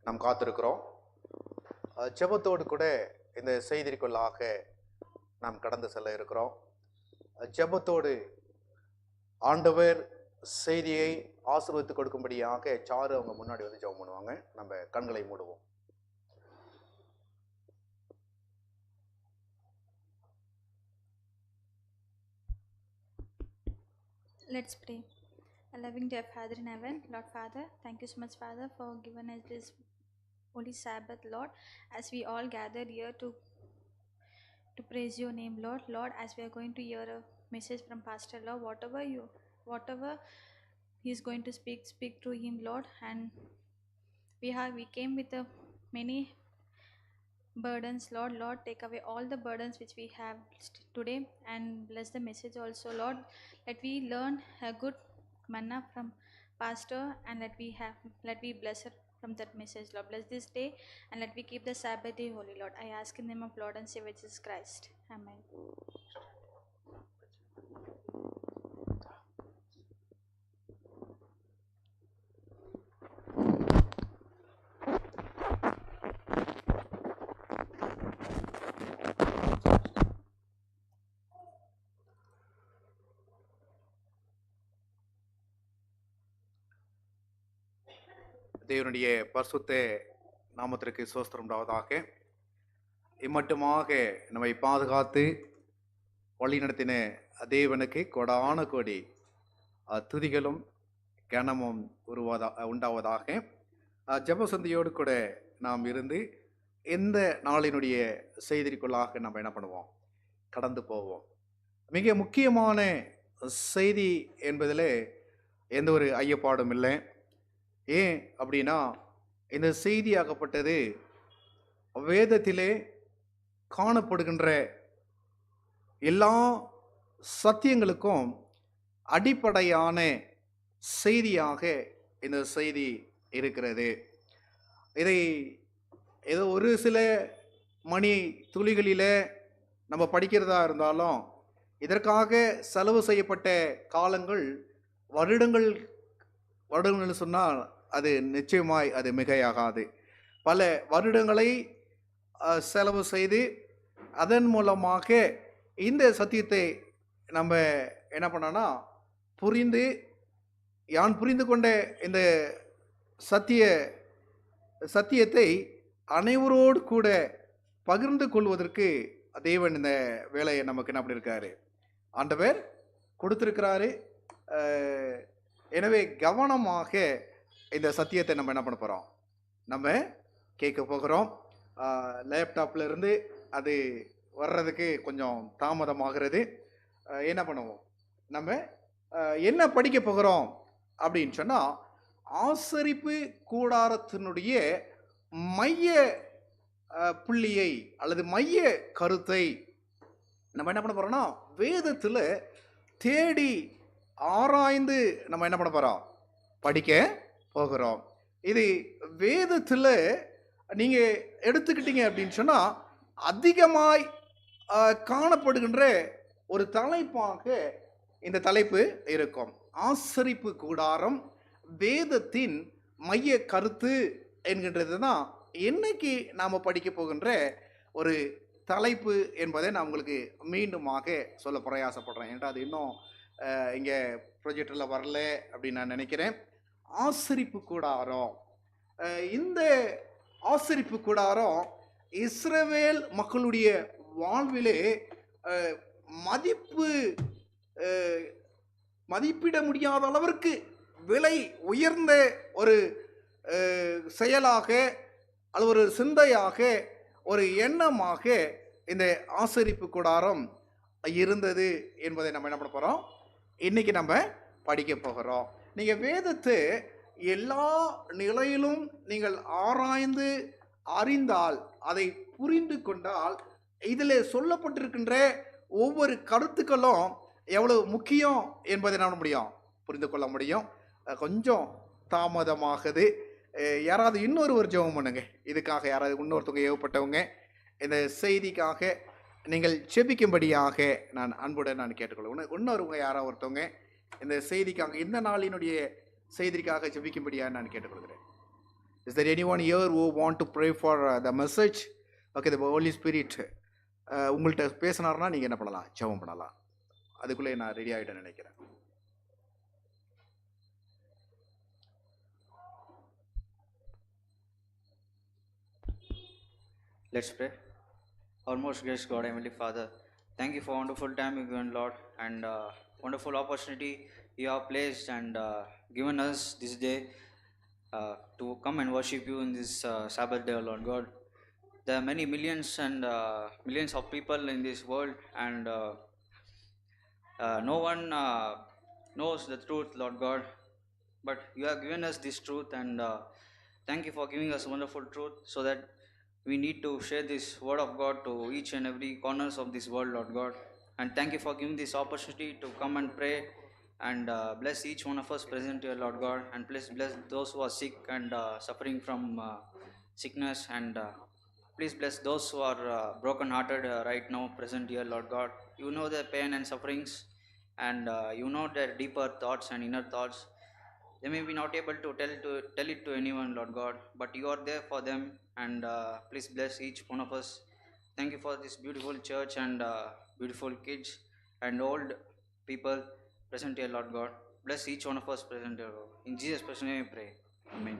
நாம் காத்திருக்கிறோம். ஜெபத்தோடு கூட இந்த செய்திக்குள்ளாக நாம் கடந்து செல்ல இருக்கிறோம். ஜெபத்தோடு ஆண்டவர் செய்தியை ஆசீர்வதித்து கொடுக்கும்படியாக சாரு அவங்க முன்னாடி வந்து ஜெபம் பண்ணுவாங்க. நம்ம கண்களை மூடுவோம். Let's pray. Our loving dear Father in heaven, Lord Father, thank you so much, Father, for giving us this holy Sabbath, Lord, as we all gathered here to praise your name, Lord. Lord, as we are going to hear a message from Pastor, Lord, whatever he is going to speak through him, Lord. And we came with many burdens, Lord. Lord, take away all the burdens which we have today and bless the message also, Lord. Let we learn a good manna from Pastor, and let we bless her from that message, Lord. Bless this day and let we keep the Sabbath day holy, Lord. I ask in the name of Lord and Savior Jesus Christ. Amen. தேவனுடைய பரிசுத்த நாமத்திற்கு ஸ்தோத்திரம் உண்டாவதாக. இம்மட்டுமாக நம்மை பாதுகாத்து வழிநடத்தின தேவனுக்கு கொடான கோடி துதிகளும் கனமும் உண்டாவதாக. ஜெபசந்தியோடு கூட நாம் இருந்து இந்த நாளினுடைய செய்திக்குள்ளாக நம்ம என்ன பண்ணுவோம், கடந்து போவோம். மிக முக்கியமான செய்தி என்பதில் எந்த ஒரு ஐயப்பாடும் இல்லை. ஏன் அப்படின்னா, இந்த செய்தியாகப்பட்டது வேதத்திலே காணப்படுகின்ற எல்லா சத்தியங்களுக்கும் அடிப்படையான செய்தியாக இந்த செய்தி இருக்கிறது. இதை ஏதோ ஒரு சில மணி துளிகளில் நம்ம படிக்கிறதா இருந்தாலும் இதற்காக செலவு செய்யப்பட்ட காலங்கள் வருடங்கள் சொன்னால் அது நிச்சயமாய் அது மிகையாகாது. பல வருடங்களை செலவு செய்து அதன் மூலமாக இந்த சத்தியத்தை நம்ம என்ன பண்ணோன்னா புரிந்து கொண்ட இந்த சத்தியத்தை அனைவரோடு கூட பகிர்ந்து கொள்வதற்கு தேவன் இந்த வேலையை நமக்கு என்ன பண்ணியிருக்காரு, ஆண்டவர் கொடுத்துருக்கிறாரு. எனவே கவனமாக இந்த சத்தியத்தை நம்ம என்ன பண்ண போகிறோம், நம்ம கேட்க போகிறோம். லேப்டாப்பில் இருந்து அது வர்றதுக்கு கொஞ்சம் தாமதமாகிறது. என்ன பண்ணுவோம், நம்ம என்ன படிக்க போகிறோம் அப்படின்னு சொன்னால், ஆசரிப்பு கூடாரத்தினுடைய மைய புள்ளியை அல்லது மைய கருத்தை நம்ம என்ன பண்ண போகிறோம்னா, வேதத்தில் தேடி ஆராய்ந்து நம்ம என்ன பண்ண போகிறோம், படிக்க போகிறோம். இது வேதத்தில் நீங்கள் எடுத்துக்கிட்டீங்க அப்படின்னு சொன்னால் அதிகமாய் காணப்படுகின்ற ஒரு தலைப்பாக இந்த தலைப்பு இருக்கும். ஆசரிப்பு கூடாரம் வேதத்தின் மைய கருத்து என்கின்றது தான் இன்னைக்கு நாம் படிக்க போகின்ற ஒரு தலைப்பு என்பதை நான் உங்களுக்கு மீண்டுமாக சொல்ல பிரயாசப்படுறேன். ஏன்னா அது இன்னும் இங்கே ப்ரொஜெக்டரில் வரல அப்படின்னு நான் நினைக்கிறேன். ஆசரிப்பு கூடாரம், இந்த ஆசரிப்பு கூடாரம் இஸ்ரவேல் மக்களுடைய வாழ்விலே மதிப்பிட முடியாத அளவிற்கு விலை உயர்ந்த ஒரு செயலாக அல்லது ஒரு சிந்தையாக ஒரு எண்ணமாக இந்த ஆசரிப்பு கூடாரம் இருந்தது என்பதை நம்ம என்ன பண்ண போகிறோம், இன்னைக்கு நம்ம படிக்க போகிறோம். நீங்கள் வேதத்தை எல்லா நிலையிலும் நீங்கள் ஆராய்ந்து அறிந்தால், அதை புரிந்து கொண்டால், இதில் சொல்லப்பட்டிருக்கின்ற ஒவ்வொரு கருத்துக்களும் எவ்வளவு முக்கியம் என்பதை என்ன பண்ண முடியும், புரிந்து கொள்ள முடியும். கொஞ்சம் தாமதமாகுது. யாராவது இன்னொருவர் ஜெபம் பண்ணுங்க. இதுக்காக யாராவது இன்னொருத்தவங்க ஏவப்பட்டவங்க இந்த செய்திக்காக நீங்கள் செபிக்கும்படியாக நான் அன்புடன் நான் கேட்டுக்கொள்வேன். இன்னொருவங்க யாராவது ஒருத்தவங்க இந்த செய்திக்காக, இந்த நாளினுடைய செய்திக்காக செபிக்கும்படியாக நான் கேட்டுக்கொள்கிறேன். Is there anyone here who want to pray for the message? Okay, the Holy Spirit உங்கள்கிட்ட பேசினார்னா நீங்கள் என்ன பண்ணலாம்? ஜெபம் பண்ணலாம். அதுக்குள்ளே நான் ரெடி ஆகிட்டேன்னு நினைக்கிறேன். Let's pray. Our most gracious God, Heavenly Father, thank you for wonderful time you given, Lord, and wonderful opportunity you have placed and given us this day to come and worship you in this Sabbath day, Lord God. There are many millions and millions of people in this world, and no one knows the truth, Lord God. But you have given us this truth, and thank you for giving us wonderful truth, so that we need to share this word of God to each and every corners of this world, Lord God. And thank you for giving this opportunity to come and pray and bless each one of us present here, Lord God, and please bless those who are sick and suffering from sickness, and please bless those who are broken hearted right now present here, Lord God. You know their pain and sufferings, and you know their deeper thoughts and inner thoughts. They may be not able to tell it to anyone, Lord God, but you are there for them, and please bless each one of us. Thank you for this beautiful church and beautiful kids and old people present here, Lord God. Bless each one of us present here, Lord. In Jesus' precious name we pray. Amen.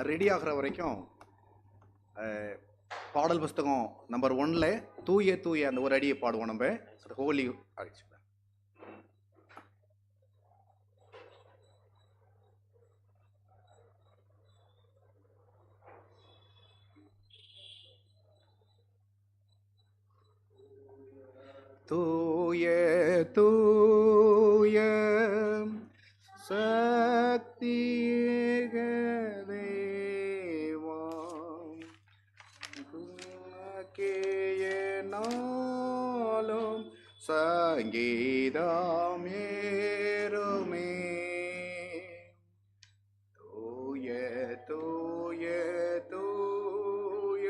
Ready ஆகிற வரைக்கும் பாடல் புஸ்தகம் number 1ல் தூய தூய அந்த ஒரு அடியை பாடுவோம். நம்ம ஹோலி ஆயிடுச்சு. தூய தூய சக்திக தேவம் நாளும் சங்கீதம் ஏறுமே. தூய தூய தூய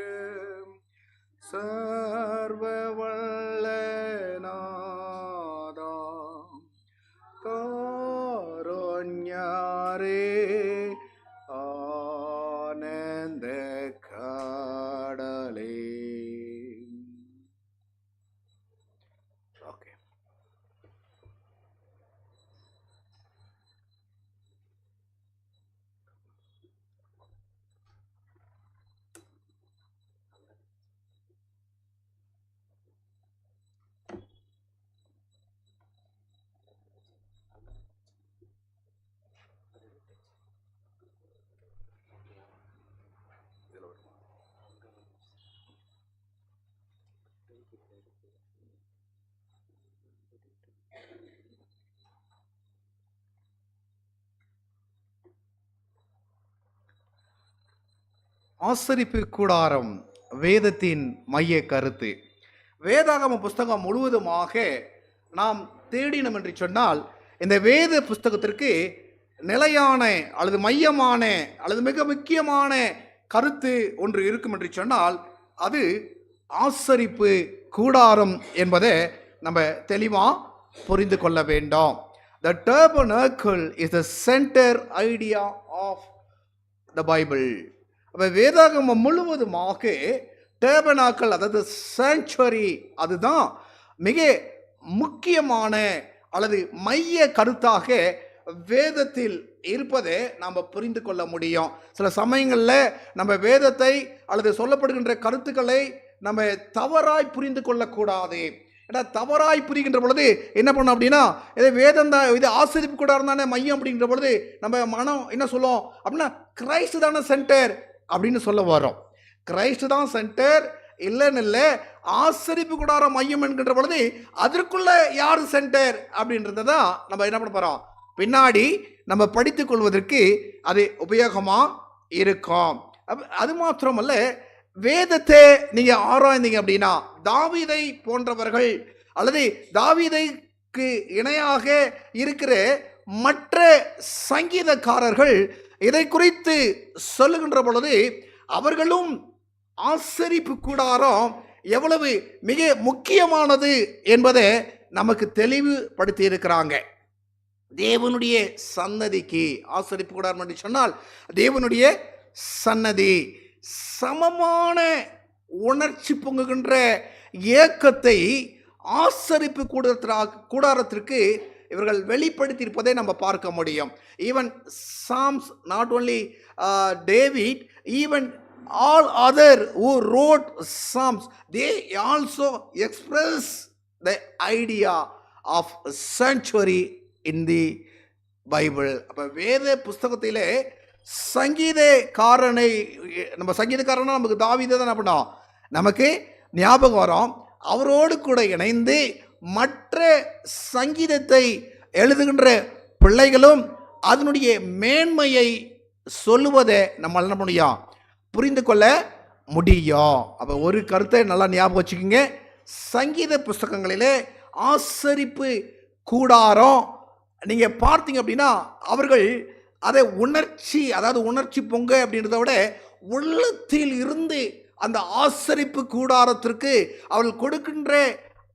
சர்வ வல்ல நாதாம் காருண்யாரே ஆனந்த கடலே. ஓகே, ஆசரிப்பு கூடாரம் வேதத்தின் மைய கருத்து. வேதாகம புஸ்தகம் முழுவதுமாக நாம் தேடினோம் என்று சொன்னால் இந்த வேத புஸ்தகத்திற்கு நிலையான அல்லது மையமான அல்லது மிக முக்கியமான கருத்து ஒன்று இருக்கும் என்று சொன்னால் அது ஆசரிப்பு கூடாரம் என்பதை நம்ம தெளிவாக புரிந்து கொள்ள வேண்டும். The tabernacle is the center idea of the Bible. அப்போ வேதாகமம் முழுவதுமாக டேபர்னாக்கல் அதாவது சாங்சுவரி அதுதான் மிக முக்கியமான அல்லது மைய கருத்தாக வேதத்தில் இருப்பதை நாம் புரிந்து கொள்ள முடியும். சில சமயங்களில் நம்ம வேதத்தை அல்லது சொல்லப்படுகின்ற கருத்துக்களை நம்ம தவறாய் புரிந்து கொள்ளக்கூடாது. ஏன்னா தவறாய் புரிகின்ற பொழுது என்ன பண்ணோம் அப்படின்னா, இது வேதம் தான், இது ஆசரிப்பு கூடாரம் தானே மையம் அப்படிங்கிற பொழுது நம்ம மனம் என்ன சொல்லுவோம் அப்படின்னா, கிரைஸ்ட் தானே சென்டர் அப்படின்னு சொல்ல வரோம். கிரைஸ்ட் தான் சென்டர் இல்லைன்னு இல்லை, ஆசரிப்பு கூடாரம் மையம் என்கின்ற பொழுது அதற்குள்ள யார் சென்டர் அப்படின்றத தான் நம்ம என்ன பண்ண போகிறோம், பின்னாடி நம்ம படித்துக் கொள்வதற்கு அது உபயோகமாக இருக்கும். அது மாத்திரமல்ல, வேதத்தை நீங்கள் ஆராய்ந்தீங்க அப்படின்னா தாவீதை போன்றவர்கள் அல்லது தாவீதைக்கு இணையாக இருக்கிற மற்ற சங்கீதக்காரர்கள் இதை குறித்து சொல்லுகின்ற பொழுது அவர்களும் ஆசரிப்பு கூடாரம் எவ்வளவு மிக முக்கியமானது என்பதை நமக்கு தெளிவுபடுத்தி இருக்கிறாங்க. தேவனுடைய சன்னதிக்கு ஆசரிப்பு கூடாரம் என்று சொன்னால் தேவனுடைய சன்னதி சமமான உணர்ச்சி பொங்குகின்ற ஏக்கத்தை ஆசரிப்பு கூடாரத்திற்கு இவர்கள் வெளிப்படுத்தியிருப்பதை நம்ம பார்க்க முடியும். Even Psalms, not only David, even all other who wrote psalms, they also express the idea of sanctuary in the Bible. அப்போ வேத புஸ்தகத்திலே சங்கீதக்காரனை நம்ம சங்கீதக்காரனா நமக்கு தாவீதை தான் அப்படின்னா நமக்கு ஞாபகம் வரும். அவரோடு கூட இணைந்து மற்ற சங்கீதத்தை எழுதுகின்ற பிள்ளைகளும் அதனுடைய மேன்மையை சொல்லுவதை நம்மளால் என்ன முடியும், புரிந்து கொள்ள முடியும். அப்போ ஒரு கருத்தை நல்லா ஞாபகம் வச்சுக்கோங்க, சங்கீத புஸ்தகங்களிலே ஆசரிப்பு கூடாரம் நீங்கள் பார்த்தீங்க அப்படின்னா அவர்கள் அதை உணர்ச்சி, அதாவது உணர்ச்சி பொங்க அப்படின்றத விட உள்ளத்தில் இருந்து அந்த ஆசரிப்பு கூடாரத்திற்கு அவர்கள் கொடுக்கின்ற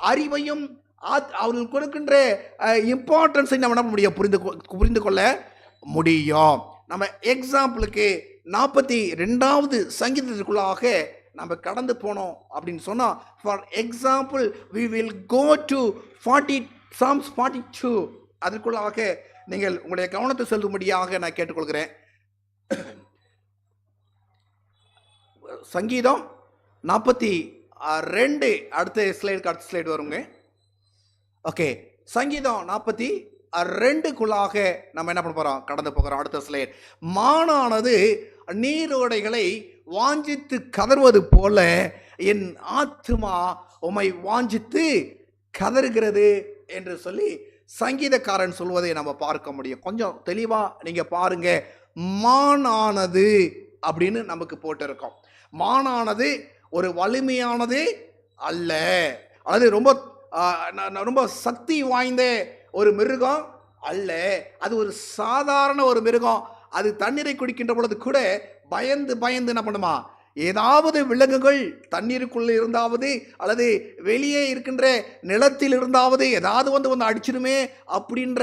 அறிவையும் அவர்கள் கொடுக்கின்ற இம்பார்ட்டன்ஸை நம்ம என்ன முடியும், புரிந்து கொள்ள முடியும். நம்ம எக்ஸாம்பிளுக்கு 42வது சங்கீதத்திற்குள்ளாக நம்ம கடந்து போனோம் அப்படின்னு சொன்னால், for example we will go to Psalms 42. அதற்குள்ளாக நீங்கள் உங்களுடைய கவனத்தை செலுத்தும்படியாக நான் கேட்டுக்கொள்கிறேன். சங்கீதம் 42 அடுத்த ஸ்லைடு வருங்க. ஓகே, சங்கீதம் 42க்குள்ளாக நம்ம என்ன பண்ண போகிறோம், கடந்து போகிறோம். அடுத்த ஸ்லைட். மானானது நீரோடைகளை வாஞ்சித்து கதறுவது போல என் ஆத்துமா உம்மை வாஞ்சித்து கதறுகிறது என்று சொல்லி சங்கீதக்காரன் சொல்வதை நம்ம பார்க்க முடியும். கொஞ்சம் தெளிவாக நீங்கள் பாருங்க. மானானது அப்படின்னு நமக்கு போட்டிருக்கோம். மானானது ஒரு வலிமையானது அல்ல, அல்லது ரொம்ப சக்தி வாய்ந்த ஒரு மிருகம் அல்ல. அது ஒரு சாதாரண ஒரு மிருகம். அது தண்ணீரை குடிக்கின்ற பொழுது கூட பயந்து என்ன பண்ணுமா, ஏதாவது விலங்குகள் தண்ணீருக்குள்ளே இருந்தாவது அல்லது வெளியே இருக்கின்ற நிலத்தில் இருந்தாவது ஏதாவது வந்து அடிச்சிடுமே அப்படின்ற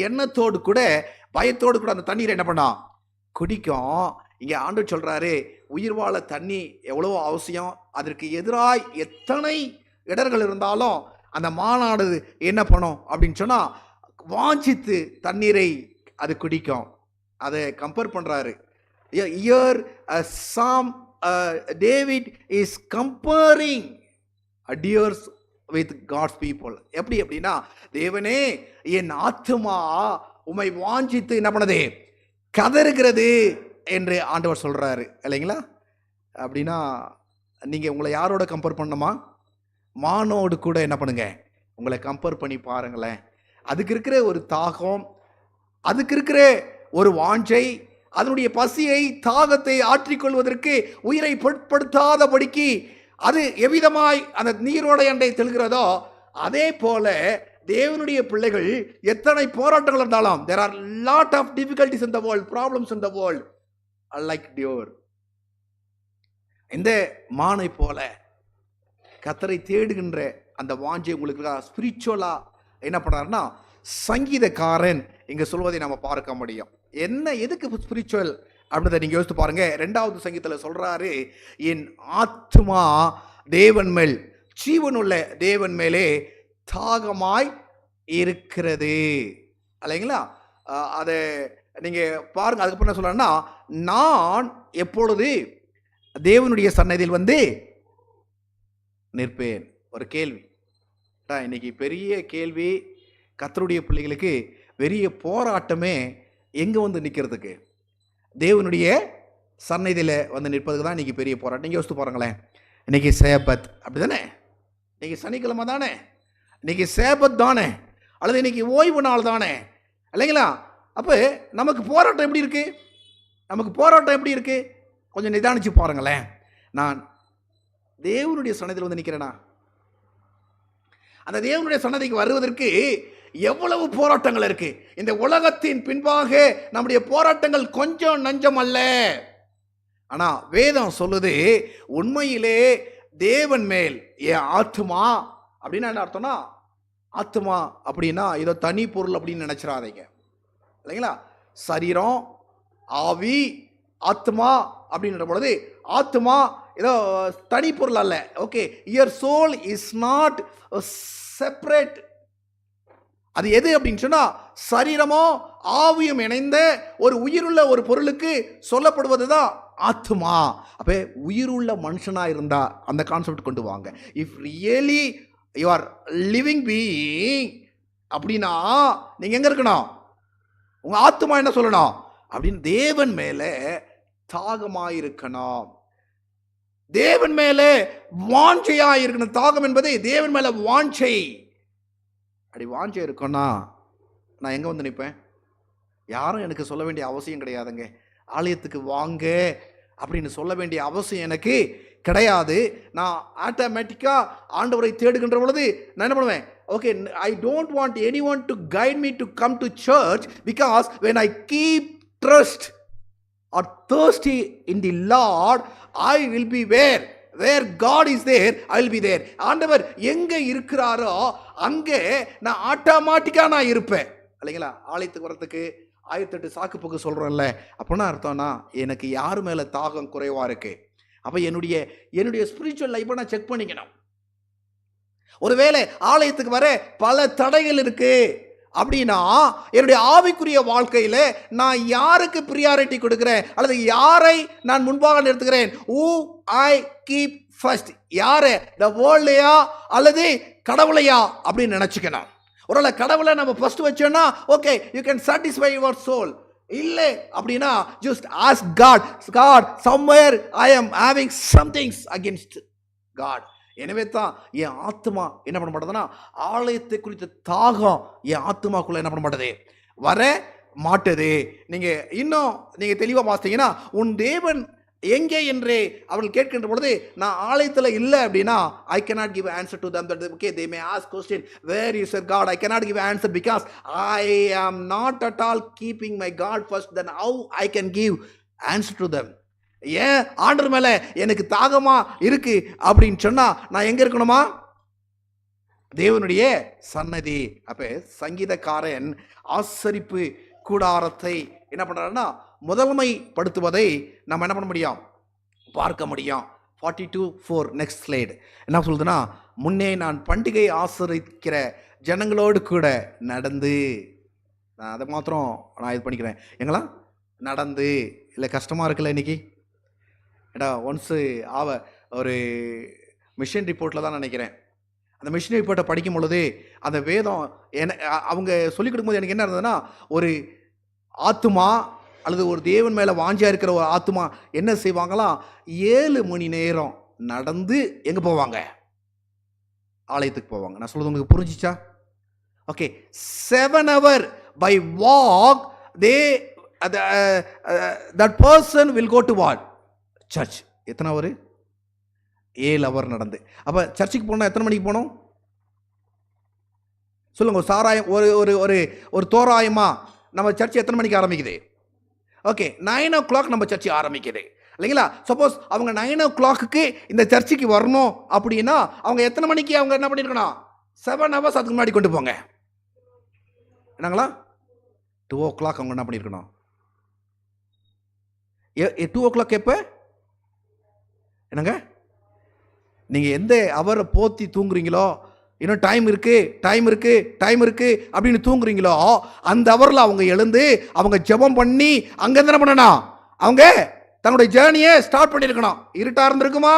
எண்ணத்தோடு கூட பயத்தோடு கூட அந்த தண்ணீரை என்ன பண்ணா குடிக்கும். இங்கே ஆண்டவர் சொல்கிறாரு, உயிர் வாழ தண்ணி எவ்வளோ அவசியம். அதற்கு எதிராக எத்தனை இடர்கள் இருந்தாலும் அந்த மானானது என்ன பண்ணும் அப்படின்னு சொன்னால் வாஞ்சித்து தண்ணீரை அது குடிக்கும். அதை கம்பேர் பண்ணுறாரு. Here David is comparing adheres with God's people. எப்படி அப்படின்னா, தேவனே என் ஆத்துமா உம்மை வாஞ்சித்து என்ன பண்ணது கதறுகிறது என்று ஆண்டவர் சொல்கிறாரு இல்லைங்களா? அப்படின்னா நீங்கள் உங்களை யாரோட கம்பேர் பண்ணணுமா? மானோடு கூட என்ன பண்ணுங்க, உங்களை கம்பேர் பண்ணி பாருங்களேன். அதுக்கு இருக்கிற ஒரு தாகம், அதுக்கு இருக்கிற ஒரு வாஞ்சை, அதனுடைய பசியை தாகத்தை ஆற்றிக்கொள்வதற்கு உயிரை பொருட்படுத்தாதபடிக்கு அது எவ்விதமாய் அந்த நீரோடை அண்டை தெழுகிறதோ அதே போல தேவனுடைய பிள்ளைகள் எத்தனை போராட்டங்கள் இருந்தாலும் there are lot of difficulties in the world, problems in the world, like deer. இந்த மானை போல கர்த்தரை தேடுகின்ற அந்த வாஞ்சை உங்களுக்கு ஸ்பிரிச்சுவலா என்ன பண்றாருன்னா சங்கீதக்காரன் இங்க சொல்வதை நம்ம பார்க்க முடியும். என்ன எதுக்கு ஸ்பிரிச்சுவல் அப்படின்றத நீங்க யோசித்து பாருங்க. 2வது சங்கீதத்தில் சொல்றாரு, என் ஆத்துமா தேவன் மேல், ஜீவனுள்ள தேவன் மேலே தாகமாய் இருக்கிறது. இல்லைங்களா? அதை நீங்க பாருங்க. அதுக்கப்புறம் என்ன சொல்றேன்னா, நான் எப்பொழுது தேவனுடைய சன்னதியில் வந்து நிற்பேன். ஒரு கேள்வி இன்னைக்கு, பெரிய கேள்வி. கர்த்தருடைய பிள்ளைகளுக்கு பெரிய போராட்டமே எங்க வந்து நிற்கிறதுக்கு, தேவனுடைய சன்னதியில் வந்து நிற்பதுக்கு தான் இன்னைக்கு பெரிய போராட்டம். நீங்கள் யோசித்து பாருங்களேன். இன்னைக்கு சேபத் அப்படி தானே, இன்னைக்கு சனிக்கிழமை தானே, இன்னைக்கு சேபத் தானே, அல்லது இன்னைக்கு ஓய்வு நாள் தானே, இல்லைங்களா? அப்போ நமக்கு போராட்டம் எப்படி இருக்கு? நமக்கு போராட்டம் எப்படி இருக்கு? கொஞ்சம் நிதானிச்சு பாருங்களேன். நான் தேவனுடைய சன்னதியில் வந்து நிற்கிறேனா? அந்த தேவனுடைய சன்னதிக்கு வருவதற்கு எவ்வளவு போராட்டங்கள் இருக்கு. இந்த உலகத்தின் பின்பாக நம்முடைய போராட்டங்கள் கொஞ்சம் நஞ்சம் அல்ல. ஆனா வேதம் சொல்லுது, உண்மையிலே தேவன் மேல் என் ஆத்துமா அப்படின்னா என்ன அர்த்தம்னா, ஆத்துமா அப்படின்னா ஏதோ தனி பொருள் அப்படின்னு நினைச்சிடாதீங்க, இல்லைங்களா? சரீரம், ஆவி, ஆத்மா அப்படின்ற பொழுது ஆத்மா ஏதோ தனி பொருள் அல்ல. Okay, your soul is not separate. அது எது அப்படின்னு சொன்னா, சரீரமோ ஆவியும் இணைந்த ஒரு உயிருள்ள ஒரு பொருளுக்கு சொல்லப்படுவது தான் ஆத்மா. அப்போ உயிருள்ள மனுஷனா இருந்தா அந்த கான்செப்ட் கொண்டு வாங்க. If really you are living being அப்படின்னா நீங்க எங்க இருக்கணும்? உங்க ஆத்மா என்ன சொல்லணும் அப்படின்னு, தேவன் மேல தாகமாயிருக்கணும், தேவன் மேல வாஞ்சையா இருக்கணும். தாகம் என்பது தேவன் மேல வாஞ்சை. அப்படி வாஞ்சை இருக்குன்னா நான் எங்க வந்து நிற்பேன்? யாரும் எனக்கு சொல்ல வேண்டிய அவசியம் கிடையாதுங்க. ஆலயத்துக்கு வாங்க அப்படின்னு சொல்ல வேண்டிய அவசியம் எனக்கு கிடையாது. நான் ஆட்டோமேட்டிக்கா ஆண்டவரை தேடுகின்ற பொழுது நான் என்ன பண்ணுவேன்? Okay, I don't want anyone to guide me to come to church, because when I keep trust or thirsty in the Lord, I will be where God is there, I will be there. ஆண்டவர் எங்க இருக்கிறாரோ அங்கே நான் ஆட்டோமேட்டிக்கா நான் இருப்பேன், இல்லைங்களா? ஆலயத்துக்கு வரத்துக்கு 1008 சாக்கு போக்கு சொல்றோம்ல, அப்படின்னா அர்த்தம்னா எனக்கு யார் மேல தாகம் குறைவா இருக்கு. அப்ப என்னுடைய ஸ்பிரிச்சுவல் லைஃப்பை நான் செக் பண்ணிக்கணும். ஒருவேளை ஆலயத்துக்கு வர பல தடைகள் இருக்கு அப்படின்னா, என்னுடைய ஆவிக்குரிய வாழ்க்கையில நான் யாருக்கு பிரியாரிட்டி கொடுக்கிறேன், அல்லது யாரை நான் முன்பாக நிறுத்துகிறேன்? who I keep first. யாரு? the worldலையா அல்லது கடவுளையா அப்படின்னு நினைச்சுக்கணும். ஒருவேளை கடவுளை நம்ம ஃபர்ஸ்ட் வச்சோம்னா okay, you can satisfy your soul. இல்லை அப்படின்னா just ask God somewhere I am having some things against God. எனவே தான் என் ஆத்மா என்ன பண்ண மாட்டதுன்னா, ஆலயத்தை குறித்த தாகம் என் ஆத்மாக்குள்ள என்ன பண்ண மாட்டது, வர மாட்டது. நீங்க தெளிவா பார்த்தீங்கன்னா, உன் தேவன் எங்கே என்று அவர்கள் கேட்கின்ற பொழுது நான் ஆலயத்தில் இல்லை அப்படின்னா, I cannot give answer to them. That okay, they may ask question, where is your God? I cannot give answer because I am not at all keeping my God first. Then how I can give answer to them? ஏன் ஆண்டவர் மேல எனக்கு தாகமா இருக்கு அப்படின்னு சொன்னா நான் எங்க இருக்கணுமா? தேவனுடைய சன்னதி. அப்ப சங்கீதக்காரன் ஆசரிப்பு கூடாரத்தை என்ன பண்றாருன்னா, முதன்மைப்படுத்துவதை நம்ம என்ன பண்ண முடியும், பார்க்க முடியும். 42:4 நெக்ஸ்ட் ஸ்லைடு என்ன சொல்லுதுன்னா, முன்னே நான் பண்டிகை ஆசரிக்கிற ஜனங்களோடு கூட நடந்து, நான் அதை மாத்திரம் நான் இது பண்ணிக்கிறேன். எங்களா நடந்து இல்லை கஷ்டமா இருக்குல்ல இன்னைக்கு? ஏடா ஒன்ஸு ஒரு மிஷன் ரிப்போர்ட்டில் தான் நினைக்கிறேன், அந்த மிஷன் ரிப்போர்ட்டை படிக்கும் பொழுது அந்த வேதம் அவங்க சொல்லிக் கொடுக்கும்போது எனக்கு என்ன இருந்ததுன்னா, ஒரு ஆத்துமா அல்லது ஒரு தேவன் மேலே வாஞ்சியாக இருக்கிற ஒரு ஆத்துமா என்ன செய்வாங்களாம், 7 மணி நேரம் நடந்து எங்கே போவாங்க, ஆலயத்துக்கு போவாங்க. நான் சொல்கிறது உங்களுக்கு புரிஞ்சிச்சா? Okay, 7 hours by walk that person will go to what? Church. எத்தனை அவர்? 7 hours நடந்து. அப்போ சர்ச்சுக்கு போனால் எத்தனை மணிக்கு போகணும்? சொல்லுங்க. ஒரு சாராயம் ஒரு ஒரு ஒரு ஒரு தோராயமாக நம்ம சர்ச் எத்தனை மணிக்கு ஆரம்பிக்குது? ஓகே, 9 o'clock நம்ம சர்ச்சு ஆரம்பிக்குது இல்லைங்களா? சப்போஸ் அவங்க 9 o'clock இந்த சர்ச்சுக்கு வரணும் அப்படின்னா அவங்க எத்தனை மணிக்கு அவங்க என்ன பண்ணியிருக்கணும்? 7 hours அதுக்கு முன்னாடி கொண்டு போங்க. என்னங்களா? 2 o'clock அவங்க என்ன பண்ணியிருக்கணும்? 2 o'clock எப்போ? என்னங்க, நீங்கள் எந்த அவரை போத்தி தூங்குறீங்களோ, இன்னும் டைம் இருக்கு அப்படின்னு தூங்குறீங்களோ, அந்த அவரில் அவங்க எழுந்து அவங்க ஜெபம் பண்ணி அங்கே என்ன பண்ணணும்? அவங்க தங்களுடைய ஜேர்னியை ஸ்டார்ட் பண்ணியிருக்கணும். இருட்டாக இருந்திருக்குமா,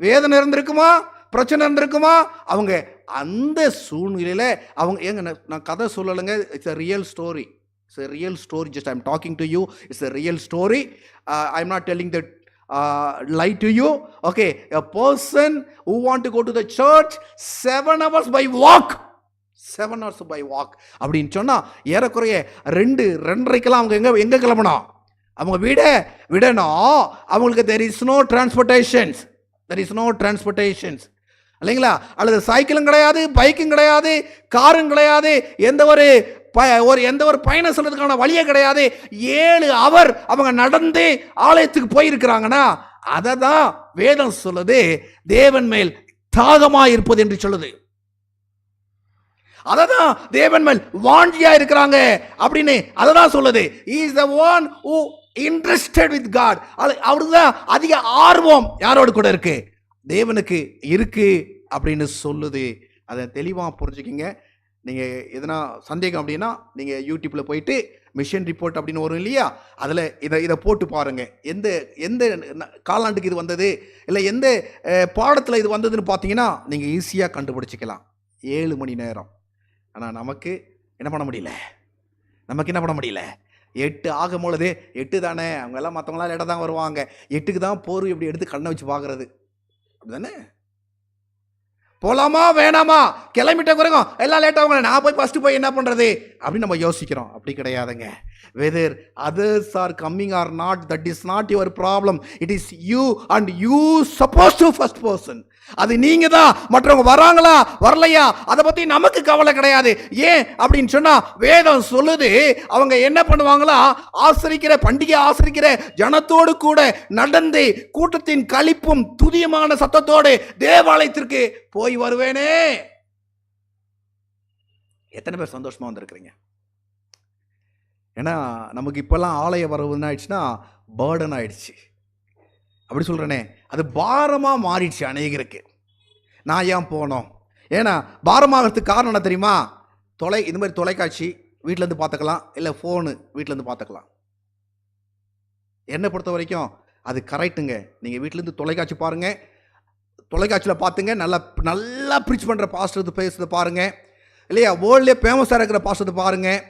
வேதனை இருந்திருக்குமா, பிரச்சனை இருந்திருக்குமா, அவங்க அந்த சூழ்நிலையில் அவங்க ஏங்க நான் கதை சொல்லலைங்க. It's a real story. It's a real story. Just I'm talking to you. It's a real story. I'm not telling that lie to you. Okay, a person who want to go to the church 7 hours by walk. 7 hours by walk அப்படின்னு சொன்னால் ஏறக்குறைய 2:30 அவங்க எங்கே கிளம்பணும்? அவங்க விடணும். அவங்களுக்கு there is no transportations இல்லைங்களா? அல்லது சைக்கிளும் கிடையாது, பைக்கும் கிடையாது, காரும் கிடையாது, எந்த ஒரு பயணம் சொல்றதுக்கான வழியே கிடையாது. 7 hour அவங்க நடந்து ஆலயத்துக்கு போயிருக்கிறாங்கன்னா அதை தான் வேதம் சொல்லுது தேவன் மேல் தாகமா இருப்பது என்று சொல்லுது. அதை தான் தேவன் மேல் வாஞ்சியா இருக்கிறாங்க அப்படின்னு அதை தான் சொல்லுது. He is the one who interested with God. அவருக்கு தான் அதிக ஆர்வம் யாரோடு கூட இருக்கு? தேவனுக்கு இருக்கு அப்படின்னு சொல்லுது. அதை தெளிவாக புரிஞ்சுக்கிங்க. நீங்கள் எதனா சந்தேகம் அப்படின்னா நீங்கள் யூடியூப்பில் போயிட்டு மிஷன் ரிப்போர்ட் அப்படின்னு வரும் இல்லையா, அதில் இதை போட்டு பாருங்கள். எந்த காலாண்டுக்கு இது வந்தது, இல்லை எந்த பாடத்தில் இது வந்ததுன்னு பார்த்தீங்கன்னா நீங்கள் ஈஸியாக கண்டுபிடிச்சிக்கலாம். 7 மணி நேரம். ஆனால் நமக்கு என்ன பண்ண முடியல? 8 ஆகும் பொழுது 8 தானே, அவங்க எல்லாம் மற்றவங்களாம் லேட்டாக தான் வருவாங்க, 8க்கு தான் போர் இப்படி எடுத்து கண்ணை வச்சு பார்க்குறது. அப்படி தானே? போகலாமா வேணாமா, கிளம்பிட்ட குறைங்க எல்லாம் லேட்டாக நான் போய் ஃபஸ்ட்டு போய் என்ன பண்ணுறது அப்படின்னு நம்ம யோசிக்கிறோம். அப்படி கிடையாதுங்க. Whether others are coming or not, that is not your problem. It is you and you suppose to first person. அது நீங்க தான். மற்றவங்க வராங்களா வரலையா அதை பற்றி நமக்கு கவலை கிடையாது. ஏன் அப்படின்னு சொன்னால் வேதம் சொல்லுது அவங்க என்ன பண்ணுவாங்களா, பண்டிகை ஆசரிக்கிற ஜனத்தோடு கூட நடந்து கூட்டத்தின் களிப்பும் துதியமான சத்தத்தோடு தேவாலயத்திற்கு போய் வருவேனே. எத்தனை பேர் சந்தோஷமா வந்திருக்கிறீங்க? ஏன்னா நமக்கு இப்பெல்லாம் ஆலய வரவுன்னு ஆயிடுச்சுன்னா பேர்டன் ஆயிடுச்சு. அப்படி சொல்கிறேனே, அது பாரமாக மாறிடுச்சு அநேகருக்கு. நான் ஏன் போனோம்? ஏன்னா பாரமாகிறதுக்கு காரணம் என்ன தெரியுமா? இது மாதிரி தொலைக்காட்சி வீட்டிலேருந்து பார்த்துக்கலாம், இல்லை ஃபோனு வீட்டிலேருந்து பார்த்துக்கலாம். என்னை பொறுத்த வரைக்கும் அது கரெக்டுங்க. நீங்கள் வீட்டிலேருந்து தொலைக்காட்சி பாருங்கள், தொலைக்காட்சியில் பார்த்துங்க, நல்லா ப்ரீச் பண்ணுற பாஸ்டர் பேசுறதை பாருங்கள், இல்லையா வேர்ல்ட்லேயே ஃபேமஸாக இருக்கிற பாஸ்டர் பாருங்கள்.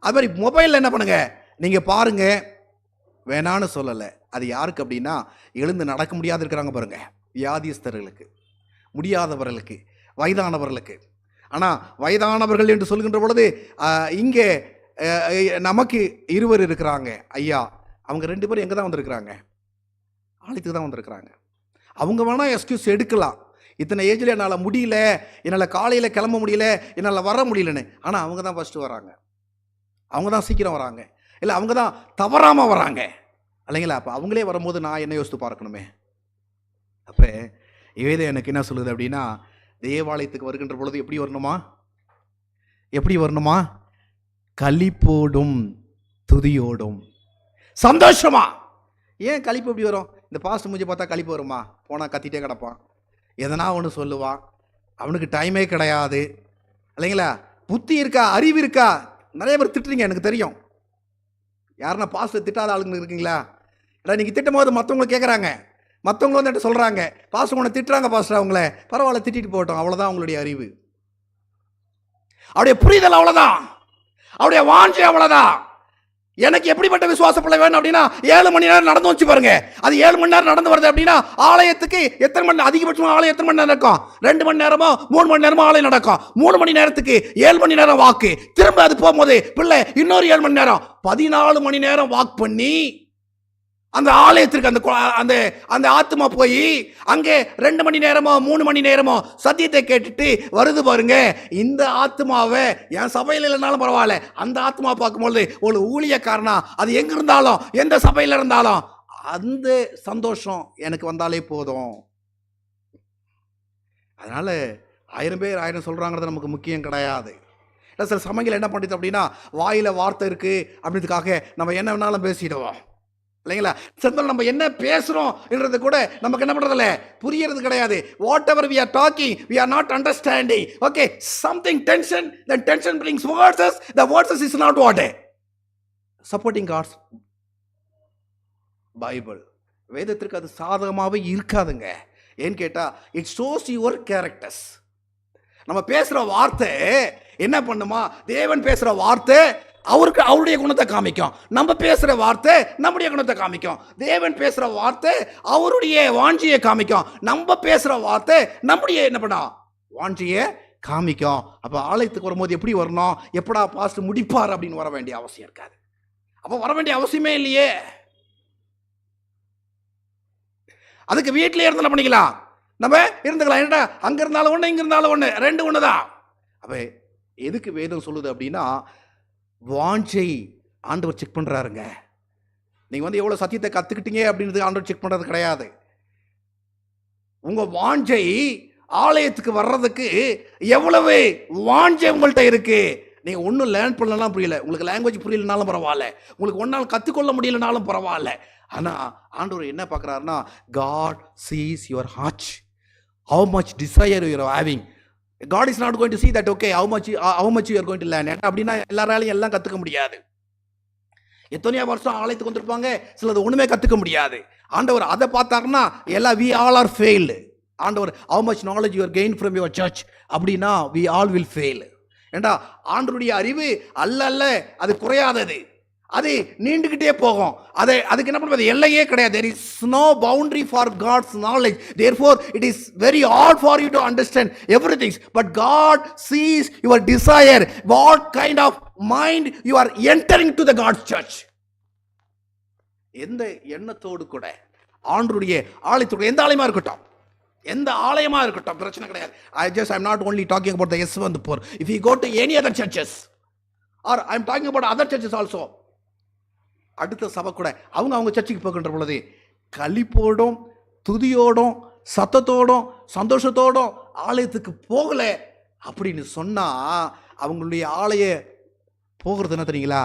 அது மாதிரி மொபைலில் என்ன பண்ணுங்கள் நீங்கள் பாருங்கள், வேணான்னு சொல்லலை. அது யாருக்கு அப்படின்னா எழுந்து நடக்க முடியாது இருக்கிறாங்க பாருங்கள், வியாதிஸ்தர்களுக்கு, முடியாதவர்களுக்கு, வயதானவர்களுக்கு. ஆனால் வயதானவர்கள் என்று சொல்கின்ற பொழுது இங்கே நமக்கு 2 இருக்கிறாங்க ஐயா. அவங்க 2 பேரும் எங்கே தான் வந்திருக்கிறாங்க? ஆலயத்துக்கு தான் வந்திருக்கிறாங்க. அவங்க வேணால் எக்ஸ்கியூஸ் எடுக்கலாம், இத்தனை ஏஜில் என்னால் முடியல, என்னால் காலையில் கிளம்ப முடியல, என்னால் வர முடியலன்னு. ஆனால் அவங்க தான் ஃபஸ்ட்டு வராங்க, அவங்க தான் சீக்கிரம் வராங்க, இல்லை அவங்க தான் தவறாமல் வராங்க இல்லைங்களா? அப்போ அவங்களே வரும்போது நான் என்ன யோசித்து பார்க்கணுமே. அப்போ வேதம் எனக்கு என்ன சொல்லுது அப்படின்னா, தேவாலயத்துக்கு வருகின்ற பொழுது எப்படி வரணுமா? களிப்போடும் துதியோடும் சந்தோஷமா. ஏன் களிப்பு எப்படி வரும்? இந்த பாஸ்ட் மூஞ்சி பார்த்தா களிப்பு வருமா? போனால் கத்திட்டே கிடப்பான், எதனா ஒன்று சொல்லுவான், அவனுக்கு டைமே கிடையாது இல்லைங்களா? புத்தி இருக்கா, அறிவு இருக்கா? நிறைய பேர் திட்டுறீங்க, எனக்கு தெரியும். யாருன்னா பாஸ்டர் திட்டாத ஆளுங்க இருக்கீங்களா? இல்லை நீங்கள் திட்டும் போது மற்றவங்களை கேட்குறாங்க, மற்றவங்களும் வந்துட்டு சொல்கிறாங்க, பாஸ்டர் உன்னை திட்டுறாங்க பாஸ்டர், அவங்கள பரவாயில்ல திட்டிட்டு போகட்டும், அவ்வளோதான் அவங்களுடைய அறிவு, அவருடைய புரிதல் அவ்வளோதான், அவருடைய வாஞ்சி அவ்வளோதான். எனக்கு எப்படிப்பட்ட விசுவாச பிள்ளை வேணும் அப்படின்னா 7 மணி நேரம் நடந்து வச்சு பாருங்க. அது 7 மணி நேரம் நடந்து வருது அப்படின்னா ஆலயத்துக்கு எத்தனை மணி, அதிகபட்சமாக ஆலயம் எத்தனை மணி நேரம் நடக்கும்? 2 மணி நேரமோ 3 மணி நேரமோ ஆலயம் நடக்கும். 3 மணி நேரத்துக்கு 7 மணி நேரம் வாக்கு, திரும்ப அது போகும்போது பிள்ளை இன்னொரு 7 மணி நேரம், 14 மணி நேரம் வாக் பண்ணி அந்த ஆலயத்திற்கு அந்த அந்த ஆத்மா போய் அங்கே 2 மணி நேரமோ 3 மணி நேரமோ சத்தியத்தை கேட்டுட்டு வருது பாருங்க. இந்த ஆத்மாவை என் சபையில் இல்லைனாலும் பரவாயில்ல, அந்த ஆத்மா பார்க்கும்பொழுது ஒரு ஊழியக்காரனா அது எங்க இருந்தாலும் எந்த சபையில் இருந்தாலும் அந்த சந்தோஷம் எனக்கு வந்தாலே போதும். அதனால 1000 பேர் 1000 சொல்றாங்கிறது நமக்கு முக்கியம் கிடையாது. சில சமயங்கள் என்ன பண்ணிட்டு அப்படின்னா, வாயில வார்த்தை இருக்கு அப்படின்றதுக்காக நம்ம என்ன வேணாலும் பேசிடுவோம் இல்லைங்களா. சில நம்ம என்ன பேசுறோம் என்றது கூட நமக்கு என்ன பண்றதில்ல, புரியறது கிடையாது. What ever we are talking, we are not understanding. Okay, something tension, then tension brings words. The words is not what supporting God's Bible. வேதத்திற்கு அது சாதகமாகவே இருக்காதுங்க. ஏன்னு கேட்டா, it shows your characters. நம்ம பேசுற வார்த்தை என்ன பண்ணுமா, தேவன் பேசுற வார்த்தை அவருக்கு அவருடைய குணத்தை காமிக்கும். நம்ம பேசுற வார்த்தை நம்முடைய குணத்தை காமிக்கும். தேவன் பேசுற வார்த்தை அவருடைய வாஞ்சியை காமிக்கும். நம்ம பேசுற வார்த்தை நம்முடைய என்ன பண்ணா வாஞ்சியை காமிக்கும். அப்ப ஆலயத்துக்கு வரும்போது எப்படி வரணும், எப்படா பாஸ்ட் முடிப்பார் அப்படின்னு வர வேண்டிய அவசியம் இருக்காது. அப்ப வர வேண்டிய அவசியமே இல்லையே. அதுக்கு வீட்டிலே இருந்தாலும் பண்ணிக்கலாம், நம்ம இருந்துக்கலாம். என்னடா அங்க இருந்தாலும் ஒண்ணு இங்க இருந்தாலும் ஒண்ணு, ரெண்டு ஒண்ணுதான். அப்ப எதுக்கு வேதம் சொல்லுது அப்படின்னா, வாஞ்சை ஆண்டவர் செக் பண்றாருங்க. நீங்க எவ்வளவு சத்தியத்தை கத்துக்கிட்டீங்க அப்படின்றது ஆண்டவர் செக் பண்றது கிடையாது. உங்க வாஞ்சை ஆலயத்துக்கு வர்றதுக்கு எவ்வளவு வாஞ்சை உங்கள்கிட்ட இருக்கு. நீங்க ஒன்றும் லேர்ன் பண்ணலாம் புரியல, உங்களுக்கு லாங்குவேஜ் புரியலனாலும் பரவாயில்ல, உங்களுக்கு ஒன்றால் கற்றுக்கொள்ள முடியலனாலும் பரவாயில்ல. ஆனால் ஆண்டவர் என்ன பார்க்குறாருன்னா, God sees your heart, how much desire you are having. God is not going to see that, okay, how much you are going to learn. அப்படின்னா எல்லாராலையும் எல்லாம் கற்றுக்க முடியாது. எத்தனையோ வருஷம் ஆலயத்துக்கு வந்திருப்பாங்க, சிலது ஒன்றுமே கற்றுக்க முடியாது. ஆண்டவர் அதை பார்த்தாருன்னா எல்லாம் we all are failed. ஆண்டவர் how much knowledge you are gained from your church அப்படின்னா we all will fail. ஏண்டா ஆண்டவருடைய அறிவு அல்ல அது குறையாதது, அது நீண்டுகிட்டே போகும். அதுக்கு என்ன பண்ணுவது, எல்லையே கிடையாது. there is no boundary for God's knowledge. Therefore it is very hard for you to understand everything. But God sees your desire, what kind of mind you are entering to the God's church. எந்த எண்ணத்தோடு கூட ஆண்டவருடைய ஆலயத்தோடு, எந்த ஆலயமா இருக்கட்டும், எந்த ஆலயமா இருக்கட்டும், பிரச்சனை கிடையாது. I'm not only talking about the Yeswantapur. If you go to any other churches, or I'm talking about other churches also, அடுத்த சபை கூட அவங்க சர்ச்சுக்கு போகின்ற பொழுது களிப்போடும் துதியோடும் சத்தத்தோடும் சந்தோஷத்தோடும் ஆலயத்துக்கு போகல அப்படின்னு சொன்னா அவங்களுடைய ஆலய போகிறது என்ன தெரியுங்களா,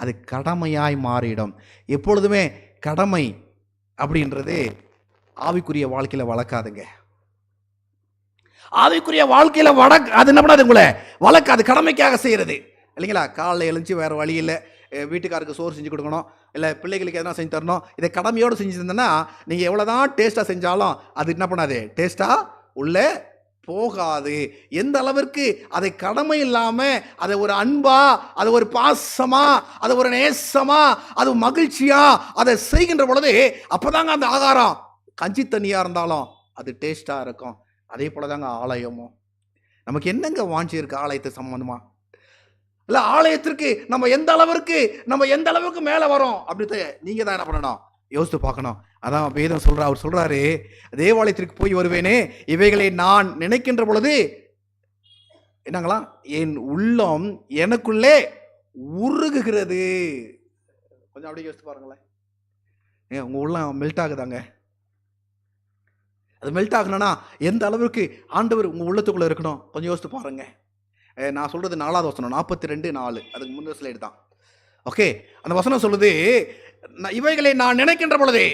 அது கடமையாய் மாறிடும். எப்பொழுதுமே கடமை அப்படின்றது ஆவிக்குரிய வாழ்க்கையில வளர்க்காதுங்க. ஆவிக்குரிய வாழ்க்கையில அது என்ன பண்ணாது, உங்களை வளர்க்காது, கடமைக்காக செய்யறது இல்லைங்களா. காலைல எழுந்துச்சு வேற வழி இல்லை, வீட்டுக்காருக்கு சோறு செஞ்சு கொடுக்கணும், இல்லை பிள்ளைகளுக்கு எதனா செஞ்சு தரணும், இதை கடமையோடு செஞ்சுருந்தேன்னா நீங்கள் எவ்வளோதான் டேஸ்ட்டாக செஞ்சாலும் அது என்ன பண்ணாது, டேஸ்ட்டாக உள்ளே போகாது. எந்த அளவிற்கு அதை கடமை இல்லாமல் அதை ஒரு அன்பா, அதை ஒரு பாசமா, அதை ஒரு நேசமா, அது மகிழ்ச்சியா அதை செய்கின்ற பொழுது அப்போதாங்க அந்த ஆகாரம் கஞ்சி தண்ணியாக இருந்தாலும் அது டேஸ்ட்டாக இருக்கும். அதே போல தாங்க ஆலயமும். நமக்கு என்னங்க வாஞ்சி இருக்கு ஆலயத்தை சம்பந்தமா, இல்லை ஆலயத்திற்கு நம்ம எந்த அளவுக்கு மேலே வரோம் அப்படி நீங்க தான் என்ன பண்ணணும், யோசித்து பார்க்கணும். அதான் வேதம் அவர் சொல்றாரு, தேவாலயத்திற்கு போய் வருவேனே, இவைகளை நான் நினைக்கின்ற பொழுது என்னங்களா, என் உள்ளம் எனக்குள்ளே உருகுகிறது. கொஞ்சம் அப்படியே யோசித்து பாருங்களேன். உங்க உள்ளம் மெல்ட் ஆகுதாங்க. அது மெல்ட் ஆகணும்னா எந்த அளவுக்கு ஆண்டவர் உங்க உள்ளத்துக்குள்ள இருக்கணும், கொஞ்சம் யோசித்து பாருங்க. நான் சொல்றது 4வது வசனம் 42:4, அதுக்கு முந்தின ஸ்லைடு தான். ஓகே, அந்த வசனம் சொல்லுது, இவைகளை நான் நினைக்கின்ற பொழுது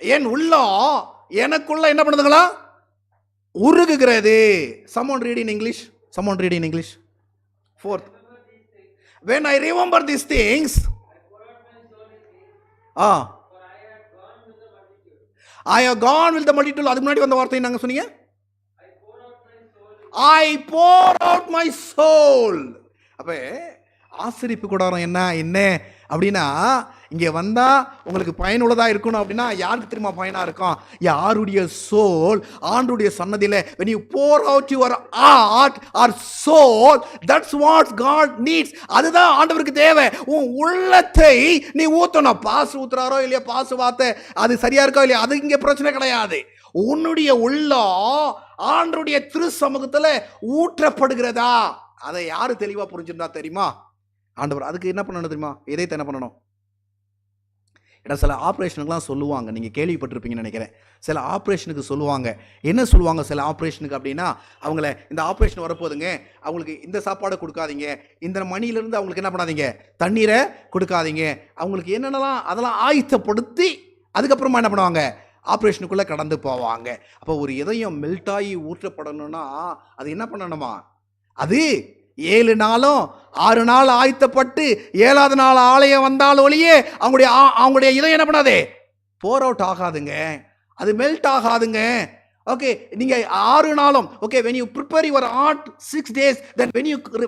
என் உள்ளம் எனக்குள்ள என்ன பண்ணுதுங்களா, உருகுகிறது. Someone read in English. 4th, when I remember these things, I have gone with the multitude. அதுக்கு முன்னாடி வந்த வார்த்தை என்னங்க சொன்னீங்க, I pour out my soul. அப்ப ஆசரிப்பு கூடாரம் என்ன அப்படின்னா, இங்கே வந்தால் உங்களுக்கு பயனுள்ளதாக இருக்கணும் அப்படின்னா யாருக்கு தெரியுமா பயனாக இருக்கும்? யாருடைய சோல் ஆண்டுடைய சன்னதியில் when you pour out your heart or soul, that's what God needs. அதுதான் ஆண்டவருக்கு தேவை. உன் உள்ளத்தை நீ ஊற்றணும். பாசு ஊத்துறாரோ இல்லையா, பாசு வார்த்தை அது சரியா இருக்கோ இல்லையா, அது இங்கே பிரச்சனை கிடையாது. உன்னுடைய உள்ளம் ஆண்டவருடைய திரு சமூகத்தில் ஊற்றப்படுகிறதா, அதை யாரு தெளிவாக புரிஞ்சிருந்தா தெரியுமா? ஆண்டவர். அதுக்கு என்ன பண்ணணும் தெரியுமா? இதயத்தை என்ன பண்ணணும்? ஏன்னா சில ஆப்ரேஷனுக்குலாம் சொல்லுவாங்க, நீங்கள் கேள்விப்பட்டிருப்பீங்கன்னு நினைக்கிறேன். சில ஆப்ரேஷனுக்கு சொல்லுவாங்க. என்ன சொல்லுவாங்க சில ஆப்ரேஷனுக்கு அப்படின்னா, அவங்கள இந்த ஆப்ரேஷன் வரப்போதுங்க, அவங்களுக்கு இந்த சாப்பாடை கொடுக்காதீங்க, இந்த மணியிலேருந்து அவங்களுக்கு என்ன பண்ணாதீங்க, தண்ணீரை கொடுக்காதீங்க, அவங்களுக்கு என்னென்னலாம் அதெல்லாம் ஆயத்தப்படுத்தி அதுக்கப்புறமா என்ன பண்ணுவாங்க, ஆப்ரேஷனுக்குள்ளே கடந்து போவாங்க. அப்போ ஒரு இதயம் மெல்ட்டாகி ஊற்றப்படணும்னா அது என்ன பண்ணணுமா? அது 7 நாளும் 6 நாள் ஆயத்தப்பட்டு 7வது நாள் ஆலயம் வந்தால் ஒழியே அவங்களுடைய இதயம் என்ன பண்ணாதே, போர் அவுட் ஆகாதுங்க, அது மெல்ட் ஆகாதுங்க. ஓகே, நீங்கள் 6 நாளும் okay, when you prepare your heart 6 days, then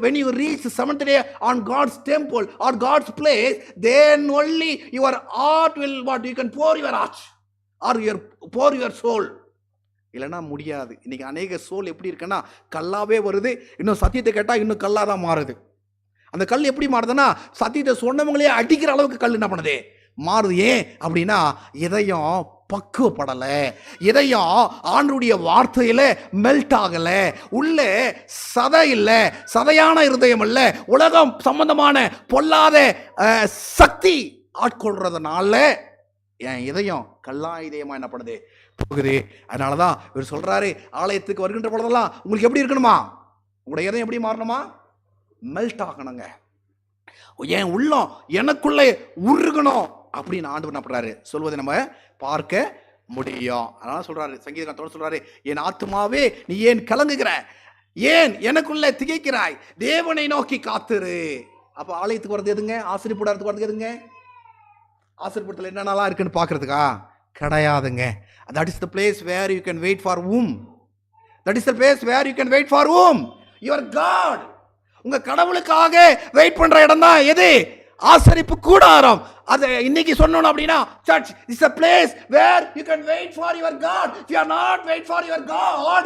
when you reach the 7th day on God's temple or God's place, then only your heart will what you can pour your heart or pour your soul. இல்லைன்னா முடியாது. இன்றைக்கி அநேக soul எப்படி இருக்குன்னா கல்லாவே வருது, இன்னும் சத்தியத்தை கேட்டால் இன்னும் கல்லாக தான் மாறுது. அந்த கல் எப்படி மாறுதுன்னா, சத்தியத்தை சொன்னவங்களே அடிக்கிற அளவுக்கு கல் என்ன பண்ணுது, மாறுது. ஏன் அப்படின்னா இதயம் பக்குவப்படலை, இதயம் ஆண்டவருடைய வார்த்தையில் மெல்ட் ஆகலை, உள்ளே சதை இல்லை, சதையான இருதயம் இல்லை, உலகம் சம்பந்தமான பொல்லாத சக்தி ஆட்கொள்றதுனால என் இதயம் கல்லா இதயமாக என்ன பண்ணுது, போகுது. அதனால தான் இவர் சொல்கிறாரு, ஆலயத்துக்கு வருகின்ற பொழுதெல்லாம் உங்களுக்கு எப்படி இருக்கணுமா, உங்களுடைய இதயம் எப்படி மாறணுமா, மெல்ட் ஆகணுங்க. என் உள்ளம் எனக்குள்ளே உருகணும் அப்படின்னு ஆண்டவர் என்ன பண்ணுறாரு சொல்வதை நம்ம பார்க்க முடியும். அதனால சொல்கிறாரு, சங்கீதக்காரர் சொல்கிறாரு, என் ஆத்துமாவே நீ ஏன் கலங்குகிற, ஏன் எனக்குள்ளே திகைக்கிறாய், தேவனை நோக்கி காத்துரு. அப்போ ஆலயத்துக்கு வர்றது எதுங்க, ஆசிரியப்படாததுக்கு வர்றது எதுங்க, ஆசிரியப்படத்தில் என்னென்னலாம் இருக்குன்னு பார்க்குறதுக்கா கிடையாதுங்க. That is the place where you can wait for whom? That is the place where you can wait for whom? Your God. உங்க கடவுளுக்காக வெயிட் பண்ற இடம் தான் எது, ஆசரிப்பு கூடாரம். அது இன்னைக்கு சொன்னோம் அப்படின்னா church is a place where you can wait for your God. If you are not wait for your God,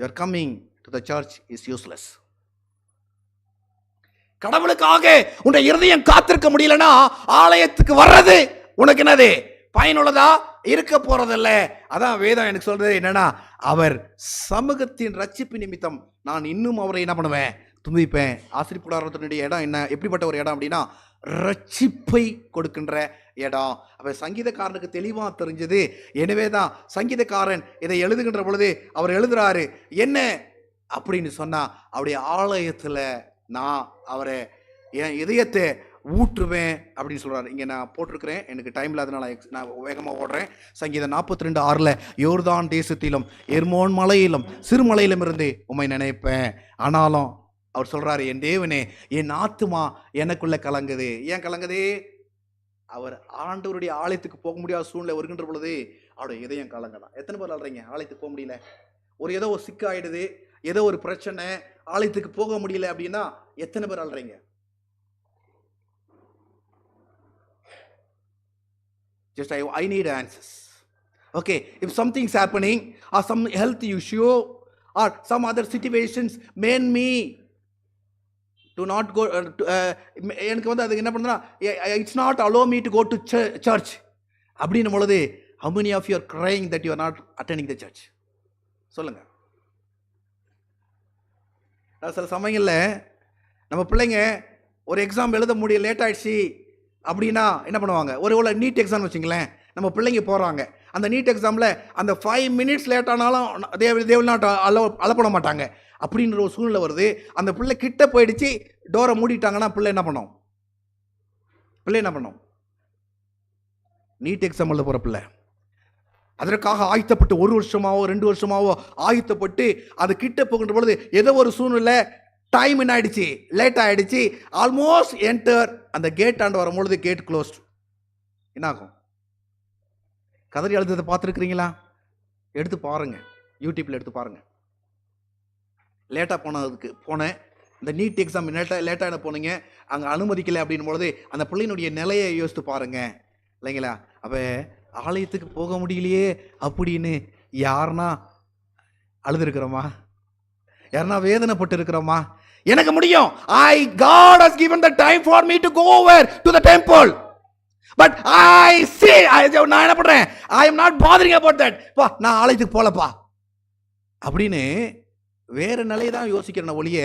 your coming to the church is useless. கடவுளுக்காக உன்னுடைய இருதயம் காத்திருக்க முடியலன்னா ஆலயத்துக்கு வர்றது உனக்கு என்னது பயனுள்ளதா இருக்க போறதில்ல. அதான் வேதம் எனக்கு சொல்றது என்னன்னா, அவர் சமூகத்தின் ரட்சிப்பு நிமித்தம் நான் இன்னும் அவரை என்ன பண்ணுவேன், துதிப்பேன். ஆசீர்வாதத்தினுடைய இடம் என்ன, எப்படிப்பட்ட ஒரு இடம் அப்படின்னா ரட்சிப்பை கொடுக்கின்ற இடம். அப்ப சங்கீதக்காரனுக்கு தெளிவாக தெரிஞ்சது. எனவே தான் சங்கீதக்காரன் இதை எழுதுகின்ற பொழுது அவர் எழுதுறாரு என்ன அப்படின்னு சொன்னா, அவருடைய ஆலயத்தில் நான் அவரை என் இதயத்தை ஊற்றுவேன் அப்படின்னு சொல்கிறார். இங்கே நான் போட்டிருக்கிறேன், எனக்கு டைம் இல்லாதனால நான் வேகமாக ஓடுறேன். சங்கீதம் 42:6 யோர்தான் தேசத்திலும் எர்மோன் மலையிலும் சிறுமலையிலும் இருந்து உம்மை நினைப்பேன். ஆனாலும் அவர் சொல்கிறாரு, என் தேவனே என் ஆத்துமா எனக்குள்ளே கலங்குது. ஏன் கலங்குது? அவர் ஆண்டவருடைய ஆலயத்துக்கு போக முடியாத சூழ்நிலை வருகின்ற பொழுது அவருடைய இதயம் கலங்கலாம். எத்தனை பேர் ஆள்றீங்க ஆலயத்துக்கு போக முடியல, ஏதோ ஒரு சிக்கு ஆயிடுது, ஏதோ ஒரு பிரச்சனை, ஆலயத்துக்கு போக முடியல அப்படின்னா எத்தனை பேர் ஆள்றீங்க? Just I need answers. Okay, if something's happening or some health issue or some other situations made me to not go எனக்கு வந்து அது என்ன பண்ணுறா, it's not allow me to go to church அப்படின்னும் பொழுது how many of you are crying that you are not attending the church? சொல்லுங்க. சில சமயங்களில் நம்ம பிள்ளைங்க ஒரு எக்ஸாம் எழுத முடிய லேட் ஆகிடுச்சு அப்படின்னா என்ன பண்ணுவாங்க, ஒரு நீட் எக்ஸாம் வச்சுங்களேன், நம்ம பிள்ளைங்க போகிறாங்க, அந்த நீட் எக்ஸாமில் அந்த 5 minutes லேட் ஆனாலும் தேவல் நாட் அலப்பட மாட்டாங்க அப்படின்ற ஒரு சூழ்நிலை வருது. அந்த பிள்ளை கிட்ட போயிடுச்சு, டோரை மூடிட்டாங்கன்னா பிள்ளை என்ன பண்ணும், நீட் எக்ஸாம் எழுத போகிற பிள்ளை அதற்காக ஆயத்தப்பட்டு 1 வருஷமாவோ 2 வருஷமாவோ ஆயத்தப்பட்டு அது கிட்ட போகின்ற பொழுது ஏதோ ஒரு சூழ்நிலை டைம் என்ன ஆயிடுச்சு, லேட் ஆகிடுச்சு, ஆல்மோஸ்ட் என்டர், அந்த கேட் ஆண்டு வரும்பொழுது கேட் க்ளோஸ்ட். என்ன ஆகும்? கதறி எழுதுறதை பார்த்துருக்குறீங்களா? எடுத்து பாருங்க, யூடியூப்பில் எடுத்து பாருங்க. லேட்டாக போனேன். இந்த நீட் எக்ஸாம் லேட்டாக என்ன போனீங்க, அங்கே அனுமதிக்கலை அப்படின்னும் பொழுது அந்த பிள்ளையினுடைய நிலையை யோசித்து பாருங்க இல்லைங்களா. அப்போ ஆலயத்துக்கு போக முடியலையே அப்படின்னு யாருன்னா அழுதுருக்கிறோமா, யாருன்னா வேதனைப்பட்டு இருக்கிறோமா? எனக்கு முடியும். God has given the time for me to go over to the temple. But நான் என்ன பண்றேன், I am not bothering about that. நான் ஆலயத்துக்கு போலப்பா அப்படின்னு வேற நிலையை தான் யோசிக்கிறேன் ஒழிய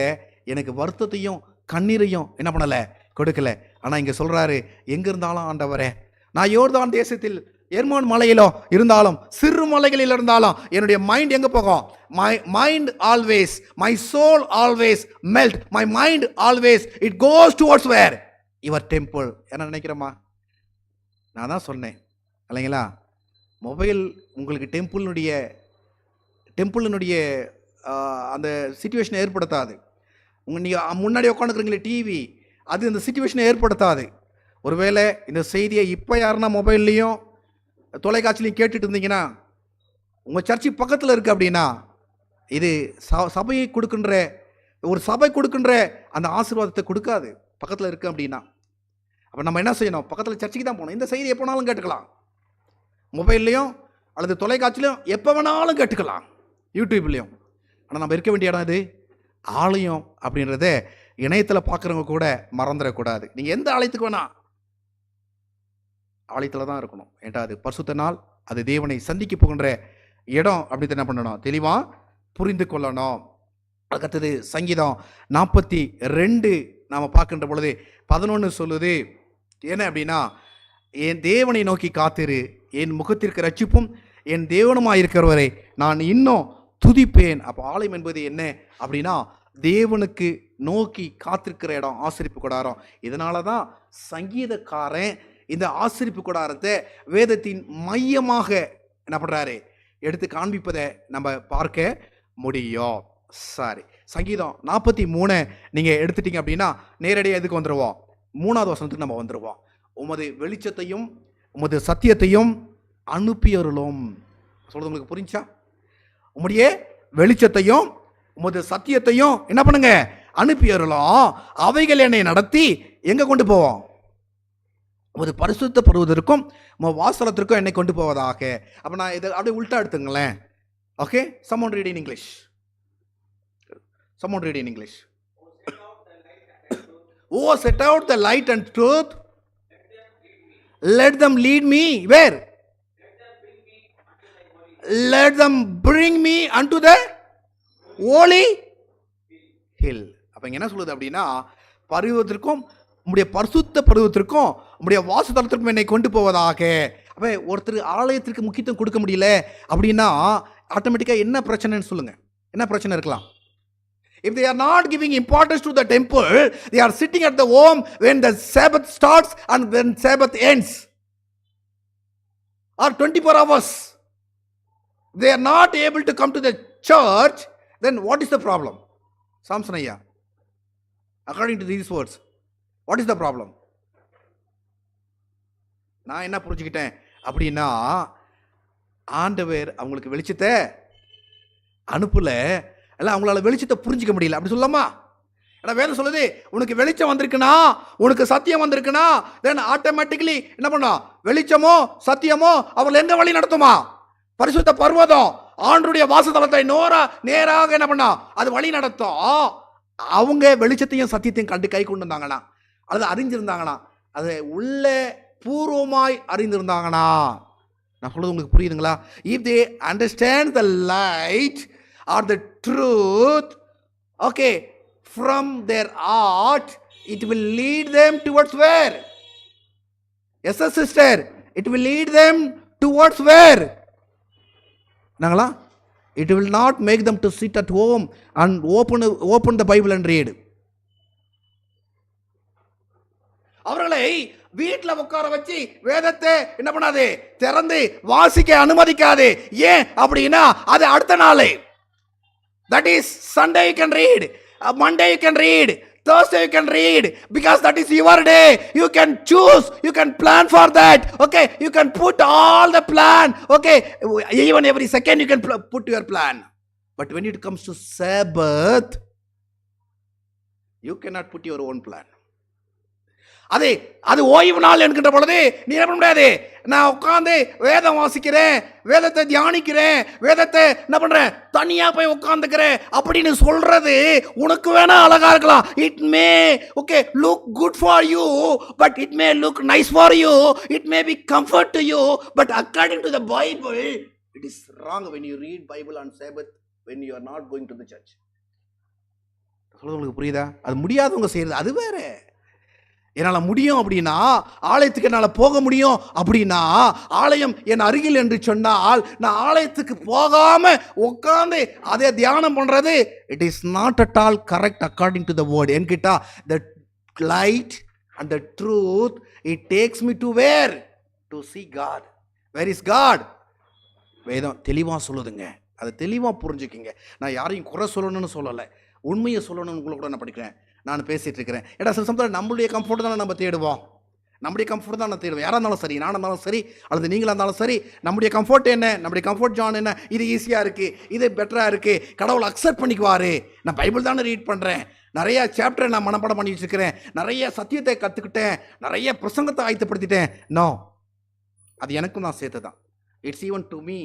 எனக்கு வருத்தத்தையும் கண்ணீரையும் என்ன பண்ணல, கொடுக்கல. ஆனா இங்க சொல்றாரு, எங்க இருந்தாலும் ஆண்டவரே, நான் யோர்தான் தேசத்தில் எர்மோன் மலையிலோ இருந்தாலும் சிறு மலைகளில் இருந்தாலும் என்னுடைய மைண்ட் எங்க போகும்? My mind always, my soul always melt, my mind always it goes towards where? Your temple. என்ன நினைக்கிறோமா? நான் தான் சொன்னேன் இல்லைங்களா, மொபைல் உங்களுக்கு டெம்பிளினுடைய அந்த சிச்சுவேஷனை ஏற்படுத்தாது. நீங்கள் முன்னாடி உட்காந்துக்கிறீங்களே டிவி, அது இந்த சிச்சுவேஷனை ஏற்படுத்தாது. ஒருவேளை இந்த செய்தியை இப்போ யாருன்னா மொபைல்லையும் தொலைக்காட்சிலையும் கேட்டுட்டு இருந்தீங்கன்னா, உங்கள் சர்ச்சு பக்கத்தில் இருக்குது அப்படின்னா, இது சபையை கொடுக்கின்ற ஒரு சபை கொடுக்கின்ற அந்த ஆசீர்வாதத்தை கொடுக்காது பக்கத்தில் இருக்குது அப்படின்னா. அப்போ நம்ம என்ன செய்யணும்? பக்கத்தில் சர்ச்சுக்கு தான் போகணும். இந்த செய்தி எப்போ வேணாலும் கேட்டுக்கலாம், மொபைல்லையும் அல்லது தொலைக்காட்சிலையும் எப்போ வேணாலும் கேட்டுக்கலாம், யூடியூப்லேயும். ஆனால் நம்ம இருக்க வேண்டிய இடம் இது ஆலயம் அப்படின்றத இணையத்தில் பார்க்குறவங்க கூட மறந்துடக்கூடாது. நீங்கள் எந்த ஆலயத்துக்கு வேணா ஆலயத்தில் தான் இருக்கணும். ஏன்டா அது பரிசுத்த நாள், அது தேவனை சந்திக்க போகின்ற இடம் அப்படின்னு என்ன பண்ணணும், தெளிவாக புரிந்து கொள்ளணும். அடுத்தது சங்கீதம் 42 நாம் பார்க்கின்ற பொழுது 11 சொல்லுது. என்ன அப்படின்னா, என் தேவனை நோக்கி காத்திரு, என் முகத்திற்கு ரட்சிப்பும் என் தேவனுமாக இருக்கிறவரை நான் இன்னும் துதிப்பேன். அப்போ ஆலயம் என்பது என்ன அப்படின்னா, தேவனுக்கு நோக்கி காத்திருக்கிற இடம் ஆசரிப்பு கூடாரம். இதனால தான் சங்கீதக்காரன் இந்த ஆசரிப்பு கூடாரத்தை வேதத்தின் மையமாக என்ன பண்ணுறாரு, எடுத்து காண்பிப்பதை நம்ம பார்க்க முடியும். சரி, சங்கீதம் 43 நீங்கள் எடுத்துட்டீங்க அப்படின்னா நேரடியாக எதுக்கு வந்துடுவோம்? 3வது வசனத்துக்கு நம்ம வந்துடுவோம். உமது வெளிச்சத்தையும் உமது சத்தியத்தையும் அனுப்பியருளும். சொல்றது உங்களுக்கு புரிஞ்சா? உம்முடைய வெளிச்சத்தையும் உமது சத்தியத்தையும் என்ன பண்ணுங்க, அனுப்பியருளும். அவைகள் என்னை நடத்தி எங்க கொண்டு போவோம்? உமது பரிசுத்த பருவதற்கும் உமது வாசலத்திற்கும் என்னை கொண்டு போவதாக. அப்போ நான் இதை அப்படியே உல்ட்டா எடுத்துங்களேன். Okay, someone read in English. Someone read in English. Oh, set out the light and truth. Let them lead me. Where? Let them bring me unto the holy hill. அப்ப என்ன சொல்லுது அப்படின்னா, பருவத்திற்கும் உம்முடைய பரிசுத்த பருவத்திற்கும் உம்முடைய வாசஸ்தலத்திற்கும் என்னை கொண்டு போவதாக. அப்ப ஒருத்தர் ஆலயத்திற்கு முக்கியத்துவம் கொடுக்க முடியல அப்படின்னா ஆட்டோமேட்டிக்காக என்ன பிரச்சனைன்னு சொல்லுங்க. என்ன பிரச்சனை இருக்கலாம்? If they are not giving importance to the temple, they are sitting at the home when the Sabbath starts and when Sabbath ends, or 24 hours. They are not able to come to the church. Then what is the problem? Samson ayya, according to these words, what is the problem? நான் என்ன புரிஞ்சுக்கிட்டேன் அப்படின்னா, ஆண்டவர் அவங்களுக்கு வெளிச்சத்தை அனுப்பல, அல்ல அவங்களால வெளிச்சத்தை புரிஞ்சிக்க முடியல அப்படி சொல்லலாமா? ஏன்னா வேதம் சொல்லுது, உனக்கு வெளிச்சம் வந்திருக்குன்னா, உனக்கு சத்தியம் வந்திருக்குன்னா, தென் ஆட்டோமேட்டிக்கலி என்ன பண்ணா, வெளிச்சமோ சத்தியமோ அவங்களை எங்க வழி நடத்துமா? பரிசுத்த பர்வதம் ஆண்டருடைய வாசஸ்தலத்தை நேராக என்ன பண்ணா, அது வழி நடத்தும். அவங்க வெளிச்சத்தையும் சத்தியத்தையும் கண்டு கை கொண்டு வந்தாங்கன்னா, அல்லது அறிஞ்சிருந்தாங்கன்னா, அது உள்ள பூர்வமாய் அறிந்திருந்தாங்கன்னா, நான் சொல்றது உங்களுக்கு புரியுதுங்களா? If they understand the light or the truth, okay, from their heart, it will lead them towards where? Yes sir, sister, it will lead them towards where? Nangala, it will not make them to sit at home and open the Bible and read. அவர்களை வீட்டில் உட்கார வச்சு வேதத்தை என்ன பண்ணாது, திறந்து வாசிக்க அனுமதிக்காது. ஏன் அப்படின்னா அது அடுத்த நாள். That is Sunday you can read, Monday you can read, Thursday you can read, because that is your day. You can choose, you can plan for that. Okay, you can put all the plan. Okay, even every second you can put your plan. But when it comes to Sabbath, you cannot put your own plan. அது ஓய்வு நாள் என்கின்ற பொழுது நீ என்ன பண்ண முடியாது, நான் உட்காந்து வேதம் வாசிக்கிறேன், வேதத்தை தியானிக்கிறேன், வேதத்தை என்ன பண்றேன், தனியா போய் உட்காந்துக்கிறேன் அப்படின்னு சொல்றது உனக்கு வேணா அழகா இருக்கலாம். It may okay look good for you, but it may look nice for you, it may be comfort to you, but according to the Bible it is wrong when you read Bible on Sabbath when you are not going to the church. உங்களுக்கு புரியுதா? அது முடியாதவங்க செய்யறது அது வேற. என்னால் முடியும் அப்படின்னா, ஆலயத்துக்கு என்னால் போக முடியும் அப்படின்னா, ஆலயம் என் அருகில் என்று சொன்னால் நான் ஆலயத்துக்கு போகாம உட்காந்து அதே தியானம் பண்றது it is not at all correct according to the word. என்கிட்ட the light and the truth it takes me to where to see God. Where is God? வேதம் தெளிவாக சொல்லுதுங்க, அதை தெளிவாக புரிஞ்சுக்கிங்க. நான் யாரையும் குறை சொல்லணும்னு சொல்லலை, உண்மையை சொல்லணும்னு கூட நான் படிக்கிறேன், நான் பேசிகிட்டு இருக்கிறேன். ஏன்னா சில சமயத்தில் நம்மளுடைய கம்ஃபர்ட் தானே நம்ம தேடுவோம், நம்முடைய கம்ஃபர்ட் தான் நான் தேடுவோம். யாராக இருந்தாலும் சரி, நானாக இருந்தாலும் சரி, அல்லது நீங்களாக இருந்தாலும் சரி, நம்முடைய கம்ஃபர்ட் என்ன, நம்முடைய கம்ஃபர்ட் ஜான் என்ன, இது ஈஸியாக இருக்குது, இது பெட்டராக இருக்குது, கடவுள் அக்செப்ட் பண்ணிக்குவார், நான் பைபிள் தானே ரீட் பண்ணுறேன், நிறைய சாப்டரை நான் மனப்பாடம் பண்ணி வச்சுருக்கிறேன், நிறைய சத்தியத்தை கற்றுக்கிட்டேன், நிறைய பிரசங்கத்தை ஆயத்தப்படுத்திட்டேன். நோ, அது எனக்கும் நான் சேர்த்து தான். It's even to me.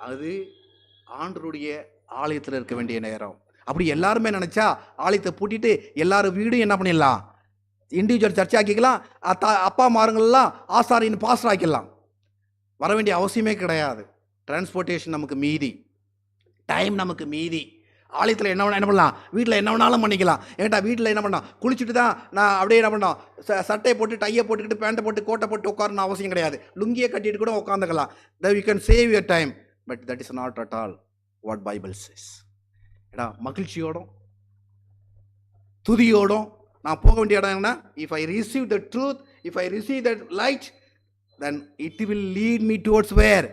அது ஆண்டருடைய ஆலயத்தில் இருக்க வேண்டிய நேரம். அப்படி எல்லாருமே நினச்சா ஆலயத்தை பூட்டிட்டு எல்லாரும் வீடும் என்ன பண்ணிடலாம், இண்டிவிஜுவல் சர்ச் ஆக்கிக்கலாம், அப்பா மாருங்கள்லாம் ஆசாரின்னு பாஸ்டர் ஆக்கிடலாம். வர வேண்டிய அவசியமே கிடையாது. டிரான்ஸ்போர்ட்டேஷன் நமக்கு மீதி, டைம் நமக்கு மீதி. ஆலயத்தில் என்ன பண்ணலாம், வீட்டில் என்ன வேணாலும் பண்ணிக்கலாம். ஏன்டா வீட்டில் என்ன பண்ணலாம், குளிச்சுட்டு தான் நான் அப்படியே என்ன பண்ணோம், சட்டையை போட்டு டையை போட்டுக்கிட்டு பேண்ட்டை போட்டு கோட்டை போட்டு உட்காரணும் அவசியம் கிடையாது. லுங்கியை கட்டிட்டு கூட உட்காந்துக்கலாம். You can save your time, but that is not at all what Bible says. ஏடா மகிழ்ச்சியோடும் துதியோடும் நான் போக வேண்டிய இடம் என்ன, if I receive the truth, if I receive the light, then it will lead me towards where,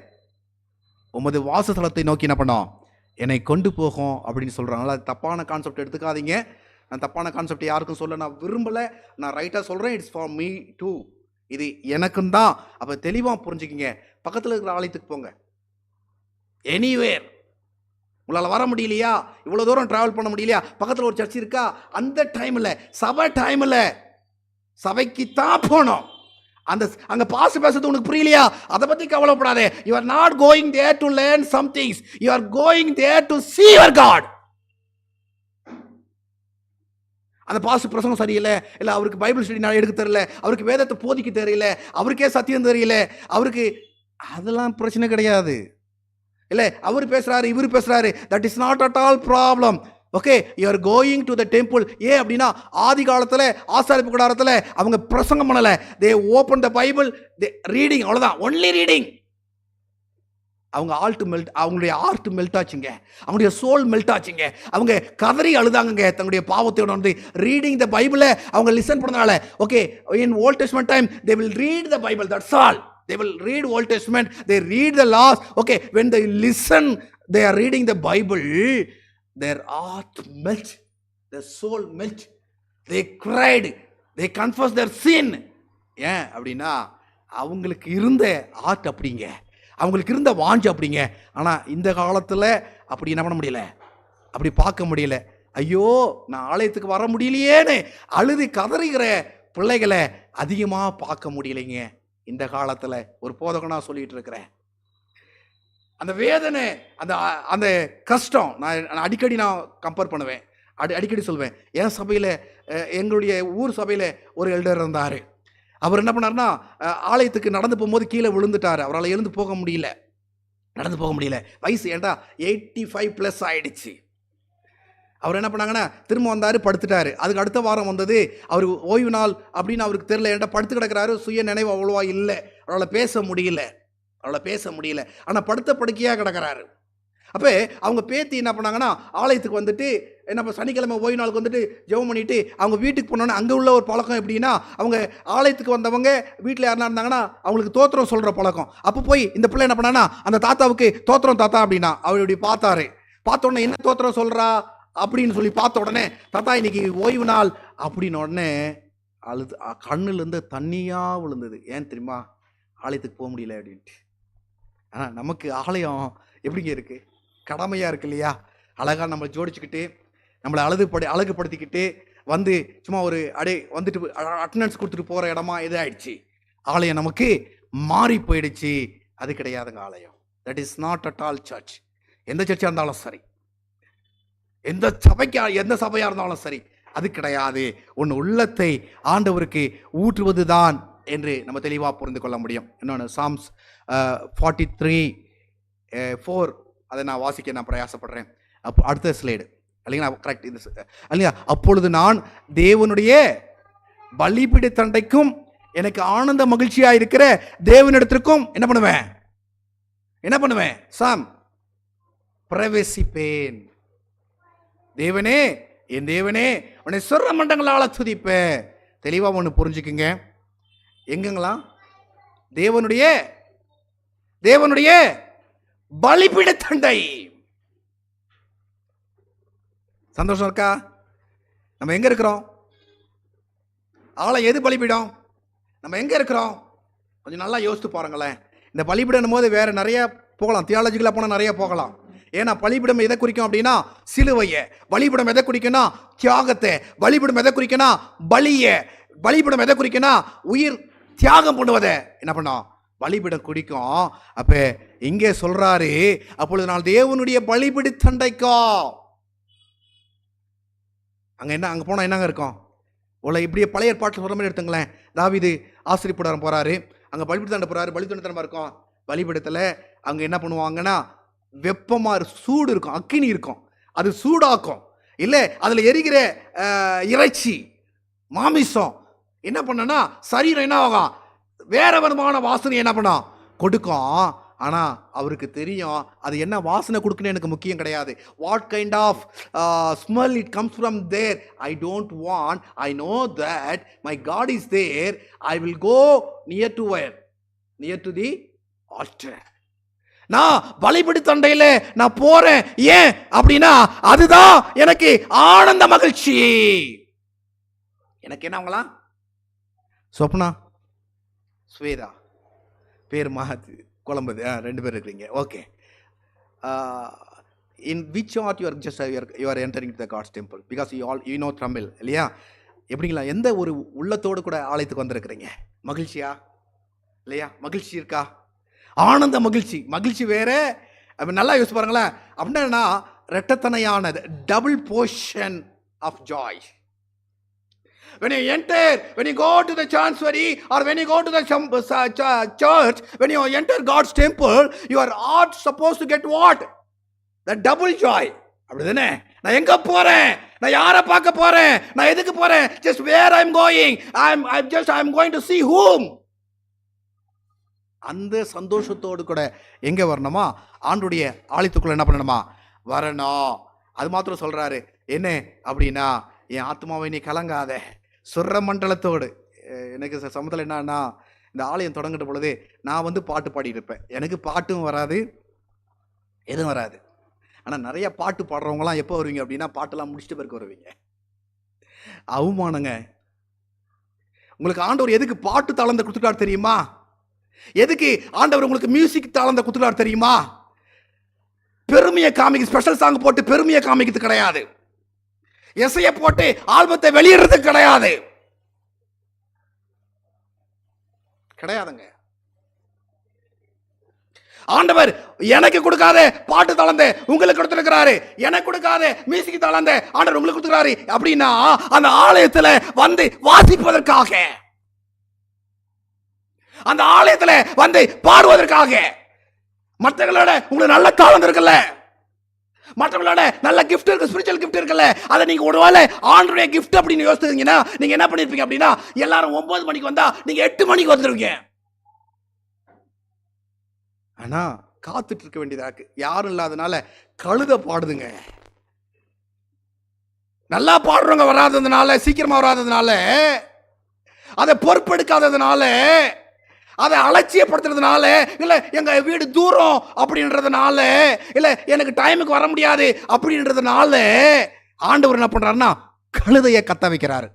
உமது வாசஸ்தலத்தை நோக்கி என்ன பண்ணோம், என்னை கொண்டு போகும் அப்படின்னு சொல்கிறாங்களா. அது தப்பான கான்செப்ட் எடுத்துக்காதீங்க. நான் தப்பான கான்செப்ட் யாருக்கும் சொல்ல நான் விரும்பலை, நான் ரைட்டாக சொல்கிறேன். இட்ஸ் ஃபார் மீ டூ, இது எனக்கும் தான். அப்போ தெளிவாக புரிஞ்சுக்கிங்க. பக்கத்தில் இருக்கிற ஆலயத்துக்கு போங்க, எனிவேர். உங்களால் வர முடியலையா, இவ்வளோ தூரம் ட்ராவல் பண்ண முடியலையா, பக்கத்தில் ஒரு சர்ச் இருக்கா, அந்த டைமில் சபை டைமில் சபைக்கு தான் போனோம். அந்த அங்கே பாஸ் பேசுறது உனக்கு புரியலையா, அதை பற்றி கவலைப்படாதே. You are not going there to learn some things, you are going there to see your God. அந்த பாஸ் பிரசங்கம் சரியில்லை, இல்லை அவருக்கு பைபிள் ஸ்டடி நான் எடுக்க தெரியல, அவருக்கு வேதத்தை போதிக்க தெரியல, அவருக்கே சத்தியம் தெரியல, அவருக்கு அதெல்லாம் பிரச்சனை கிடையாது. இல்லை அவர் பேசுகிறாரு இவர் பேசுகிறாரு, that is not at all problem. Okay, you are going to the temple. ஏன் அப்படின்னா ஆதி காலத்தில் ஆசாரிப்பு கூடாரத்தில் அவங்க பிரசங்கம் பண்ணலை, தே open the Bible, they reading, அவ்வளோதான், ஒன்லி ரீடிங். அவங்க அவங்களுடைய ஆர்ட் மெல்ட் ஆச்சுங்க, அவங்களுடைய சோல் மெல்ட் ஆச்சுங்க, அவங்க கதறி அழுதாங்க தங்களுடைய பாவத்தோட வந்து. ரீடிங் த பைபிளை அவங்க லிசன் பண்ணனால. Okay, in Old Testament time they will read the Bible, that's all. They will read Old Testament, they read the laws. Okay, when they listen, they are reading the Bible, their heart melt, their soul melt. They cried, they confessed their sin. ஏன் அப்படின்னா அவங்களுக்கு இருந்த art அப்படிங்க, அவங்களுக்கு இருந்த வாஞ்சு அப்படிங்க. ஆனால் இந்த காலத்தில் அப்படி என்ன பண்ண முடியல, அப்படி பார்க்க முடியல. ஐயோ நான் ஆலயத்துக்கு வர முடியலையேன்னு அழுது கதறுகிற பிள்ளைகளை அதிகமாக பார்க்க முடியலைங்க இந்த காலத்தில். ஒரு போதகனா சொல்லிட்டு இருக்கிறேன், அந்த வேதனை, அந்த அந்த கஷ்டம் நான் அடிக்கடி கம்பேர் பண்ணுவேன், அடிக்கடி சொல்வேன். என் சபையில், எங்களுடைய ஊர் சபையில் ஒரு எல்டர் இருந்தார். அவர் என்ன பண்ணார்னா, ஆலயத்துக்கு நடந்து போகும்போது கீழே விழுந்துட்டார், அவரால் எழுந்து போக முடியல, நடந்து போக முடியல. வயசு ஏன்டா 85+ ஆயிடுச்சு. அவர் என்ன பண்ணாங்கன்னா திரும்ப வந்தார், படுத்துட்டார். அதுக்கு அடுத்த வாரம் வந்தது, அவர் ஓய்வு நாள் அப்படின்னு அவருக்கு தெரியல, ஏன்டா படுத்து கிடக்கிறாரு, சுய நினைவு அவ்வளோவா இல்லை, அவரால் பேச முடியல, ஆனால் படுத்த படுக்கையாக கிடக்கிறாரு. அப்போ அவங்க பேத்தி என்ன பண்ணாங்கன்னா ஆலயத்துக்கு வந்துட்டு என்ன, சனிக்கிழமை ஓய்வு நாளுக்கு வந்துட்டு ஜெபம் பண்ணிவிட்டு அவங்க வீட்டுக்கு போனோன்னே அங்கே உள்ள ஒரு பழக்கம் எப்படின்னா, அவங்க ஆலயத்துக்கு வந்தவங்க வீட்டில் யாருனா இருந்தாங்கன்னா அவங்களுக்கு தோத்திரம் சொல்கிற பழக்கம். அப்போ போய் இந்த பிள்ளை என்ன பண்ணான்னா அந்த தாத்தாவுக்கு தோத்திரம் தாத்தா அப்படின்னா அவர் இப்படி பார்த்தோன்னே என்ன தோத்திரம் சொல்கிறா அப்படின்னு சொல்லி பார்த்த உடனே, தாத்தா இன்னைக்கு ஓய்வு நாள் அப்படின்னு உடனே அழுது கண்ணுலேருந்து தண்ணியாக விழுந்தது. ஏன் தெரியுமா, ஆலயத்துக்கு போக முடியல அப்படின்ட்டு. ஆனால் நமக்கு ஆலயம் எப்படிங்க இருக்குது, கடமையாக இருக்கு இல்லையா? அழகாக நம்மளை ஜோடிச்சுக்கிட்டு நம்மளை அழகுபடுத்திக்கிட்டு வந்து சும்மா ஒரு வந்துட்டு அட்டண்டன்ஸ் கொடுத்துட்டு போகிற இடமா இதாகிடுச்சு. ஆலயம் நமக்கு மாறி போயிடுச்சு. அது கிடையாதுங்க ஆலயம். That is not at all church. எந்த சர்ச்சாக இருந்தாலும் சரி, எந்த சபையாக இருந்தாலும் சரி, அது கிடையாது. உன் உள்ளத்தை ஆண்டவருக்கு ஊற்றுவது தான் என்று நம்ம தெளிவாக புரிந்து கொள்ள முடியும். இன்னொன்று சாம்ஸ் 43:4 அதை நான் வாசிக்க நான் பிரயாசப்படுறேன். அடுத்த ஸ்லைடு இல்லைங்களா? கரெக்ட், இது இல்லையா? அப்பொழுது நான் தேவனுடைய பலிபீட தண்டைக்கும் எனக்கு ஆனந்த மகிழ்ச்சியாக இருக்கிற தேவனிடத்திற்கும் என்ன பண்ணுவேன்? சாம் பிரவேசிப்பேன். தேவனே, என் தேவனே, உன்னை சொர்ற மண்டங்களால துதிப்பேன். தெளிவாக ஒன்று புரிஞ்சுக்குங்க. எங்கங்களா? தேவனுடைய பலிபீட தண்டை. சந்தோஷம் இருக்கா? நம்ம எங்க இருக்கிறோம்? எது பலிபீடம்? நம்ம எங்க இருக்கிறோம்? கொஞ்சம் நல்லா யோசித்து பாருங்களேன். இந்த பலிபீடம் போது வேற நிறைய போகலாம், தியாலஜிக்கலாக போனால் நிறைய போகலாம். ஏன்னா பலிபீடம் எதை குறிக்கும் அப்படின்னா சிலுவையை. பலிபீடம் எதை குறிக்குன்னா தியாகத்தை. பலிபீடம் எதை குறிக்குன்னா பலியை. பலிபீடம் எதை குறிக்குன்னா உயிர் தியாகம் பண்ணுவதை என்ன பண்ணோம்? பலிபீடம் குறிக்கும். அப்ப இங்கே சொல்றாரு, அப்பொழுது நான் தேவனுடைய பலிபீட தண்டைக்கோ. அங்க போனா என்னங்க இருக்கும்? இப்படியே பழைய ஏற்பாட்டில் சொல்ற மாதிரி எடுத்துங்களேன். தாவீது ஆசிரியப்படம் போறாரு, அங்க பலிபீட தண்டை போறாரு. பலிபீட தண்டை இருக்கும். பலிபீடத்துல அங்க என்ன பண்ணுவாங்கன்னா வெப்பமா சூடு இருக்கும், அக்கினி இருக்கும். அது சூடாக்கும். இல்லை அதுல எரிகிற இறைச்சி மாமிசம் என்ன பண்ணனா சரீரம் என்ன ஆகும்? வேற விதமான வாசனை என்ன பண்ணா கொடுக்கும். ஆனா அவருக்கு தெரியும் அது என்ன வாசனை கொடுக்குன்னு எனக்கு முக்கியம் கிடையாது. What kind of smell it comes from there I don't want. I know that my God is there. I will go near to the altar. நான் பலிபீட தண்டையில நான் போறேன். ஏன் அப்படின்னா அதுதான் எனக்கு ஆனந்த மகிழ்ச்சி. எனக்கு என்னவங்களா? சொப்னா, ஸ்வேதா, பேர் மாத்து குழம்புது, 2 பேர் இருக்கிறீங்க. Okay. In which art you are entering to the God's temple? Because you know Tamil இல்லையா? எப்படிங்களா? எந்த ஒரு உள்ளத்தோடு கூட ஆலயத்துக்கு வந்திருக்கிறீங்க? மகிழ்ச்சியா இல்லையா? மகிழ்ச்சி இருக்கா? ஆனந்த மகிழ்ச்சி வேற. நல்லா யோசிச்சு பாருங்களேன். அப்படின்னா இரட்டத்தனையானது, double portion of joy. When you enter, when you go to the chancery or when you go to the church, when you enter God's temple, you are all supposed to get what? The double joy. அப்படிதானே? நான் எங்க போறேன்? நான் யாரை பார்க்க போறேன்? நான் எதுக்கு போறேன்? Just where I'm going. I'm going to see whom. அந்த சந்தோஷத்தோடு கூட எங்க வரணுமா? ஆண்டுடைய ஆலயத்துக்குள்ள என்ன பண்ணணுமா? வரணும். அது மாத்திரம் சொல்றாரு. என்ன அப்படின்னா, என் ஆத்மாவை நீ கலங்காத, சுர மண்டலத்தோடு. எனக்கு சமத்தில் என்னன்னா, இந்த ஆலயம் தொடங்கிட்ட பொழுது நான் பாட்டு பாடிட்டு இருப்பேன். எனக்கு பாட்டும் வராது, எதுவும் வராது. ஆனால் நிறைய பாட்டு பாடுறவங்களாம் எப்போ வருவீங்க அப்படின்னா, பாட்டெல்லாம் முடிச்சுட்டு பிறகு வருவீங்க. அவமானங்க. உங்களுக்கு ஆண்டவர் எதுக்கு பாட்டு தாளந்த கொடுத்துட்டார் தெரியுமா? எதுக்கு ஆண்டவர் உங்களுக்கு மியூசிக் தாளந்த கொடுத்துட்டார் தெரியுமா? பெருமையை காமிக்க, ஸ்பெஷல் சாங் போட்டு பெருமையை காமிக்கிறது கிடையாது. இசையை போட்டு ஆல்பத்தை வெளியிடுறது கிடையாதுங்க. ஆண்டவர் எனக்கு கொடுக்காத பாட்டு தளந்த உங்களுக்கு கொடுத்திருக்கிறாரு, எனக்கு கொடுக்காத மியூசிக் தளந்த ஆண்டவர் உங்களுக்கு கொடுத்துக்கிறாரு. அப்படின்னா அந்த ஆலயத்துல வந்து வாசிப்பதற்காக, அந்த ஆலயத்துல வந்து பாடுவதற்காக. மற்றவங்களோட உங்களுக்கு நல்ல தாளம் இருக்குல்ல, மற்றவங்களோட நல்ல கிஃப்ட் இருக்கு, ஸ்பிரிச்சுவல் கிஃப்ட் இருக்குல்ல, அதை நீங்க ஒருவேளை ஆண்டவருடைய கிஃப்ட் அப்படின்னு யோசிச்சீங்கன்னா நீங்க என்ன பண்ணிருப்பீங்க அப்படின்னா, எல்லாரும் 9 மணிக்கு வந்தா நீங்க 8 மணிக்கு வந்துருவீங்க. ஆனா காத்துட்டு இருக்க வேண்டியதா இருக்கு. யாரும் இல்லாதனால கழுத பாடுதுங்க. நல்லா பாடுறவங்க வராததுனால, சீக்கிரமா வராததுனால, அதை பொறுப்பெடுக்காததுனால, அதை அலட்சியப்படுத்துறதுனால, இல்ல எங்க வீடு தூரம் அப்படின்றதுனால, இல்ல எனக்கு டைமுக்கு வர முடியாது அப்படின்றதுனால ஆண்டவர் என்ன பண்றாருன்னா கழுதையை கத்த வைக்கிறாரு.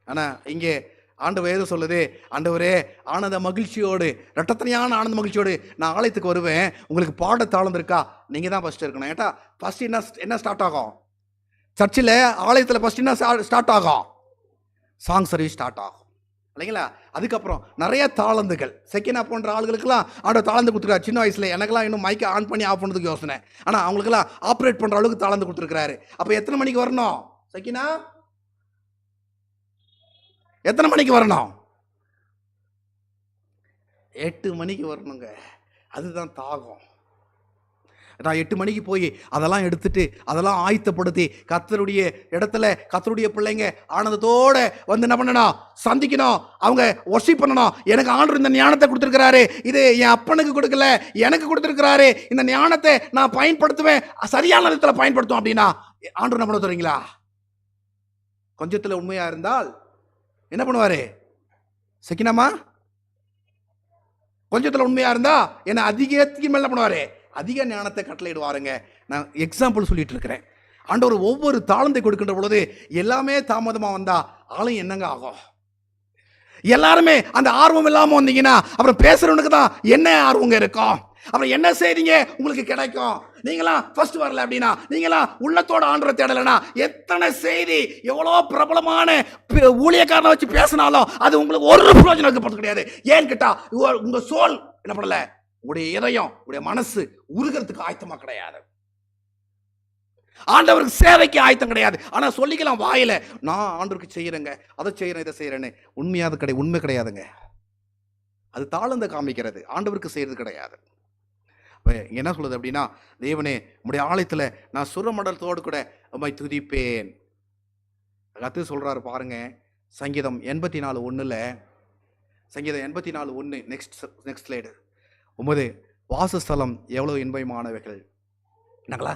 ஆனா இங்கே ஆண்டவர் எது சொல்லுது? ஆண்டவரே, ஆனந்த மகிழ்ச்சியோடு, இரட்டத்தனையான ஆனந்த மகிழ்ச்சியோடு நான் ஆலயத்துக்கு வருவேன். உங்களுக்கு பாட தாளம் இருக்கா? நீங்கள் தான் ஃபஸ்ட்டு இருக்கணும். ஏட்டா ஃபஸ்ட்டு என்ன ஸ்டார்ட் ஆகும்? சர்ச்சில் ஆலயத்தில் ஃபஸ்ட்டு என்ன ஸ்டார்ட் ஆகும்? சாங் சர்வீஸ் ஸ்டார்ட் ஆகும் இல்லைங்களா? அதுக்கப்புறம் நிறைய தாளந்துகள், செகண்ட் போன்ற ஆளுகளுக்கெல்லாம் ஆண்டவர் தாளந்து கொடுத்துருக்காரு. சின்ன வயசில் எனக்கெல்லாம் இன்னும் மைக்கை ஆன் பண்ணி ஆஃப் பண்ணுறதுக்கு யோசனை. ஆனால் அவங்களுக்கெல்லாம் ஆப்ரேட் பண்ணுற அளவுக்கு தாளந்து கொடுத்துருக்காரு. அப்போ எத்தனை மணிக்கு வரணும்? செக்கினா எத்தனை மணிக்கு வரணும்? 8 மணிக்கு வரணுங்க. அதுதான் தாகம். நான் 8 மணிக்கு போய் அதெல்லாம் எடுத்துட்டு அதெல்லாம் ஆயத்தப்படுத்தி கர்த்தருடைய இடத்துல கர்த்தருடைய பிள்ளைங்க ஆனந்தத்தோட வந்து என்ன பண்ணணும்? சந்திக்கணும். அவங்க வொர்ஷிப் பண்ணணும். எனக்கு ஆண்டவர் இந்த ஞானத்தை கொடுத்துருக்கிறாரு. இது என் அப்பனுக்கு கொடுக்கல, எனக்கு கொடுத்துருக்கிறாரு. இந்த ஞானத்தை நான் பயன்படுத்துவேன், சரியான விதத்தில் பயன்படுத்தும் அப்படின்னா ஆண்டவர் என்ன பண்ண தருவீங்களா? கொஞ்சத்தில் உண்மையா இருந்தால் என்ன பண்ணுவாரு? செக்கினாமா கொஞ்சத்தில் உண்மையா இருந்தா என்ன அதிகத்துக்கு மேல பண்ணுவாரு? அதிக ஞானத்தை கட்டளையிடுவாருங்க. நான் எக்ஸாம்பிள் சொல்லிட்டு இருக்கிறேன். ஆண்டவர் ஒவ்வொரு தாளந்தை கொடுக்கின்ற பொழுது எல்லாமே தாமதமாக வந்தா ஆலயம் என்னங்க ஆகும்? எல்லாருமே அந்த ஆர்வம் இல்லாமல் வந்தீங்கன்னா அப்புறம் பேசுறவனுக்கு தான் என்ன ஆர்வங்க இருக்கும்? அப்புறம் என்ன செய்றீங்க உங்களுக்கு கிடைக்கும்? நீங்களாம் ஃபர்ஸ்ட் வரல அப்படின்னா, நீங்களாம் உள்ளத்தோட ஆண்டவரை தேடலைன்னா, எத்தனை செய்தி எவ்வளோ பிரபலமான ஊழியக்காரனை வச்சு பேசினாலும் அது உங்களுக்கு ஒரு பிரயோஜனம் இருக்கப்பட்டது கிடையாது. ஏன்னு கேட்டா உங்க சோல் என்ன பண்ணல, உங்களுடைய இதயம் உங்களுடைய மனசு உருகிறதுக்கு ஆயத்தமா கிடையாது. ஆண்டவருக்கு சேவைக்கு ஆயத்தம் கிடையாது. ஆனா சொல்லிக்கலாம் வாயில, நான் ஆண்டவருக்கு செய்யறேங்க, அதை செய்யறேன், இதை செய்யறேன்னு. உண்மையாது உண்மை கிடையாதுங்க. அது தாளந்த காமிக்கிறது, ஆண்டவருக்கு செய்யறது கிடையாது. என்ன சொல்லுது அப்படின்னா, தேவனே உம்முடைய ஆலயத்தில் நான் சுரமண்டலத்தோடு கூட உம்மை துதிப்பேன். கத்து சொல்றாரு பாருங்க. சங்கீதம் 84:1 சங்கீதம் 84:1 நெக்ஸ்ட் ஸ்லைடு. உமது வாசஸ்தலம் எவ்வளோ இன்பமானவைகள். என்னங்களா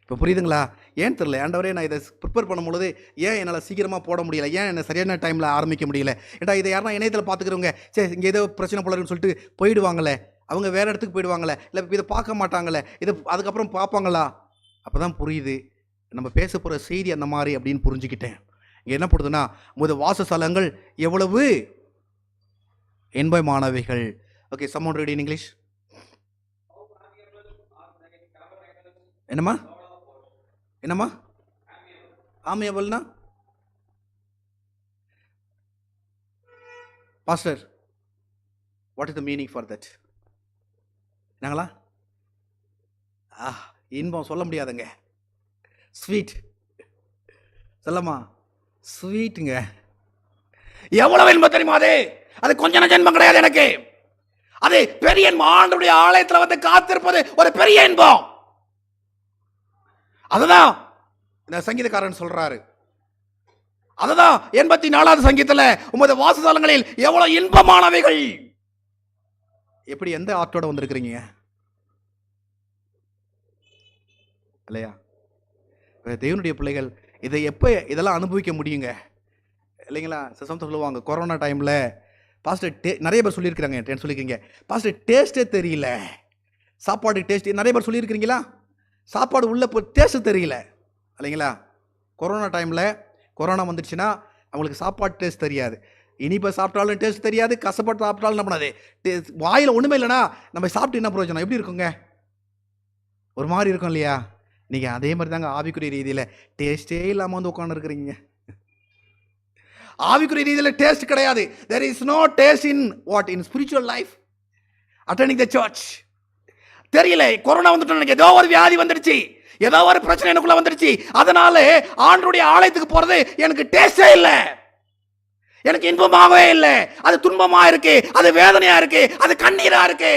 இப்போ புரியுதுங்களா? ஏன் தெரியல ஆண்டவரே, நான் இதை ப்ரிப்பேர் பண்ணும் பொழுது ஏன் என்னால் சீக்கிரமாக போட முடியல, ஏன் என்னை சரியான டைமில் ஆரம்பிக்க முடியல? ஏட்டா இதை யாருன்னா இணையத்தில் பார்த்துக்கிறவங்க, சரி இங்கே ஏதோ பிரச்சனை போலன்னு சொல்லிட்டு போயிடுவாங்களே, அவங்க வேறு இடத்துக்கு போயிடுவாங்களே, இல்லை இதை பார்க்க மாட்டாங்களே, இதை அதுக்கப்புறம் பார்ப்பாங்களா? அப்போ தான் புரியுது நம்ம பேச போகிற செய்தி அந்த மாதிரி அப்படின்னு புரிஞ்சுக்கிட்டேன். இங்கே என்ன போடுதுன்னா, முத வாசஸ்தலங்கள் எவ்வளவு இன்பமானவைகள். Okay, someone read in English. என்னம்மா என்னம்மா ஆமியபிள்னா? Pastor, what is the meaning for that? என்னங்களா? இன்பம் சொல்ல முடியாதுங்க. ஸ்வீட் சொல்லமா? ஸ்வீட்டுங்க. எவ்வளவு இன்பம் தெரியுமா? அது கொஞ்ச இன்பம் கிடையாது எனக்கு. அது பெரிய ஆண்டவருடைய ஆலயத்தில் வந்து காத்திருப்பது ஒரு பெரிய இன்பம். அதுதான் இந்த சங்கீதக்காரன் சொல்றாரு. அதுதான் 84வது சங்கீதத்துல உமது வாசஸ்தலங்களில் எவ்வளவு இன்பமானவைகள். எப்படி எந்த ஆற்றோட வந்திருக்கிறீங்க இல்லையா? தேவனுடைய பிள்ளைகள் இதை எப்போ இதெல்லாம் அனுபவிக்க முடியுங்க இல்லைங்களா? சிசம் சொல்லுவாங்க, கொரோனா டைமில் பாஸ்டர் நிறைய பேர் சொல்லியிருக்கிறாங்க, சொல்லியிருக்கீங்க பாஸ்டர் டேஸ்ட்டே தெரியல, சாப்பாடு டேஸ்ட். நிறைய பேர் சொல்லியிருக்கிறீங்களா? சாப்பாடு உள்ள டேஸ்ட்டு தெரியல இல்லைங்களா? கொரோனா டைமில் கொரோனா வந்துடுச்சுன்னா அவங்களுக்கு சாப்பாடு டேஸ்ட் தெரியாது. இனிப்பை சாப்பிட்டாலும் டேஸ்ட் தெரியாது, கசப்பாடு சாப்பிட்டாலும் என்ன பண்ணாது, வாயில் ஒன்றுமே இல்லைன்னா நம்ம சாப்பிட்டு என்ன பிரயோஜனம்? எப்படி இருக்குங்க? ஒரு மாதிரி இருக்கும் இல்லையா? நீங்கள் அதே மாதிரி தாங்க ஆவிக்குரிய ரீதியில் டேஸ்ட்டே இல்லாமல் வந்து உட்காந்துருக்குறீங்க. ஆவிக்குரிய ரீதியில் டேஸ்ட் கிடையாது. there is no taste in what? in spiritual life, attending the church. தெரியல, கொரோனா வந்துட்டு எனக்கு ஏதோ ஒரு வியாதி வந்துடுச்சு, ஏதோ ஒரு பிரச்சனை எனக்குள்ள வந்துடுச்சு, அதனால ஆண்டவருடைய ஆலயத்துக்கு போறது எனக்கு டேஸ்டே இல்லை, எனக்கு இன்பமாகவே இல்லை. அது துன்பமா இருக்கு, அது வேதனையா இருக்கு, அது கண்ணீரா இருக்கு.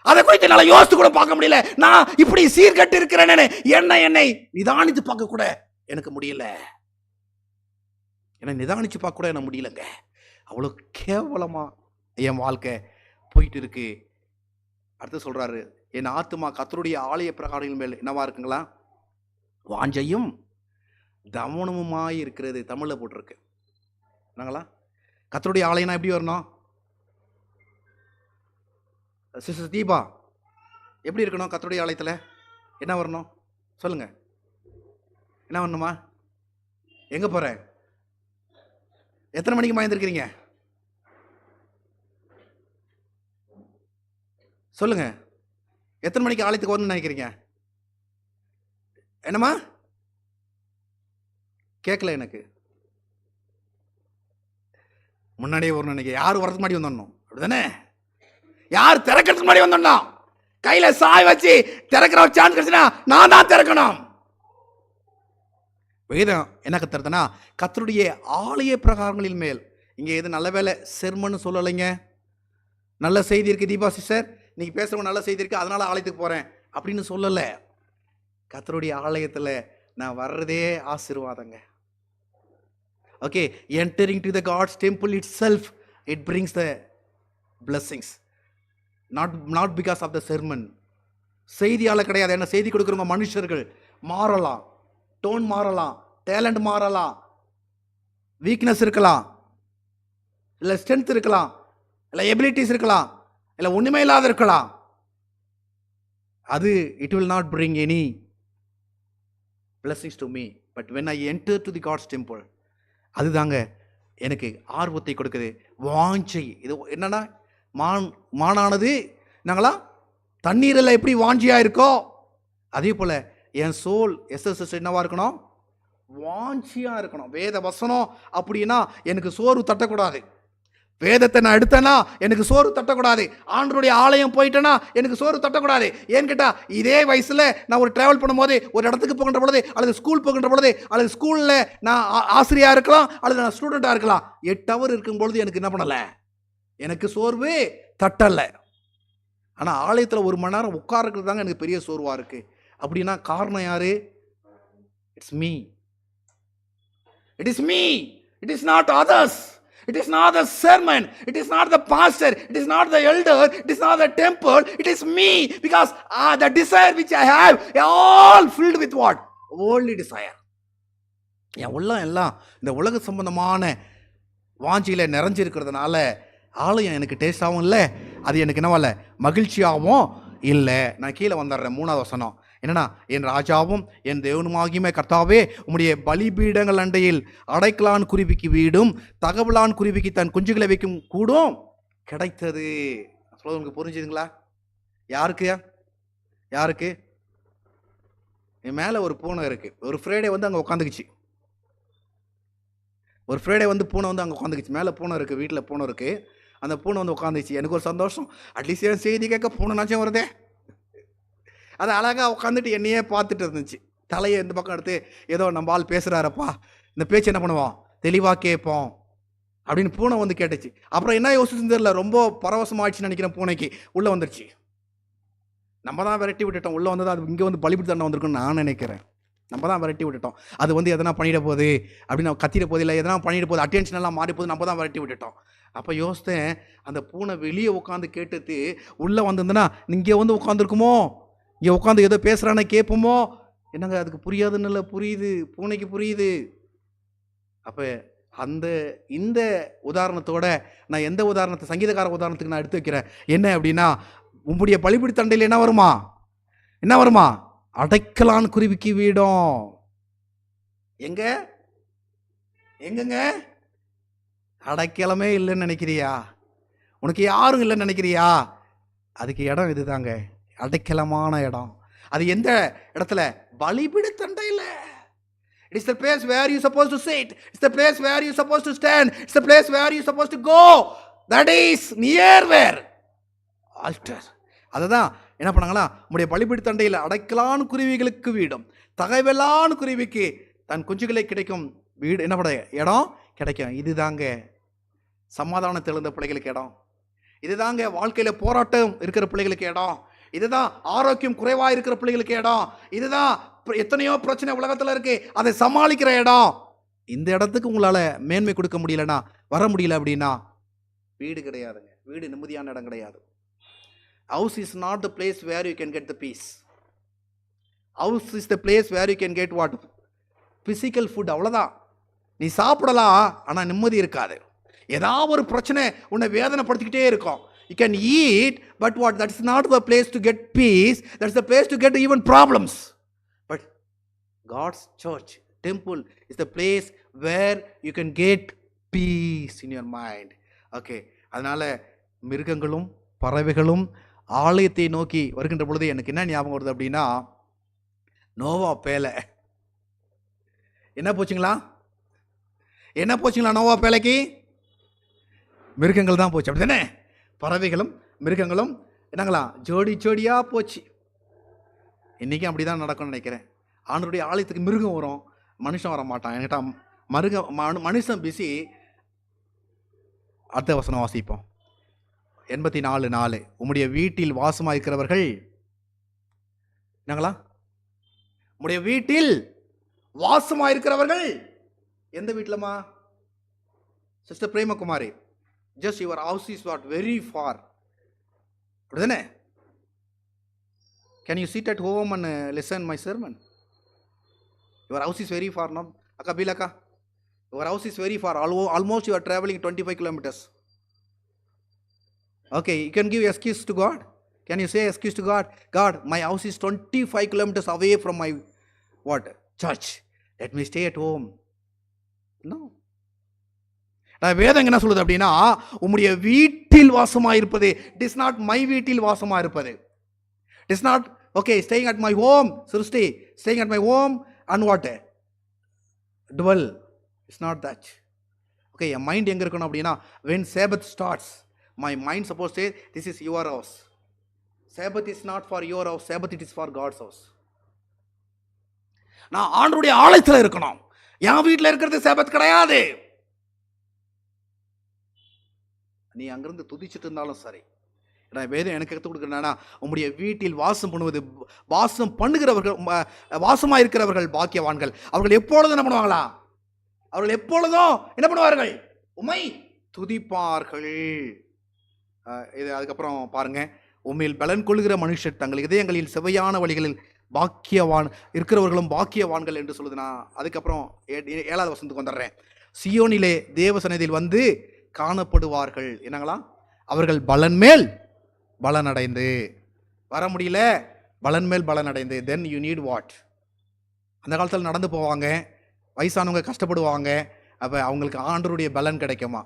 அதை குறித்து என்னால யோசித்து கூட பார்க்க முடியல. நான் இப்படி சீர்கட்டு இருக்கிறேன்னு என்னை நிதானித்து பார்க்க கூட எனக்கு முடியல. என்னை நிதானிச்சு பார்க்க கூட எனக்கு முடியலங்க. அவ்வளோ கேவலமா என் வாழ்க்கை போயிட்டு இருக்கு. அடுத்து சொல்றாரு, என் ஆத்துமா கர்த்தருடைய ஆலய பிரகாரங்கள் மேல் என்னவா இருக்குங்களா? வாஞ்சையும் தமனமுமாய் இருக்கிறது. தமிழ்ல போட்டிருக்கு. என்னங்களா? கர்த்தருடைய ஆலயம்னா எப்படி வரணும்? சிஸ்டர் தீபா, எப்படி இருக்கணும் கர்த்தருடைய ஆலயத்தில்? என்ன வரணும் சொல்லுங்க. என்ன வரணுமா? எங்க போற? எத்தனை மணிக்கு மாய்ந்திருக்கிறீங்க சொல்லுங்க? எத்தனை மணிக்கு ஆலயத்துக்கு வரணும்னு நினைக்கிறீங்க? என்னம்மா கேட்கல எனக்கு. முன்னாடியே வரணும் நினைக்க. யார் வரதுக்கு முன்னாடி வந்துடணும், அப்படிதானே? யார் திறக்கிறதுக்கு முன்னாடி வந்துடணும். கையில சாய் வச்சு திறக்கிற சான்ஸ் கிடைச்சுன்னா நான் தான் திறக்கணும். வேதம் என்ன கத்துறதுன்னா கர்த்தருடைய ஆலய பிரகாரங்களின் மேல். இங்கே எது நல்ல வேலை செர்மன்னு சொல்லலைங்க. நல்ல செய்தி இருக்கு தீபா சிஸ்டர், இன்னைக்கு பேசுறவங்க நல்ல செய்தி இருக்கு அதனால ஆலயத்துக்கு போறேன் அப்படின்னு சொல்லலை. கர்த்தருடைய ஆலயத்தில் நான் வர்றதே ஆசீர்வாதங்க. Okay, entering to the God's temple itself, it brings the blessings. Not because of the sermon. செய்தியால் கிடையாது. என்ன செய்தி கொடுக்குறவங்க மனுஷர்கள் மாறலாம், டோன் மாறலாம், டேலண்ட் மாறலாம், வீக்னஸ் இருக்கலாம், இல்லை ஸ்ட்ரென்த் இருக்கலாம், இல்லை எபிலிட்டிஸ் இருக்கலாம், இல்லை ஒன்றுமே இல்லாத இருக்கலாம். அது it will not bring any blessings to me. But when I enter to the God's temple, அதுதாங்க எனக்கு ஆர்வத்தை கொடுக்குது, வாஞ்சை. இது என்னன்னா மானானது நாங்களா தண்ணீரில் எப்படி வாஞ்சியாக இருக்கோ அதே போல் என் சோல் எஸ்எஸ்எஸ் என்னவா இருக்கணும், வாஞ்சியாக இருக்கணும். வேத வசனம் அப்படின்னா எனக்கு சோறு தட்டக்கூடாது. வேதத்தை நான் எடுத்தேன்னா எனக்கு சோறு தட்டக்கூடாது. ஆண்டருடைய ஆலயம் போயிட்டேன்னா எனக்கு சோறு தட்டக்கூடாது. ஏன்னு கேட்டால் இதே வயசில் நான் ஒரு ட்ராவல் பண்ணும்போது ஒரு இடத்துக்கு போகின்ற பொழுது அல்லது ஸ்கூல் போகின்ற பொழுது அல்லது ஸ்கூலில் நான் ஆசிரியராக இருக்கலாம் அல்லது நான் ஸ்டூடெண்ட்டாக இருக்கலாம், 8 ஹவர் இருக்கும் பொழுது எனக்கு என்ன பண்ணலை, எனக்கு சோர்வு தட்டலை. ஆனால் ஆலயத்தில் 1 மணி நேரம் உட்கார்றது தாங்க எனக்கு பெரிய சோர்வாக இருக்குது. அப்படின்னா காரணம் யாரு? It's me. It is me. It is not others. It is not the sermon, it is not the pastor, it is not the elder, it is not the temple, it is me. Because the desire which I have all filled with what? Worldly desire. என் உள்ளம் எல்லாம் இந்த உலக சம்பந்தமான வாஞ்சியில் நிறைஞ்சிருக்கிறதுனால ஆலயம் எனக்கு டேஸ்டாகவும் இல்லை, அது எனக்கு என்னவா இல்லை, மகிழ்ச்சியாகவும் இல்லை. நான் கீழே வந்துடுறேன். 3வது வசனம் என்னன்னா, என் ராஜாவும் என் தேவனுமாகியுமே கர்த்தாவே உம்முடைய பலிபீடங்கள் அண்டையில் அடைக்கலான் குருவிக்கு வீடும் தகவலான் குருவிக்கு தன் குஞ்சுகளை வைக்கும் கூடும் கிடைத்தது. சொல்ல உங்களுக்கு புரிஞ்சுதுங்களா? யாருக்கு யாருக்கு? என் மேலே ஒரு பூனை இருக்குது. ஒரு ஃப்ரைடே வந்து அங்கே உட்காந்துக்குச்சு. ஒரு ஃப்ரைடே வந்து பூனை வந்து அங்கே உட்காந்துக்குச்சு. மேலே பூனை இருக்குது, வீட்டில் பூனை இருக்குது. அந்த பூனை வந்து உட்காந்துச்சு. எனக்கு ஒரு சந்தோஷம், அட்லீஸ்ட் என் செய்தி கேட்க பூனை நாச்சும் வருதே. அது அழகாக உட்காந்துட்டு என்னையே பார்த்துட்டு இருந்துச்சு. தலையை இந்த பக்கம் எடுத்து ஏதோ நம்ம ஆள் பேசுகிறாரப்பா, இந்த பேச்சு என்ன பண்ணுவோம், தெளிவாக கேட்போம் அப்படின்னு பூனை வந்து கேட்டுச்சு. அப்புறம் என்ன யோசிச்சுன்னு தெரியல, ரொம்ப பரவசமாகிடுச்சுன்னு நினைக்கிறேன். பூனைக்கு உள்ளே வந்துடுச்சு. நம்ம தான் விரட்டி விட்டுட்டோம். உள்ளே வந்தது அது இங்கே வந்து பலிபிடி தண்டை வந்திருக்குன்னு நான் நினைக்கிறேன். நம்ம தான் விரட்டி விட்டுட்டோம். அது வந்து எதனா பண்ணிட போகுது அப்படின்னு கத்திட போகுது, இல்லை எதனா பண்ணிட போகுது, அட்டென்ஷன் எல்லாம் மாறி போகுது, நம்ம தான் விரட்டி விட்டுட்டோம். அப்போ யோசித்தேன், அந்த பூனை வெளியே உட்காந்து கேட்டுட்டு உள்ளே வந்திருந்தேன்னா இங்கே வந்து உட்காந்துருக்குமோ, இங்கே உட்காந்து ஏதோ பேசுகிறானே கேட்போமோ. என்னங்க அதுக்கு புரியாதுன்னு இல்லை, புரியுது, பூனைக்கு புரியுது. அப்போ இந்த உதாரணத்தோட நான் எந்த உதாரணத்தை, சங்கீதக்கார உதாரணத்துக்கு நான் எடுத்து வைக்கிறேன். என்ன அப்படின்னா, உம்முடைய பலிபிடி தண்டையில் என்ன வருமா, அடைக்கலான் குருவிக்கு வீடும். எங்கங்க அடைக்கலமே இல்லைன்னு நினைக்கிறியா? உனக்கு யாரும் இல்லைன்னு நினைக்கிறியா? அதுக்கு இடம் இதுதாங்க, அடைக்கலமான இடம். அது எந்த இடத்துல? பலிபீட தண்டையில். It is the place where you supposed to sit. It's the place where you supposed to stand. It's the place where you supposed to go. That is near where? Altar. அதுதான் என்ன பண்ணாங்களா, உம்முடைய பலிபீட தண்டையில் அடைக்கலான் குருவிகளுக்கு வீடும் தகவலான் குருவிக்கு தன் குஞ்சுகளை கிடைக்கும் வீடு, என்ன பண்ண இடம் கிடைக்கும். இதுதாங்க சமாதானத்தில் இருந்த பிள்ளைகளுக்கு இடம். இதுதாங்க வாழ்க்கையில் போராட்டம் இருக்கிற பிள்ளைகளுக்கு இடம். இதுதான் ஆரோக்கியம் குறைவாக இருக்கிற பிள்ளைகளுக்கு இடம். இதுதான் எத்தனையோ பிரச்சனை உலகத்தில் இருக்கு, அதை சமாளிக்கிற இடம். இந்த இடத்துக்கு உங்களால் மேன்மை கொடுக்க முடியலன்னா, வர முடியல அப்படின்னா வீடு கிடையாதுங்க. வீடு நிம்மதியான இடம் கிடையாது. House is not the place where you can get the peace. House is the place where you can get what? Physical food. அவ்வளோதான். நீ சாப்பிடலாம், ஆனால் நிம்மதி இருக்காது. ஏதாவது ஒரு பிரச்சனை உன்னை வேதனைப்படுத்திக்கிட்டே இருக்கும். You can eat, but what? That is not the place to get peace. That's the place to get even problems. But God's church, temple, is the place where you can get peace in your mind. Okay, அதனால் மிருகங்களும் பறவைகளும் ஆலயத்தை நோக்கி வருகின்ற பொழுது எனக்கு என்ன ஞாபகம் வருது அப்படின்னா, நோவா பேலை என்ன போச்சுங்களா? என்ன போச்சுங்களா நோவா பேலைக்கு? மிருகங்கள் தான் போச்சு, அப்படி தானே? பறவைகளும் மிருகங்களும் என்னங்களா ஜோடி ஜோடியாக போச்சு. இன்றைக்கும் அப்படி தான் நடக்கும்னு நினைக்கிறேன். ஆண்டவருடைய ஆலயத்துக்கு மிருகம் வரும், மனுஷன் வர மாட்டான். என்கிட்ட மனுஷன் பிஸி. அடுத்த வசனம் வாசிப்போம். 84:4. உம்முடைய வீட்டில் வாசமாக இருக்கிறவர்கள் என்னங்களா? உம்முடைய வீட்டில் வாசமாக இருக்கிறவர்கள் எந்த வீட்டிலமா? Sister Premakumari, just your house is not very far, அப்படிதானே? Can you sit at home and listen my sermon? Your house is very far. No அக்கா, பீலக்கா, your house is very far. Almost you are traveling 25 kilometers. Okay, you can give excuse to God. Can you say excuse to God? God, my house is 25 kilometers away from my what? Church. Let me stay at home. No. வேதம் என்ன சொல்லுது அப்படின்னா, உம்முடைய வீட்டில் வாசமாக இருப்பது. It is not my வீட்டில் வாசமாக இருப்பது. It is not okay staying at my home. சிருஷ்டி staying at my home and what dwell. It's not that. Okay, என் மைண்ட் எங்கே இருக்கணும் அப்படின்னா, when Sabbath starts, my mind supposed to say, this is your house. Sabbath is not for your house. Sabbath it is for God's house. நான் ஆண்டவருடைய ஆலயத்தில் இருக்கணும். என் வீட்டில் இருக்கிறது சேபத் கிடையாது. நீ அங்கிருந்து துதிச்சுட்டு இருந்தாலும் சரி. வேதம் எனக்கு கற்றுக் கொடுக்குறேன்னா, உங்களுடைய வீட்டில் வாசம் பண்ணுவது, வாசம் பண்ணுகிறவர்கள், வாசமாக இருக்கிறவர்கள் பாக்கியவான்கள். அவர்கள் எப்பொழுதும் என்ன பண்ணுவாங்களா? அவர்கள் எப்பொழுதும் என்ன பண்ணுவார்கள்? உம்மை துதிப்பார்கள். இது அதுக்கப்புறம் பாருங்க, உண்மையில் பலன் கொள்கிற மனுஷர் தங்கள் இதயங்களில் செவையான வழிகளில் பாக்கியவான் இருக்கிறவர்களும் பாக்கியவான்கள் என்று சொல்லுதுன்னா, அதுக்கப்புறம் 7வது வசனத்துக்கு வந்துடுறேன். சியோனிலே தேவ சந்நிதியில் வந்து காணப்படுவார்கள். என்னங்களா? அவர்கள் பலன் மேல் பலன் அடைந்து, வர முடியல, பலன் மேல் பலன் அடைந்து. Then you need what? அந்த காலத்தில் நடந்து போவாங்க, வயசானவங்க கஷ்டப்படுவாங்க. அப்போ அவங்களுக்கு ஆண்டவருடைய பலன் கிடைக்குமா?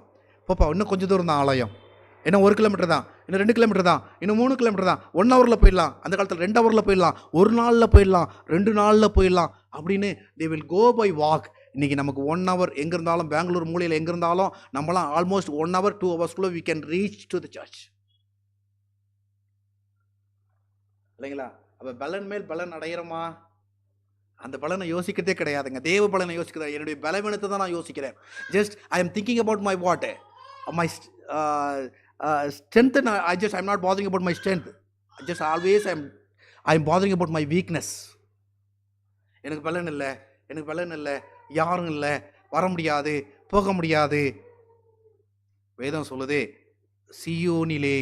போப்பா, இன்னும் கொஞ்சம் தூரம் தான் ஆலயம், இன்னும் 1 கிலோமீட்டர் தான், இன்னும் 2 கிலோமீட்டர் தான், இன்னும் 3 கிலோமீட்டர் தான், 1 ஹவரில் போயிடலாம். அந்த காலத்தில் 2 ஹவரில் போயிடலாம், 1 நாளில் போயிடலாம், 2 நாளில் போயிடலாம் அப்படின்னு they will go by walk. இன்றைக்கி நமக்கு 1 hour எங்கே இருந்தாலும், பெங்களூர் மூலையில் எங்கே இருந்தாலும் நம்மளாம் almost 1 hour 2 hours we can reach to the church. இல்லைங்களா? அப்போ பலன் மேல் பலன் அடையிறோமா? அந்த பலனை யோசிக்கிறதே கிடையாதுங்க. தேவ பலனை யோசிக்கிறேன். என்னுடைய பலவீனத்தை தான் நான் யோசிக்கிறேன். Just I am thinking about my what, my strength. I'm not bothering about my strength. Just always I'm bothering about my weakness. எனக்கு பலன் இல்லை, எனக்கு பலன் இல்லை, யாரும் இல்லை, வர முடியாது, போக முடியாது. வேதம் சொல்லுது, சியோனிலே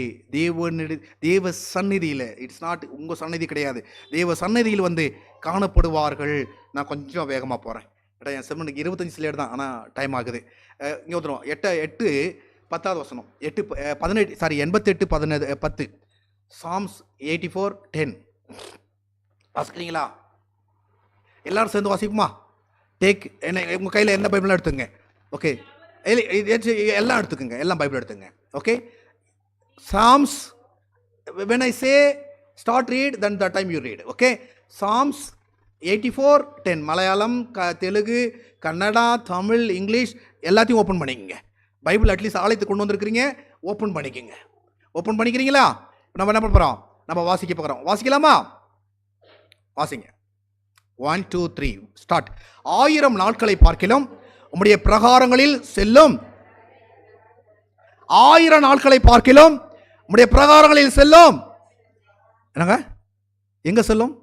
தேவ சந்நிதியில், இட்ஸ் நாட் உங்கள் சந்நிதி கிடையாது, தேவ சந்நிதியில் வந்து காணப்படுவார்கள். நான் கொஞ்சம் வேகமாக போகிறேன். என் செம்மனுக்கு 25 ஸ்லைடு தான், ஆனால் டைம் ஆகுது. இங்கே வந்துடும். 10வது வசனம், 88:10. Psalms 84:10 வாசிக்கிறீங்களா? எல்லாரும் சேர்ந்து வாசிப்போமா? டேக், உங்கள் கையில் எந்த பைபிளாக எடுத்துங்க. ஓகே, எல்லாம் எடுத்துக்கோங்க, எல்லாம் பைபிள் எடுத்துங்க. Okay, Psalms, when I say start read, then the time you read. Okay, Psalms 84:10 Malayalam, Telugu, Kannada, Tamil, English எல்லாத்தையும் ஓப்பன் பண்ணிக்கங்க. பைபிள் அட்லீஸ்ட் ஆலயத்துக்கு கொண்டு வந்திருக்கிறீங்க, ஓப்பன் பண்ணிக்கங்க. ஓப்பன் பண்ணிக்கிறீங்களா? நம்ம என்ன பண்ண போகிறோம்? நம்ம வாசிக்க போகிறோம். வாசிக்கலாமா? வாசிங்க. 1 2 3 ஸ்டார்ட். 1000 நாட்களை பார்க்கிலும் உம்முடைய பிரகாரங்களில் செல்லும். 1000 நாட்களை பார்க்கிலும் உம்முடைய பிரகாரங்களில் செல்லும். என்னங்க? எங்க செல்லும்?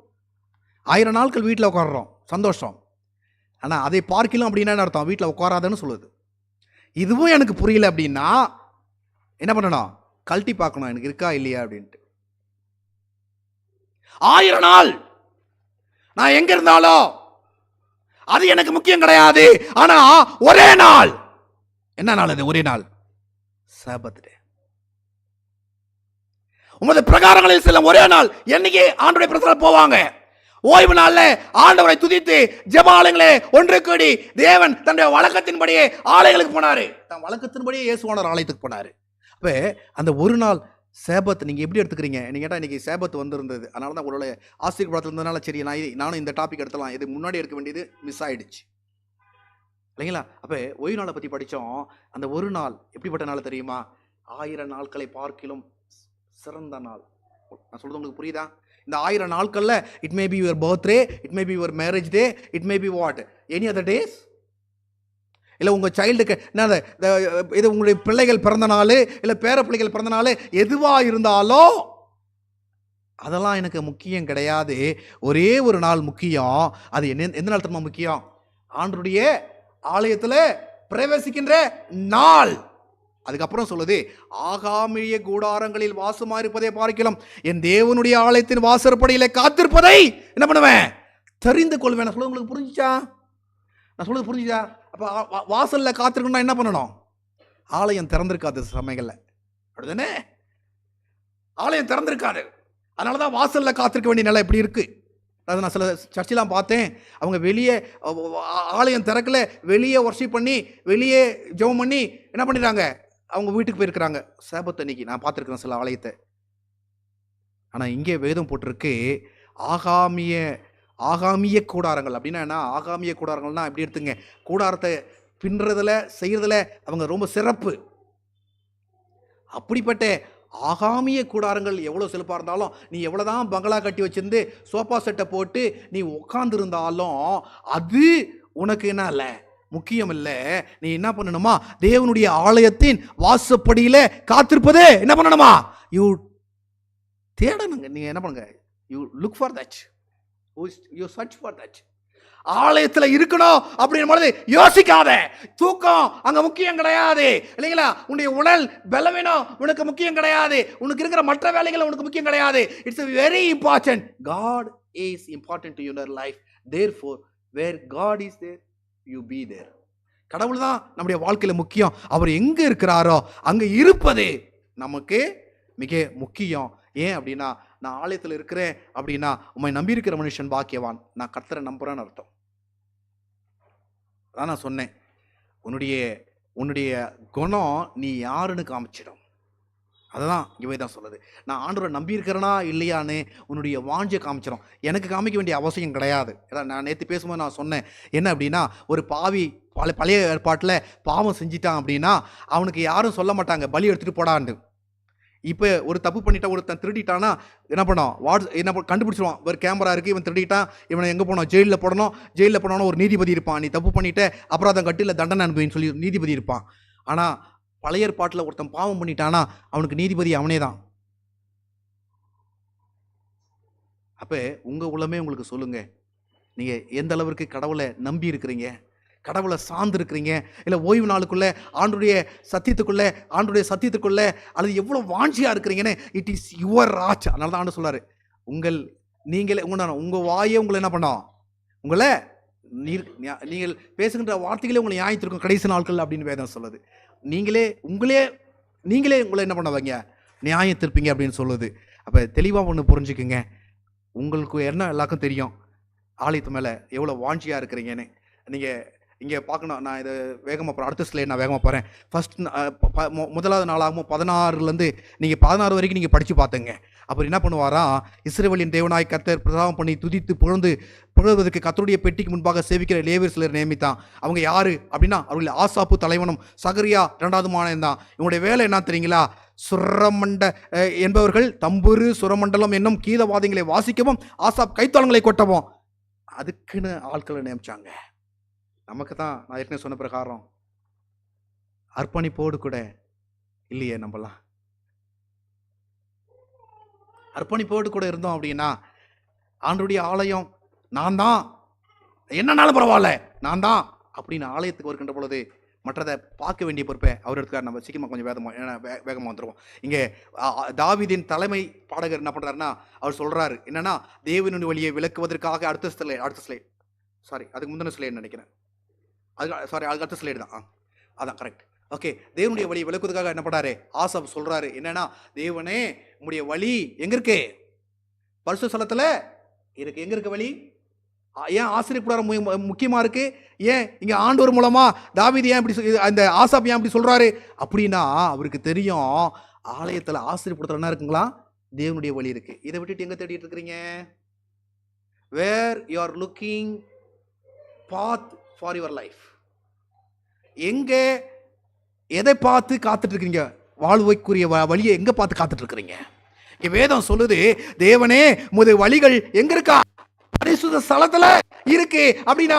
1000 நாட்கள் வீட்டில் உட்காடுறோம், சந்தோஷம். ஆனால் அதை பார்க்கலாம் அப்படின்னா என்ன அர்த்தம்? வீட்டில் உட்காராதுன்னு சொல்லுது. இதுவும் எனக்கு புரியல அப்படின்னா என்ன பண்ணணும்? கழட்டி பார்க்கணும், எனக்கு இருக்கா இல்லையா அப்படின்ட்டு. 1000 நாள் நான் எங்க இருந்தாலும் அது எனக்கு முக்கியம் கிடையாது. ஆனா ஒரே நாள், என்ன நாள் அது? ஒரே நாள், சாபத் டே. உமது பிரகாரங்களில் செல்லும் ஒரே நாள். என்னைக்கு ஆண்டவருடைய பிரசன்னத்தில் போவாங்க? ஓய்வு நாள்ல ஆண்டவரை துதித்து ஜெபாலயங்களே ஒன்று கூடி தேவன் தன்னுடைய வழக்கத்தின்படியே ஆலயங்களுக்கு போனாரு. தன் வழக்கத்தின்படியே இயேசுவானவர் ஆலயத்துக்கு போனாரு. அப்ப அந்த ஒரு நாள் சேபத் நீங்க எப்படி எடுத்துக்கிறீங்க? நீங்க கேட்டா இன்னைக்கு சேபத் வந்திருந்தது, அதனால தான் உங்களோட ஆசிரியர் படத்துல இருந்ததுனால சரி நானும் இந்த டாபிக் எடுத்தலாம், இது முன்னாடி எடுக்க வேண்டியது மிஸ் ஆயிடுச்சு இல்லைங்களா? அப்ப ஓய்வு நாளை பத்தி படிச்சோம். அந்த ஒரு நாள் எப்படிப்பட்ட நாள் தெரியுமா? 1000 நாட்களை பார்க்கிலும் சிறந்த நாள். நான் சொல்றது உங்களுக்கு புரியுதா? இந்த 1000 நாட்கள்ல it may be your birthday, it may be your marriage day, it may be what any other days. இல்லை உங்கள் சைல்டுக்கு என்ன இது உங்களுடைய பிள்ளைகள் பிறந்த நாள், இல்லை பேர பிள்ளைகள் பிறந்த நாள், எதுவாக இருந்தாலும் அதெல்லாம் எனக்கு முக்கியம் கிடையாது. ஒரே ஒரு நாள் முக்கியம். அது எந்த நாள் தெரியுமா முக்கியம்? ஆண்டவருடைய ஆலயத்தில் பிரவேசிக்கின்ற நாள். அதுக்கப்புறம் சொல்லுது, ஆகாமிய கூடாரங்களில் வாசமா இருப்பதை பார்க்கலாம் என் தேவனுடைய ஆலயத்தின் வாசற்படியில காத்திருப்பதை என்ன பண்ணுவேன்? தெரிந்து கொள்வேன். நான் சொல்றது உங்களுக்கு புரிஞ்சுச்சா? நான் சொல்றது புரிஞ்சுச்சா? அப்ப வாசல்ல காத்திருக்கணும்னா என்ன பண்ணணும்? ஆலயம் திறந்திருக்காது சமயங்கள்ல, அப்படிதானே? ஆலயம் திறந்திருக்காது, அதனாலதான் வாசல்ல காத்திருக்க வேண்டிய நிலை எப்படி இருக்கு. அது நான் சில சர்ச்செல்லாம் பார்த்தேன், அவங்க வெளியே ஆலயம் திறக்கல, வெளியே வர்ஷிப் பண்ணி வெளியே ஜெபம் பண்ணி என்ன பண்ணிடுறாங்க, அவங்க வீட்டுக்கு போயிருக்கிறாங்க சேபத் அன்னைக்கு. நான் பார்த்துருக்கிறேன் சில ஆலயத்தை. ஆனால் இங்கே வேதம் போட்டிருக்கு ஆகாமிய கூடாரங்கள். அப்படின்னா என்ன? ஆகாமிய கூடாரங்கள்னா எப்படி எடுத்துங்க, கூடாரத்தை பின்னுறதுல செய்யறதுல அவங்க ரொம்ப சிறப்பு. அப்படிப்பட்ட ஆகாமிய கூடாரங்கள் எவ்வளோ சிறப்பாக இருந்தாலும், நீ எவ்வளோதான் பங்களா கட்டி வச்சிருந்து சோஃபா செட்டை போட்டு நீ உட்காந்துருந்தாலும் அது உனக்கு என்ன இல்லை, முக்கியம் இல்லை. நீ என்ன பண்ணணுமா? தேவனுடைய ஆலயத்தின் வாசப்படியில காத்திருப்பதே என்ன பண்ணணுமா? யூ தேடணுங்க. நீங்க என்ன பண்ணுங்க? You look for that, you search for that. ஆலயத்துல இருக்கணும் அப்படின்னு யோசிக்காத. தூக்கம் அங்க முக்கியம் கிடையாது இல்லைங்களா? உன்னுடைய உடல் பலவீனம் உனக்கு முக்கியம் கிடையாது, உனக்கு இருக்கிற மற்ற வேலைகள் உனக்கு முக்கியம் கிடையாது. It's very important. God is important to your life. Therefore, where God is there, you be there. கடவுள் தான் நம்முடைய வாழ்க்கையில முக்கியம். அவர் எங்க இருக்கிறாரோ அங்க இருப்பது நமக்கு மிக முக்கியம். ஏன் அப்படின்னா, நான் ஆலயத்தில் இருக்கிறேன் அப்படின்னா உண்மை நம்பி இருக்கிற மனுஷன் பாக்கியவான். நான் கர்த்தரை நம்புறேன்னு அர்த்தம். அதான் நான் சொன்னேன், உன்னுடைய குணம் நீ யாருன்னு காமிச்சிடும். அதுதான் இவை தான் சொல்லுது. நான் ஆண்டவரை நம்பி இருக்கிறேனா இல்லையான்னு உன்னுடைய வாஞ்சை காமிச்சிடும். எனக்கு காமிக்க வேண்டிய அவசியம் கிடையாது. நான் நேற்று பேசும்போது நான் சொன்னேன் என்ன அப்படின்னா, ஒரு பாவி பழைய ஏற்பாட்டில் பாவம் செஞ்சிட்டான் அப்படின்னா அவனுக்கு யாரும் சொல்ல மாட்டாங்க பலி எடுத்துகிட்டு போடான்னு. இப்போ ஒரு தப்பு பண்ணிட்டா, ஒருத்தன் திருடிட்டானா என்ன பண்ணோம்? என்ன கண்டுபிடிச்சிடுவான். ஒரு கேமரா இருக்குது, இவன் திருடிட்டான், இவனை எங்கே போனோம்? ஜெயிலில் போடணும். ஜெயிலில் போனோன்னா ஒரு நீதிபதி இருப்பான். நீ தப்பு பண்ணிட்ட அபராதம் கட்டில தண்டனை அனுபவின்னு சொல்லி நீதிபதி இருப்பான். ஆனால் பழைய ஏற்பாட்டில் ஒருத்தன் பாவம் பண்ணிட்டானா அவனுக்கு நீதிபதி அவனே தான். அப்போ உங்கள் உள்ளமே உங்களுக்கு சொல்லுங்க, நீங்கள் எந்த அளவிற்கு கடவுளை நம்பி இருக்கிறீங்க, கடவுளை சார்ந்து இருக்கிறீங்க, இல்லை ஓய்வு நாளுக்குள்ளே ஆண்டுடைய சத்தியத்துக்குள்ளே அல்லது எவ்வளோ வாஞ்சியாக இருக்கிறீங்கன்னு. இட் இஸ் யுவர் ராஜ். அதனால தான் ஆண்டு சொல்றாரு, உங்கள் வாயே உங்களை என்ன பண்ணோம், உங்களை நீங்கள் பேசுகின்ற வார்த்தைகளே உங்களை நியாயத்திற்கும் கடைசி நாட்கள் அப்படின்னு வேதம் சொல்லுது. நீங்களே உங்களை என்ன பண்ணுவாங்க, நியாயத்திருப்பீங்க அப்படின்னு சொல்லுது. அப்போ தெளிவாக ஒன்று புரிஞ்சுக்குங்க, உங்களுக்கு என்ன எல்லாருக்கும் தெரியும் ஆலயத்து மேலே எவ்வளோ வாஞ்சியாக இருக்கிறீங்கன்னு. நீங்கள் இங்கே பார்க்கணும். நான் இதை வேகமாக போகிறேன், அடுத்த ஸ்லைட் நான் வேகமாக போகிறேன். ஃபர்ஸ்ட் முதலாவது நாளாகவும் 16லேருந்து நீங்கள் 16 வரைக்கும் நீங்கள் படித்து பார்த்துங்க. அப்புறம் என்ன பண்ணுவாராம், இஸ்ரவேலின் தேவனாய் கர்த்தர் பிரசாதம் பண்ணி துதித்து புகழ்வதற்கு கர்த்தருடைய பெட்டிக்கு முன்பாக சேவிக்கிற லேவியர் சிலர் நியமித்தான். அவங்க யாரு அப்படின்னா, அவர்கள் ஆசாப்பு தலைவனும் சகரியா 2வது மாணவன் தான். இவங்களுடைய வேலை என்ன தெரியுங்களா? என்பவர்கள் தம்புரு சுரமண்டலம் என்னும் கீதவாதிகளை வாசிக்கவும் ஆசாப் கைத்தாளங்களை கொட்டவும் அதுக்குன்னு ஆட்களை நியமிச்சாங்க. நமக்கு தான் நான் ஏற்கனவே சொன்ன பிரகாரம் அர்ப்பணிப்போடு கூட இல்லையே. நம்மலாம் அர்ப்பணிப்போடு கூட இருந்தோம் அப்படின்னா, ஆண்டவருடைய ஆலயம் நான் தான், என்னன்னாலும் பரவாயில்ல நான் தான் அப்படின்னு ஆலயத்துக்கு வருகின்ற பொழுது மற்றதை பார்க்க வேண்டிய பொறுப்பை அவர் எடுத்துக்கார். நம்ம சீக்கிரமாக கொஞ்சம் வேகமாக வந்துடுவோம். இங்கே தாவீதின் தலைமை பாடகர் என்ன பண்ணுறாருன்னா, அவர் சொல்கிறாரு என்னன்னா, தேவனுடைய வழியை விளக்குவதற்காக அடுத்த ஸ்லைட் சாரி அதுக்கு முந்தின ஸ்லைடு நினைக்கிறேன், அதுக்கு அடுத்த ஸ்லைடு தான், அதான் கரெக்ட். ஓகே, தேவனுடைய வழி விளக்குவதற்காக என்ன பண்ணாரு, ஆசாப் சொல்றாரு என்னன்னா, தேவனே உம்முடைய வழி எங்க இருக்கு? பரிசுத்த ஸ்தலத்துல இருக்கு. எங்க இருக்க வழி? ஏன் ஆசிரியர் கூடாரம் முக்கியமா இருக்கு? ஏன் இங்க ஆண்டவர் மூலமா தாவீது ஏன் இப்படி அந்த ஆசாப் ஏன் இப்படி சொல்றாரு அப்படின்னா, அவருக்கு தெரியும் ஆலயத்துல ஆசிரியர் கூடத்துல என்ன இருக்குங்களா? தேவனுடைய வழி இருக்கு. இதை விட்டுட்டு எங்க தேடிட்டு இருக்கிறீங்க? Where you are looking path for your life. எங்க எதை பார்த்து காத்துட்டு இருக்கீங்க? வாழ்வைக்குரிய வழியை எங்க பார்த்து காத்துட்டு இருக்கிறீங்க? வேதம் சொல்லுது, தேவனே உமது வழிகள் எங்க இருக்கா? பரிசுத்த ஸ்தலத்துல இருக்கு. அப்படின்னா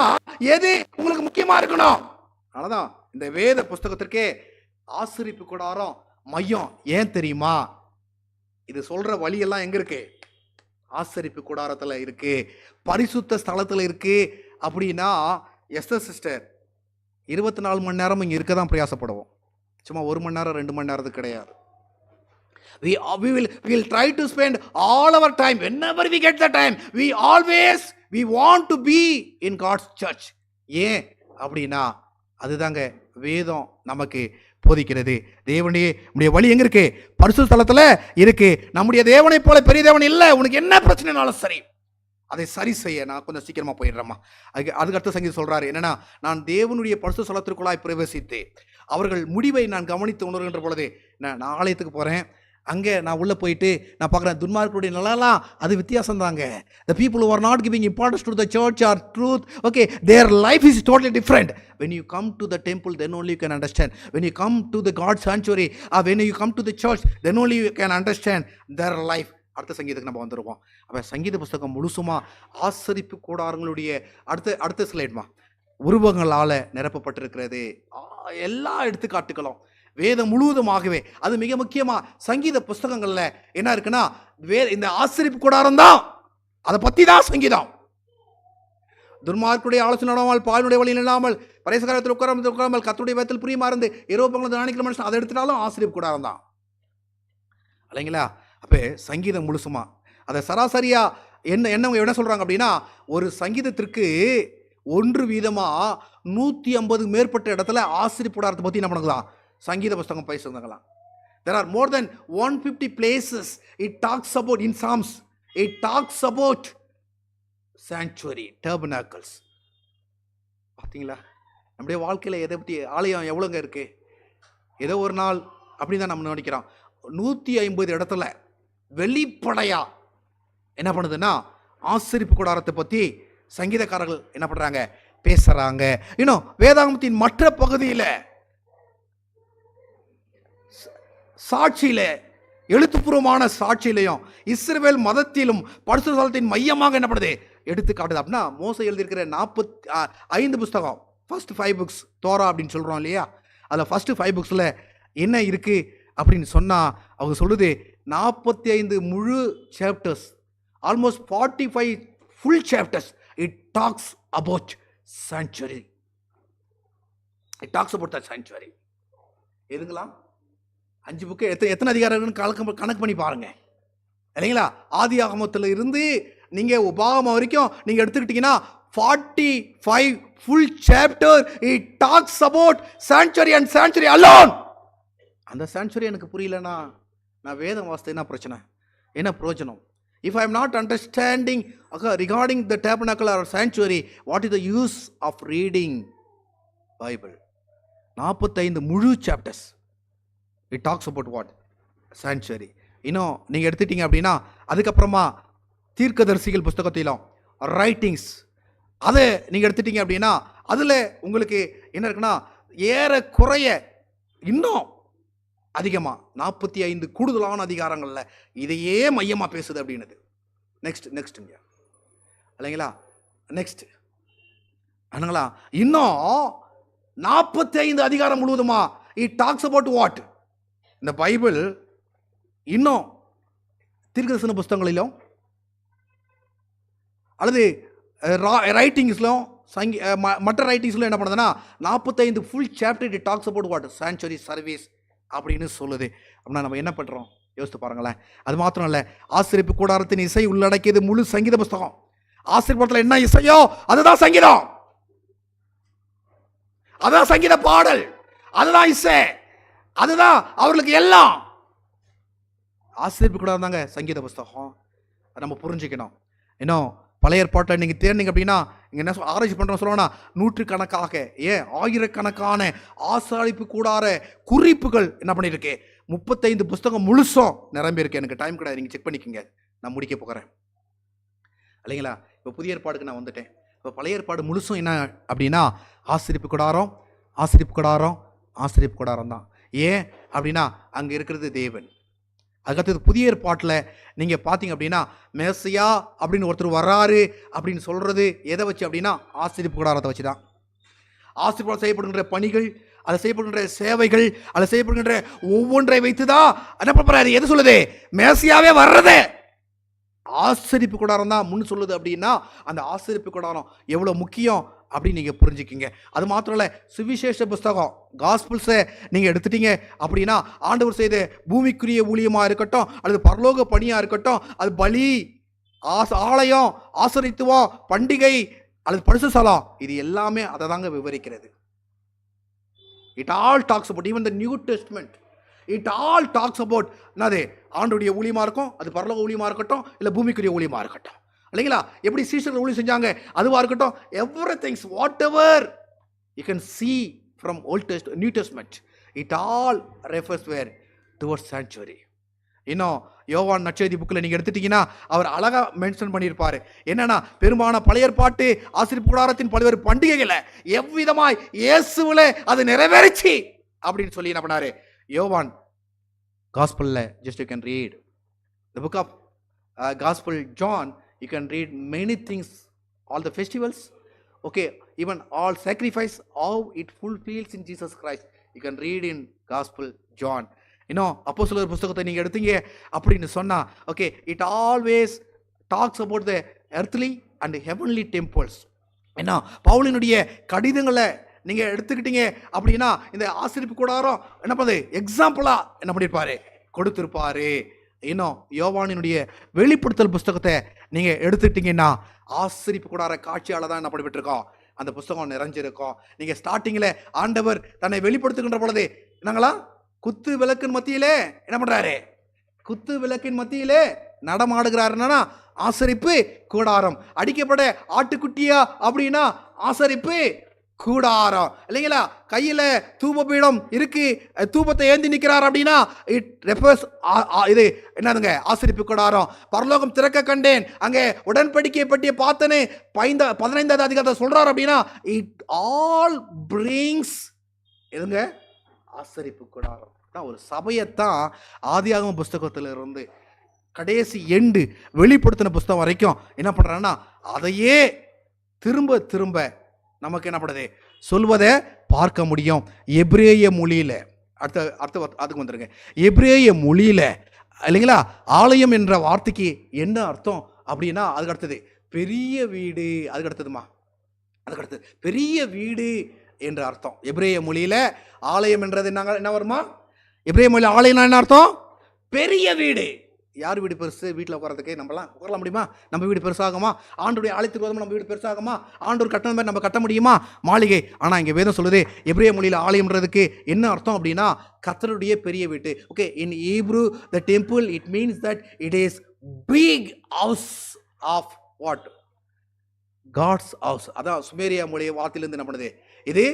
எது உங்களுக்கு முக்கியமா இருக்கணும்? அதனாலதான் இந்த வேத புஸ்தகத்திற்கே ஆசரிப்பு கூடாரம் மையம். ஏன் தெரியுமா? இது சொல்ற வழியெல்லாம் எங்க இருக்கு? ஆசரிப்பு கூடாரத்துல இருக்கு, பரிசுத்த ஸ்தலத்துல இருக்கு. அப்படின்னா எஸ்தர் சிஸ்டர் 24 மணி நேரம் இங்க இருக்க தான் பிரயாசப்படுவோம். சும்மா 1 மணி நேரம் 2 மணி நேரத்துக்கு கிடையாது. We will try to spend all our time whenever we get the time. We want to be in God's church. ஏன் அப்படின்னா அதுதாங்க வேதம் நமக்கு போதிக்கிறது. தேவனுடைய வழி எங்க இருக்கு? பரிசுத்த ஸ்தலத்துல இருக்கு. நம்முடைய தேவனை போல பெரிய தேவன் இல்லை. உனக்கு என்ன பிரச்சனைனாலும் சரி, அதை சரி செய்ய நான் கொஞ்சம் சீக்கிரமா போயிடுறேம்மா. அதுக்கு அடுத்த சங்கீதம் சொல்றாரு என்னன்னா, நான் தேவனுடைய பரிசுத்த ஸ்தலத்திற்குள்ளாய் பிரவேசித்து அவர்கள் முடிவை நான் கவனித்து உணர்கின்ற பொழுது, நான் ஆலயத்துக்கு போறேன், அங்கே நான் உள்ளே போயிட்டு நான் பார்க்குறேன் துன்மார்க்கருடைய நிலையெல்லாம் அது வித்தியாசம் தாங்க. The people who are not giving importance to the church or truth, okay, their life is totally different. When you come to the temple, then only you can understand. When you come to the God's sanctuary, or when you come to the church, then only you can understand their life. அடுத்த சங்கீதத்துக்கு நம்ம வந்துடுவோம். அப்போ சங்கீத புஸ்தகம் முழுசுமா ஆசரிப்பு கூடாரங்களுடைய அடுத்த ஸ்லைட்மா உருவங்களால் நிரப்பப்பட்டிருக்கிறது. எல்லா எடுத்துக்காட்டுகளும் வேதம் முழுவதுமாகவே. அது மிக முக்கியமா சங்கீத புஸ்தகங்கள்ல என்ன இருக்குன்னா, இந்த ஆசரிப்பு கூடாரம் தான், அதை பத்தி தான் சங்கீதம். துன்மார்க்குடைய ஆலோசனை நடவாமல், பாலினுடைய வழி இல்லாமல், பரிசுகாரத்தில் உட்காராமல், கர்த்தருடைய வேதத்தில் பிரியமா இருந்து இரவு நாளைக்கு மனுஷன் அதை எடுத்துட்டாலும் ஆசரிப்பு கூடாரம் தான் இல்லைங்களா? அப்ப சங்கீதம் முழுசுமா அதை சராசரியா என்ன சொல்றாங்க அப்படின்னா, ஒரு சங்கீதத்திற்கு 1% 150 மேற்பட்ட இடத்துல ஆசரிப்பு கூடாரத்தை பத்தி என்ன பண்ணுங்களாம் சங்கீத புஸ்தகம் பேசுகிறாங்களாம். There are more than 150 places it talks about in Psalms. It talks about sanctuary, tabernacles. பார்த்தீங்களா? நம்முடைய வாழ்க்கையில் எதை பற்றி ஆலயம் எவ்வளோங்க இருக்கு? ஏதோ ஒரு நாள் அப்படின்னு தான் நம்ம நினைக்கிறோம். 150 இடத்துல வெளிப்படையா என்ன பண்ணுதுன்னா ஆசரிப்பு கூடாரத்தை பற்றி சங்கீதக்காரர்கள் என்ன பண்ணுறாங்க, பேசுகிறாங்க. இன்னும் வேதாகமத்தின் மற்ற பகுதியில் சாட்சியில, எழுத்துப்பூர்வமான சாட்சியிலையும் இஸ்ரவேல் மதத்திலும் பரிசுத்த ஸ்தலத்தின் மையமாக என்னப்படுது எடுத்துக்காட்டுது. அப்படின்னா மோசே எழுதியிருக்கிற 45 புஸ்தகம், ஃபர்ஸ்ட் 5 books தோரா அப்படின்னு சொல்கிறோம் இல்லையா, அதில் ஃபர்ஸ்ட் 5 booksல என்ன இருக்கு அப்படின்னு சொன்னால் அவங்க சொல்லுது 45 முழு chapters, almost 45 full chapters. It talks about sanctuary. It talks about the sanctuary. எதுங்களா 5 புக்கு எத்தனை அதிகாரம் கணக்கு பண்ணி பாருங்க இல்லைங்களா? ஆதி ஆகமத்தில் இருந்து நீங்க உபாகமம் வரைக்கும் நீங்க எடுத்துக்கிட்டீங்கன்னா 45 full chapter it talks about sanctuary and sanctuary alone. அந்த sanctuary எனக்கு புரியலனா நான் வேதம் வாசித்தா என்ன பிரச்சனை, என்ன பிரயோஜனம்? If I am not understanding regarding the tabernacle or sanctuary, what is the use of reading Bible? 45 முழு chapters. It talks about what? Sanctuary. இன்னும் நீங்கள் எடுத்துட்டீங்க அப்படின்னா அதுக்கப்புறமா தீர்க்கதரிசிகள் புஸ்தகத்திலும் ரைட்டிங்ஸ் அதை நீங்கள் எடுத்துட்டீங்க அப்படின்னா அதில் உங்களுக்கு என்ன இருக்குன்னா ஏறக்குறைய இன்னும் அதிகமாக 45 கூடுதலான அதிகாரங்களில் இதையே மையமாக பேசுது அப்படின்னுது. நெக்ஸ்ட்டுங்க இல்லைங்களா? நெக்ஸ்ட் ஆனுங்களா இன்னும் 45 அதிகாரம் முழுவதுமா இட் டாக்ஸ் அபவுட் வாட்? இந்த பைபிள் இன்னும் தீர்க்கதரிசன புஸ்தகங்களிலும் அல்லது ரைட்டிங்ஸ்லும் மற்ற ரைட்டிங்ஸ்லும் என்ன பண்ணுதுன்னா 45 full chapter it talks about what? Sanctuary service அப்படின்னு சொல்லுது. அப்படின்னா நம்ம என்ன பண்ணுறோம் யோசித்து பாருங்களேன். அது மாத்திரம் இல்லை, ஆசரிப்பு கூடாரத்தின் இசை உள்ளடக்கியது முழு சங்கீத புஸ்தகம். ஆசரிப்பத்தில் என்ன இசையோ அதுதான் சங்கீதம், அதுதான் சங்கீத பாடல், அதுதான் இசை, அதுதான் அவர்களுக்கு எல்லாம். ஆசரிப்பு கூடாரம் தாங்க சங்கீத புஸ்தகம். நம்ம புரிஞ்சுக்கணும். இன்னும் பழைய ஏற்பாட்டில் நீங்கள் தேர்ந்தீங்க அப்படின்னா இங்கே என்ன ஆராய்ச்சி பண்ணுறோம் சொல்லுவோன்னா நூற்றுக்கணக்காக ஆயிரக்கணக்கான ஆசாரிப்பு கூடார குறிப்புகள் என்ன பண்ணியிருக்கு. 35 புஸ்தகம் முழுசும் நிரம்பியிருக்கு. எனக்கு டைம் கிடையாது, நீங்கள் செக் பண்ணிக்கோங்க, நான் முடிக்க போகிறேன் இல்லைங்களா. இப்போ புதிய ஏற்பாடுக்கு நான் வந்துட்டேன். இப்போ பழைய ஏற்பாடு முழுசும் என்ன அப்படின்னா ஆசரிப்பு கூடாரம், ஆசரிப்பு கூடாரம், ஆசரிப்பு கூடாரம் தான். ஏன் அப்படின்னா அங்கே இருக்கிறது தேவன். அதுக்கடுத்தது புதிய ஏற்பாட்டில் நீங்கள் பார்த்தீங்க அப்படின்னா மேசியா அப்படின்னு ஒருத்தர் வர்றாரு அப்படின்னு சொல்கிறது எதை வச்சு அப்படின்னா ஆசரிப்பு கூடாரத்தை வச்சு தான். ஆசரிப்பு செய்யப்படுகின்ற பணிகள், அதை செய்யப்படுகின்ற சேவைகள், அதை செய்யப்படுகின்ற ஒவ்வொன்றை வைத்து தான் என்ன பண்ணுறாரு. எது சொல்லுது? மேசியாவே வர்றது ஆசரிப்பு கூடாரம் தான் முன்னு சொல்லுது. அப்படின்னா அந்த ஆசரிப்பு கூடாரம் எவ்வளோ முக்கியம் அப்படின்னு நீங்கள் புரிஞ்சுக்கிங்க. அது மாத்திரம் இல்லை, சுவிசேஷ புஸ்தகம் காஸ்பிள்ஸை நீங்கள் எடுத்துட்டீங்க அப்படின்னா ஆண்டவர் செய்த பூமிக்குரிய ஊழியமாக இருக்கட்டும், அல்லது பரலோக பணியாக இருக்கட்டும், அது பலி, ஆலயம், ஆசரித்துவம், பண்டிகை அல்லது பரிசுத்தலம், இது எல்லாமே அதை தாங்க விவரிக்கிறது. It all talks about even the new testament. It all talks about என்னது ஆண்டுடைய ஊழியமாக இருக்கும், அது பரலோக ஊழியமாக இருக்கட்டும், இல்லை பூமிக்குரிய ஊழியமாக இருக்கட்டும் இல்லைங்களா. எப்படி சீஷர்கள் ஊழியம் செஞ்சாங்க அதுவாக இருக்கட்டும், every things what ever you can see from Old Testament, New Testament, it all refers where towards sanctuary. இன்னும் யோவான் நற்செய்தி புக்கில் நீங்கள் எடுத்துட்டீங்கன்னா அவர் அழகாக மென்ஷன் பண்ணியிருப்பார். என்னன்னா பெரும்பாலான பழைய ஏற்பாட்டு ஆசரிப்பு கூடாரத்தின் பல்வேறு பண்டிகைகளை எவ்விதமாய் இயேசுவில் அது நிறைவேறிச்சு அப்படின்னு சொல்லி என்ன பண்ணாரு. யோவான் காஸ்பலில் just you can read the book of gospel John, you can read many things, all the festivals, okay, even all sacrifice, how it fulfills in Jesus Christ, you can read in Gospel John. அப்போஸ்தலர் புஸ்தகத்தை நீங்கள் எடுத்தீங்க அப்படின்னு சொன்னால் okay, it always tax about the earthly and heavenly temples. ஏன்னா பவுலினுடைய கடிதங்களை நீங்கள் எடுத்துக்கிட்டீங்க அப்படின்னா இந்த ஆசரிப்பு கூடாரம் என்ன பண்ணுது எக்ஸாம்பிளாக என்ன பண்ணியிருப்பாரு, கொடுத்துருப்பாரு. யோவானினுடைய வெளிப்படுத்தல் புஸ்தகத்தை நீங்கள் எடுத்துக்கிட்டீங்கன்னா ஆசரிப்பு கூடார காட்சியால் தான் என்ன பண்ணிவிட்டுருக்கோம், அந்த புஸ்தகம் நிறைஞ்சிருக்கும். நீங்கள் ஸ்டார்டிங்கில் ஆண்டவர் தன்னை வெளிப்படுத்துகின்ற பொழுது என்னங்களா குத்து விளக்கின் மத்தியிலே என்ன பண்ணுறாரு, குத்து விளக்கின் மத்தியிலே நடமாடுகிறாருன்னா ஆசரிப்பு கூடாரம். அடிக்கப்பட ஆட்டுக்குட்டியா அப்படின்னா ஆசரிப்பு கூடாரம் இல்லைங்களா. கையில் தூபபீடம் இருக்கு, தூபத்தை ஏந்தி நிற்கிறார் அப்படின்னா இட் ரெஃபர்ஸ் இது என்னதுங்க ஆசரிப்பு கூடாரம். பரலோகம் திறக்க கண்டேன், அங்கே உடன்படிக்கை பற்றிய பார்த்தனே 15வது அதிகாரத்தை சொல்றார் அப்படின்னா இட் ஆல் பிரிங்ஸ் எதுங்க ஆசரிப்பு கூடாரம். ஒரு சபையைத்தான் ஆதியாகம புஸ்தகத்தில் இருந்து கடைசி எண்டு வெளிப்படுத்தின புஸ்தகம் வரைக்கும் என்ன பண்ணுறாங்கன்னா அதையே திரும்ப திரும்ப நமக்கு என்ன பண்ணுது சொல்வதை பார்க்க முடியும். எபிரேய மொழியில் அடுத்த அதுக்கு வந்துருங்க. எபிரேய மொழியில் இல்லைங்களா ஆலயம் என்ற வார்த்தைக்கு என்ன அர்த்தம் அப்படின்னா அதுக்கு அடுத்தது பெரிய வீடு, அதுக்கு அடுத்ததுமா அதுக்கு அடுத்தது பெரிய வீடு என்ற அர்த்தம். எபிரேய மொழியில் ஆலயம் என்றது என்ன வருமா, எபிரேய மொழியில் ஆலயம்னா என்ன அர்த்தம், பெரிய வீடு. யார் வீடு பெருசு, வீட்டில் உட்காரத்துக்கு நம்மளாம் உட்கார முடியுமா, நம்ம வீடு பெருசாகுமா, ஆண்டோடைய ஆலயத்துக்கு வருமா நம்ம வீடு பெருசாகுமா, ஆண்டோர் கட்டணம் மாதிரி நம்ம கட்ட முடியுமா மாளிகை. ஆனால் இங்கே வேதம் சொல்லுது எபிரேய மொழியில் ஆலயம்ன்றதுக்கு என்ன அர்த்தம் அப்படின்னா கர்த்தருடைய பெரிய வீட்டு. Okay, in Hebrew the temple it means that it is big house of what, God's house. அதான் சுமேரியா மொழிய வார்த்தையிலிருந்து என்ன பண்ணுது இது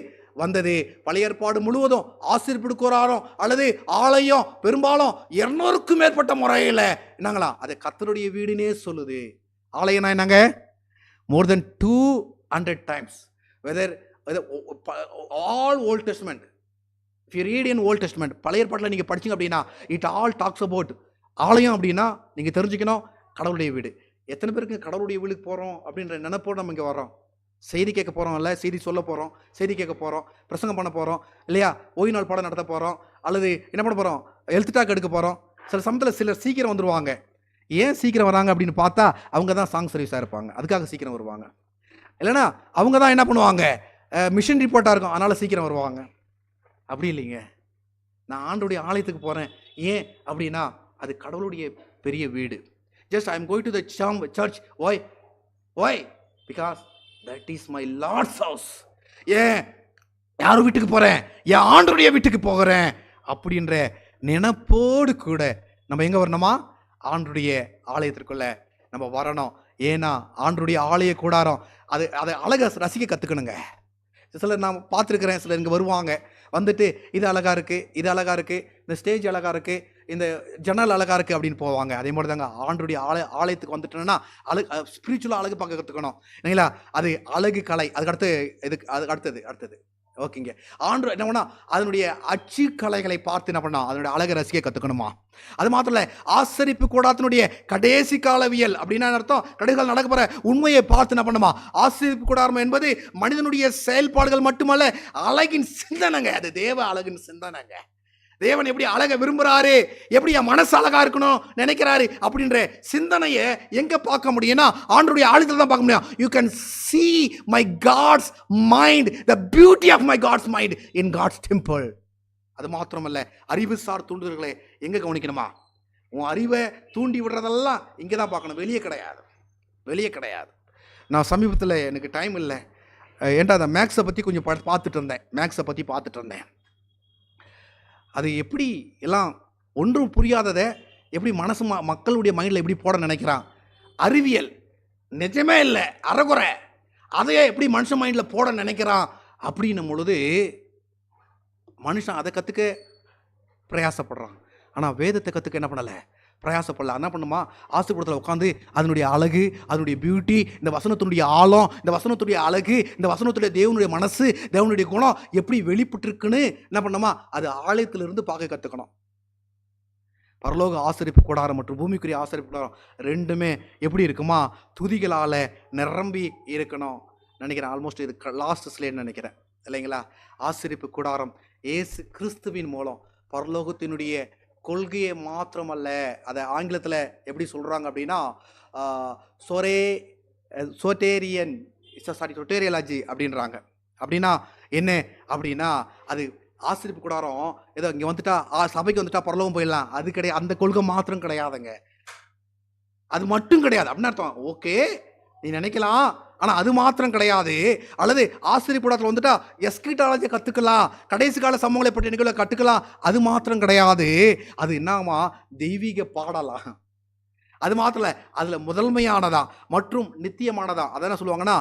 வந்தது. பழைய ஏற்பாடு முழுவதும் ஆசரிப்பு கூடாரம் அல்லது ஆலயம் பெரும்பாலும் 200க்கும் மேற்பட்ட முறையில் என்னங்களா அதை கர்த்தருடைய வீடுனே சொல்லுது. ஆலயம்னா என்னங்க more than 200 times, whether all Old Testament. If you read in Old Testament பழைய ஏற்பாட்டில் நீங்கள் படிச்சிங்க அப்படின்னா இட் ஆல் டாக்ஸ் அபவுட் ஆலயம் அப்படின்னா நீங்கள் தெரிஞ்சுக்கணும் கடவுளுடைய வீடு. எத்தனை பேருக்கு கடவுளுடைய வீடுக்கு போகிறோம் அப்படின்ற நினைப்போடு நம்ம இங்கே வரோம். செய்தி கேட்க போகிறோம், இல்லை செய்தி சொல்ல போகிறோம், செய்தி கேட்க போகிறோம், பிரசங்கம் பண்ண போகிறோம் இல்லையா, ஓய்வு நாள் பாடம் நடத்த போகிறோம், அல்லது என்ன பண்ண போகிறோம் ஹெல்த் டாக் எடுக்க போகிறோம். சில சமயத்தில் சிலர் சீக்கிரம் வந்துடுவாங்க. ஏன் சீக்கிரம் வராங்க அப்படின்னு பார்த்தா அவங்க தான் சாங் சர்வீஸாக இருப்பாங்க, அதுக்காக சீக்கிரம் வருவாங்க. இல்லைனா அவங்க தான் என்ன பண்ணுவாங்க மிஷன் ரிப்போர்ட்டாக இருக்கும், அதனால் சீக்கிரம் வருவாங்க. அப்படி இல்லைங்க, நான் ஆண்டோடைய ஆலயத்துக்கு போகிறேன். ஏன் அப்படின்னா அது கடவுளுடைய பெரிய வீடு. Just I am going to the church. Why because that is my Lord's house. ஏன் யார் வீட்டுக்கு போகிறேன், என் ஆண்டருடைய வீட்டுக்கு போகிறேன் அப்படின்ற நினைப்போடு கூட நம்ம எங்கே வரணுமா, ஆண்டருடைய ஆலயத்திற்குள்ள நம்ம வரணும். ஏன்னா ஆண்டருடைய ஆலய கூடாரம் அது அதை அழகை ரசிக்க கற்றுக்கணுங்க. சிலர் நான் பார்த்துருக்குறேன், சிலர் இங்கே வருவாங்க, வந்துட்டு இது அழகாக இருக்குது, இது அழகாக இருக்குது, இந்த ஸ்டேஜ் அழகாக இருக்குது, இந்த ஜன்னல் அழகாக இருக்குது அப்படின்னு போவாங்க. அதே மாதிரி தாங்க ஆண்டருடைய ஆலயத்துக்கு வந்துட்டோன்னா ஸ்பிரிச்சுவலாக அழகு பார்க்க கற்றுக்கணும் இல்லைங்களா. அது அழகு கலை. அதுக்கு அடுத்தது ஓகேங்க. ஆண்டு என்ன பண்ணா அதனுடைய அச்சு கலைகளை பார்த்து என்ன பண்ணா அதனுடைய அழகை ரசிக்க கற்றுக்கணுமா. அது மாத்திரம் இல்லை, ஆசரிப்பு கூடாரத்தினுடைய கடைசி காலவியல் அப்படின்னா அர்த்தம் கடைசி காலம் நடக்க போகிற உண்மையை பார்த்து என்ன பண்ணுமா. ஆசரிப்பு கூடாரம் என்பது மனிதனுடைய செயல்பாடுகள் மட்டுமல்ல, அழகின் சிந்தனைங்க. அது தேவ அழகின் சிந்தனைங்க. தேவன் எப்படி அழகை விரும்புகிறாரு, எப்படி என் மனசு அழகாக இருக்கணும் நினைக்கிறாரு அப்படின்ற சிந்தனையை எங்கே பார்க்க முடியும்னா ஆண்டருடைய ஆழத்தில் தான் பார்க்க முடியும். You can see my God's mind, the beauty of my God's mind in God's temple. அது மாத்திரமல்ல, அறிவுசார் தூண்டுதல்களை எங்கே கவனிக்கணுமா. உன் அறிவை தூண்டி விடுறதெல்லாம் இங்கே தான் பார்க்கணும், வெளியே கிடையாது. நான் சமீபத்தில் எனக்கு டைம் இல்லை, ஏன்டா அந்த மேக்ஸை பற்றி கொஞ்சம் பார்த்துட்டு இருந்தேன். அது எப்படி எல்லாம் ஒன்றும் புரியாததை எப்படி மக்களுடைய மைண்டில் எப்படி போட நினைக்கிறான். அறிவியல் நிஜமே இல்லை, அறகுறை, அதையே எப்படி மனுஷன் மைண்டில் போட நினைக்கிறான் அப்படின்னும் பொழுது மனுஷன் அதை கற்றுக்க பிரயாசப்படுறான். ஆனால் வேதத்தை கற்றுக்க என்ன பண்ணலை, பிரயாசப்படல. என்ன பண்ணுமா, ஆசீர்வாதத்தில் உட்காந்து அதனுடைய அழகு, அதனுடைய பியூட்டி, இந்த வசனத்தினுடைய ஆழம், இந்த வசனத்துடைய அழகு, இந்த வசனத்துடைய தேவனுடைய மனசு, தேவனுடைய குணம் எப்படி வெளிப்பட்டுருக்குன்னு என்ன பண்ணுமா அது ஆலயத்திலிருந்து பார்க்க கற்றுக்கணும். பரலோக ஆசரிப்பு கூடாரம் மற்றும் பூமிக்குரிய ஆசரிப்பு கூடாரம் ரெண்டுமே எப்படி இருக்குமா, துதிகளால் நிரம்பி இருக்கணும் நினைக்கிறேன். ஆல்மோஸ்ட் இது லாஸ்ட் ஸ்லேன்னு நினைக்கிறேன் இல்லைங்களா. ஆசரிப்பு கூடாரம் இயேசு கிறிஸ்துவின் மூலம் பரலோகத்தினுடைய கொள்கையை மாத்திரமல்ல, அதை ஆங்கிலத்தில் எப்படி சொல்கிறாங்க அப்படின்னா சொட்டேரியாலஜி அப்படின்றாங்க. அப்படின்னா என்ன அப்படின்னா, அது ஆசரிப்பு கூடாரம் ஏதோ இங்கே வந்துட்டா சபைக்கு வந்துட்டா பரலோகம் போயிடலாம், அது கிடையாது. அந்த கொள்கை மாத்திரம் கிடையாதுங்க, அது மட்டும் கிடையாது அப்படின்னு அர்த்தம். ஓகே, நீ நினைக்கலாம், ஆனால் அது மாத்திரம் கிடையாது. அல்லது ஆசிரியர் கூடத்தில் வந்துட்டா எஸ்கிட்டாலஜி கற்றுக்கலாம், கடைசி கால சமூகங்களை பற்றி நிகழ்வை கற்றுக்கலாம், அது மாத்திரம் கிடையாது. அது என்னமா தெய்வீக பாடலாம். அது மாத்திரம் இல்லை, அதில் முதன்மையானதா மற்றும் நித்தியமானதா. அதை என்ன சொல்லுவாங்கன்னா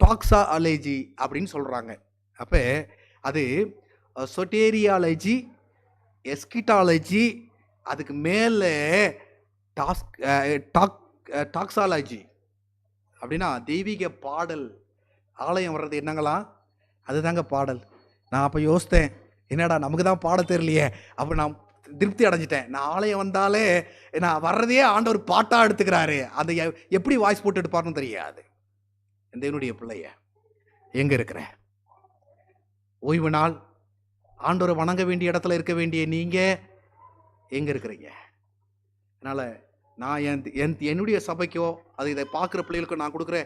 டாக்ஸாலஜி அப்படின்னு சொல்கிறாங்க. அப்போ அது சொட்டேரியாலஜி, எஸ்கிட்டாலஜி, அதுக்கு மேலே டாக்ஸாலஜி அப்படின்னா தெய்வீக பாடல். ஆலயம் வர்றது என்னங்களா, அதுதாங்க பாடல். நான் அப்போ யோசித்தேன், என்னடா நமக்கு தான் பாட தெரியலையே. அப்போ நான் திருப்தி அடைஞ்சிட்டேன். நான் ஆலயம் வந்தாலே நான் வர்றதையே ஆண்டவர் பாட்டாக எடுத்துக்கிறாரு. அதை எப்படி வாய்ஸ் போட்டு எடுப்பாருன்னு தெரியாது. என்னுடைய பிள்ளைய எங்கே இருக்கிற, ஓய்வு நாள் ஆண்டவரை வணங்க வேண்டிய இடத்துல இருக்க வேண்டிய நீங்கள் எங்கே இருக்கிறீங்க? அதனால் நான் என்னுடைய சபைக்கோ அது இதை பார்க்குற பிள்ளைகளுக்கோ நான் கொடுக்குற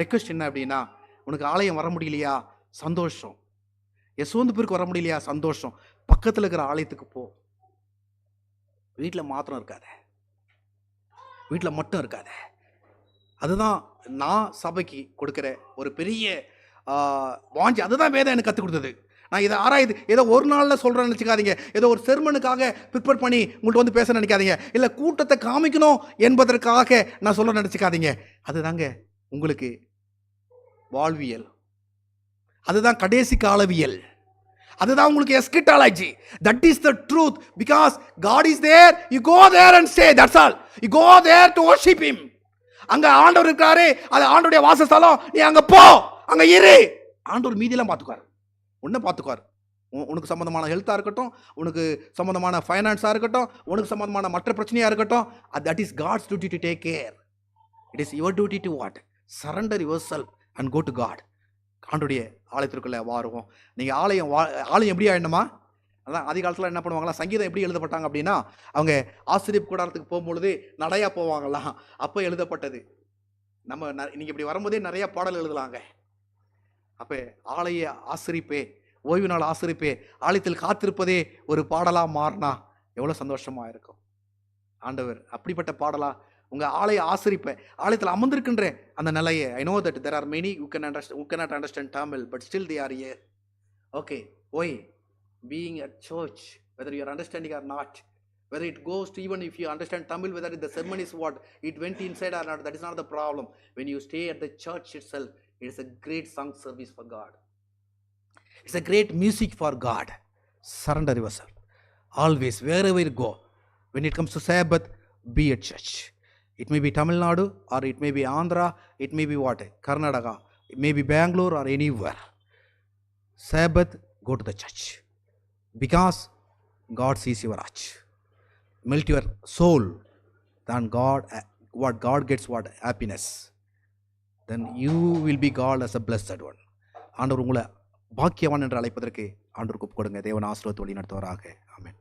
ரெக்வஸ்ட் என்ன அப்படின்னா, உனக்கு ஆலயம் வர முடியலையா, சந்தோஷம். யசோந்தபுருக்கு வர முடியலையா, சந்தோஷம். பக்கத்தில் இருக்கிற ஆலயத்துக்கு போ. வீட்டில் மாத்திரம் இருக்காத, வீட்டில் மட்டும் இருக்காத. அதுதான் நான் சபைக்கு கொடுக்குற ஒரு பெரிய வாஞ்சி. அதுதான் வேதம் எனக்கு கற்றுக் கொடுத்தது. நான் இதை ஆராய்ந்து ஏதோ ஒரு நாளில் சொல்கிறேன்னு நினச்சிக்காதீங்க, ஏதோ ஒரு செர்மனுக்காக ப்ரிப்பேர் பண்ணி உங்கள்கிட்ட வந்து பேச நினைக்காதீங்க, இல்லை கூட்டத்தை காமிக்கணும் என்பதற்காக நான் சொல்ல நினச்சிக்காதீங்க. அதுதாங்க உங்களுக்கு வாழ்வியல், அதுதான் கடைசி காலவியல், அதுதான் உங்களுக்கு eschatology. That is the truth. Because God is there, you go there and stay, that's all. You go there to worship him. அங்கே ஆண்டவர் இருக்காரு, அது ஆண்டவருடைய வாசஸ்தலம். நீ அங்கே போ, அங்கே இரு. ஆண்டவர் மீதியெல்லாம் பார்த்துக்குவார், ஒன்றை பார்த்துக்குவார். உனக்கு சம்மந்தமான ஹெல்த்தாக இருக்கட்டும், உனக்கு சம்மந்தமான ஃபைனான்ஸாக இருக்கட்டும், உனக்கு சம்மந்தமான மற்ற பிரச்சனையாக இருக்கட்டும், that is God's duty to take care. It is your duty to what, surrender your self and go to God. ஆண்டுடைய ஆலயத்திற்குள்ளே வாருவோம். நீங்கள் ஆலயம் எப்படி ஆயிடணுமா, அதான் ஆதி காலத்தில் என்ன பண்ணுவாங்களா, சங்கீதம் எப்படி எழுதப்பட்டாங்க அப்படின்னா, அவங்க ஆசிரியர் கூடாரத்துக்கு போகும்பொழுது நடையாக போவாங்களாம். அப்போ எழுதப்பட்டது. நம்ம நீங்கள் இப்படி வரும்போதே நிறையா பாடல் எழுதலாங்க. அப்போ ஆலய ஆசிரிப்பே, ஓய்வு நாள் ஆசிரிப்பே, ஆலயத்தில் காத்திருப்பதே ஒரு பாடலாக மாறினா எவ்வளோ சந்தோஷமாக இருக்கும். ஆண்டவர் அப்படிப்பட்ட பாடலா உங்கள் ஆலய ஆசிரிப்பை, ஆலயத்தில் அமர்ந்திருக்கின்ற அந்த நிலையை. ஐ know that there are many who cannot understand Tamil, but still they are here. Okay, why? Being at church, whether you are understanding or not, Whether it goes to, even if you understand Tamil, whether the sermon is what, it went inside or not, that is not the problem. When you stay at the church itself, it is a great song service for God. It's a great music for God. Surrender yourself. Always, wherever you go, when it comes to Sabbath, be at church. It may be Tamil Nadu, or it may be Andhra, it may be what? Karnataka, it may be Bangalore, or anywhere. Sabbath, go to the church. Because God sees your heart. Melt your soul. Then God, what God gets, what? Happiness. Then you will be called as a blessed one. ஆண்டவர் உங்களை பாக்கியவான் என்று அழைப்பதற்கு ஆண்டவருக்கு ஒப்பு கொடுங்க. தேவன் ஆசீர்வாதத்தை வழி நடத்துவாராக. ஆமென்.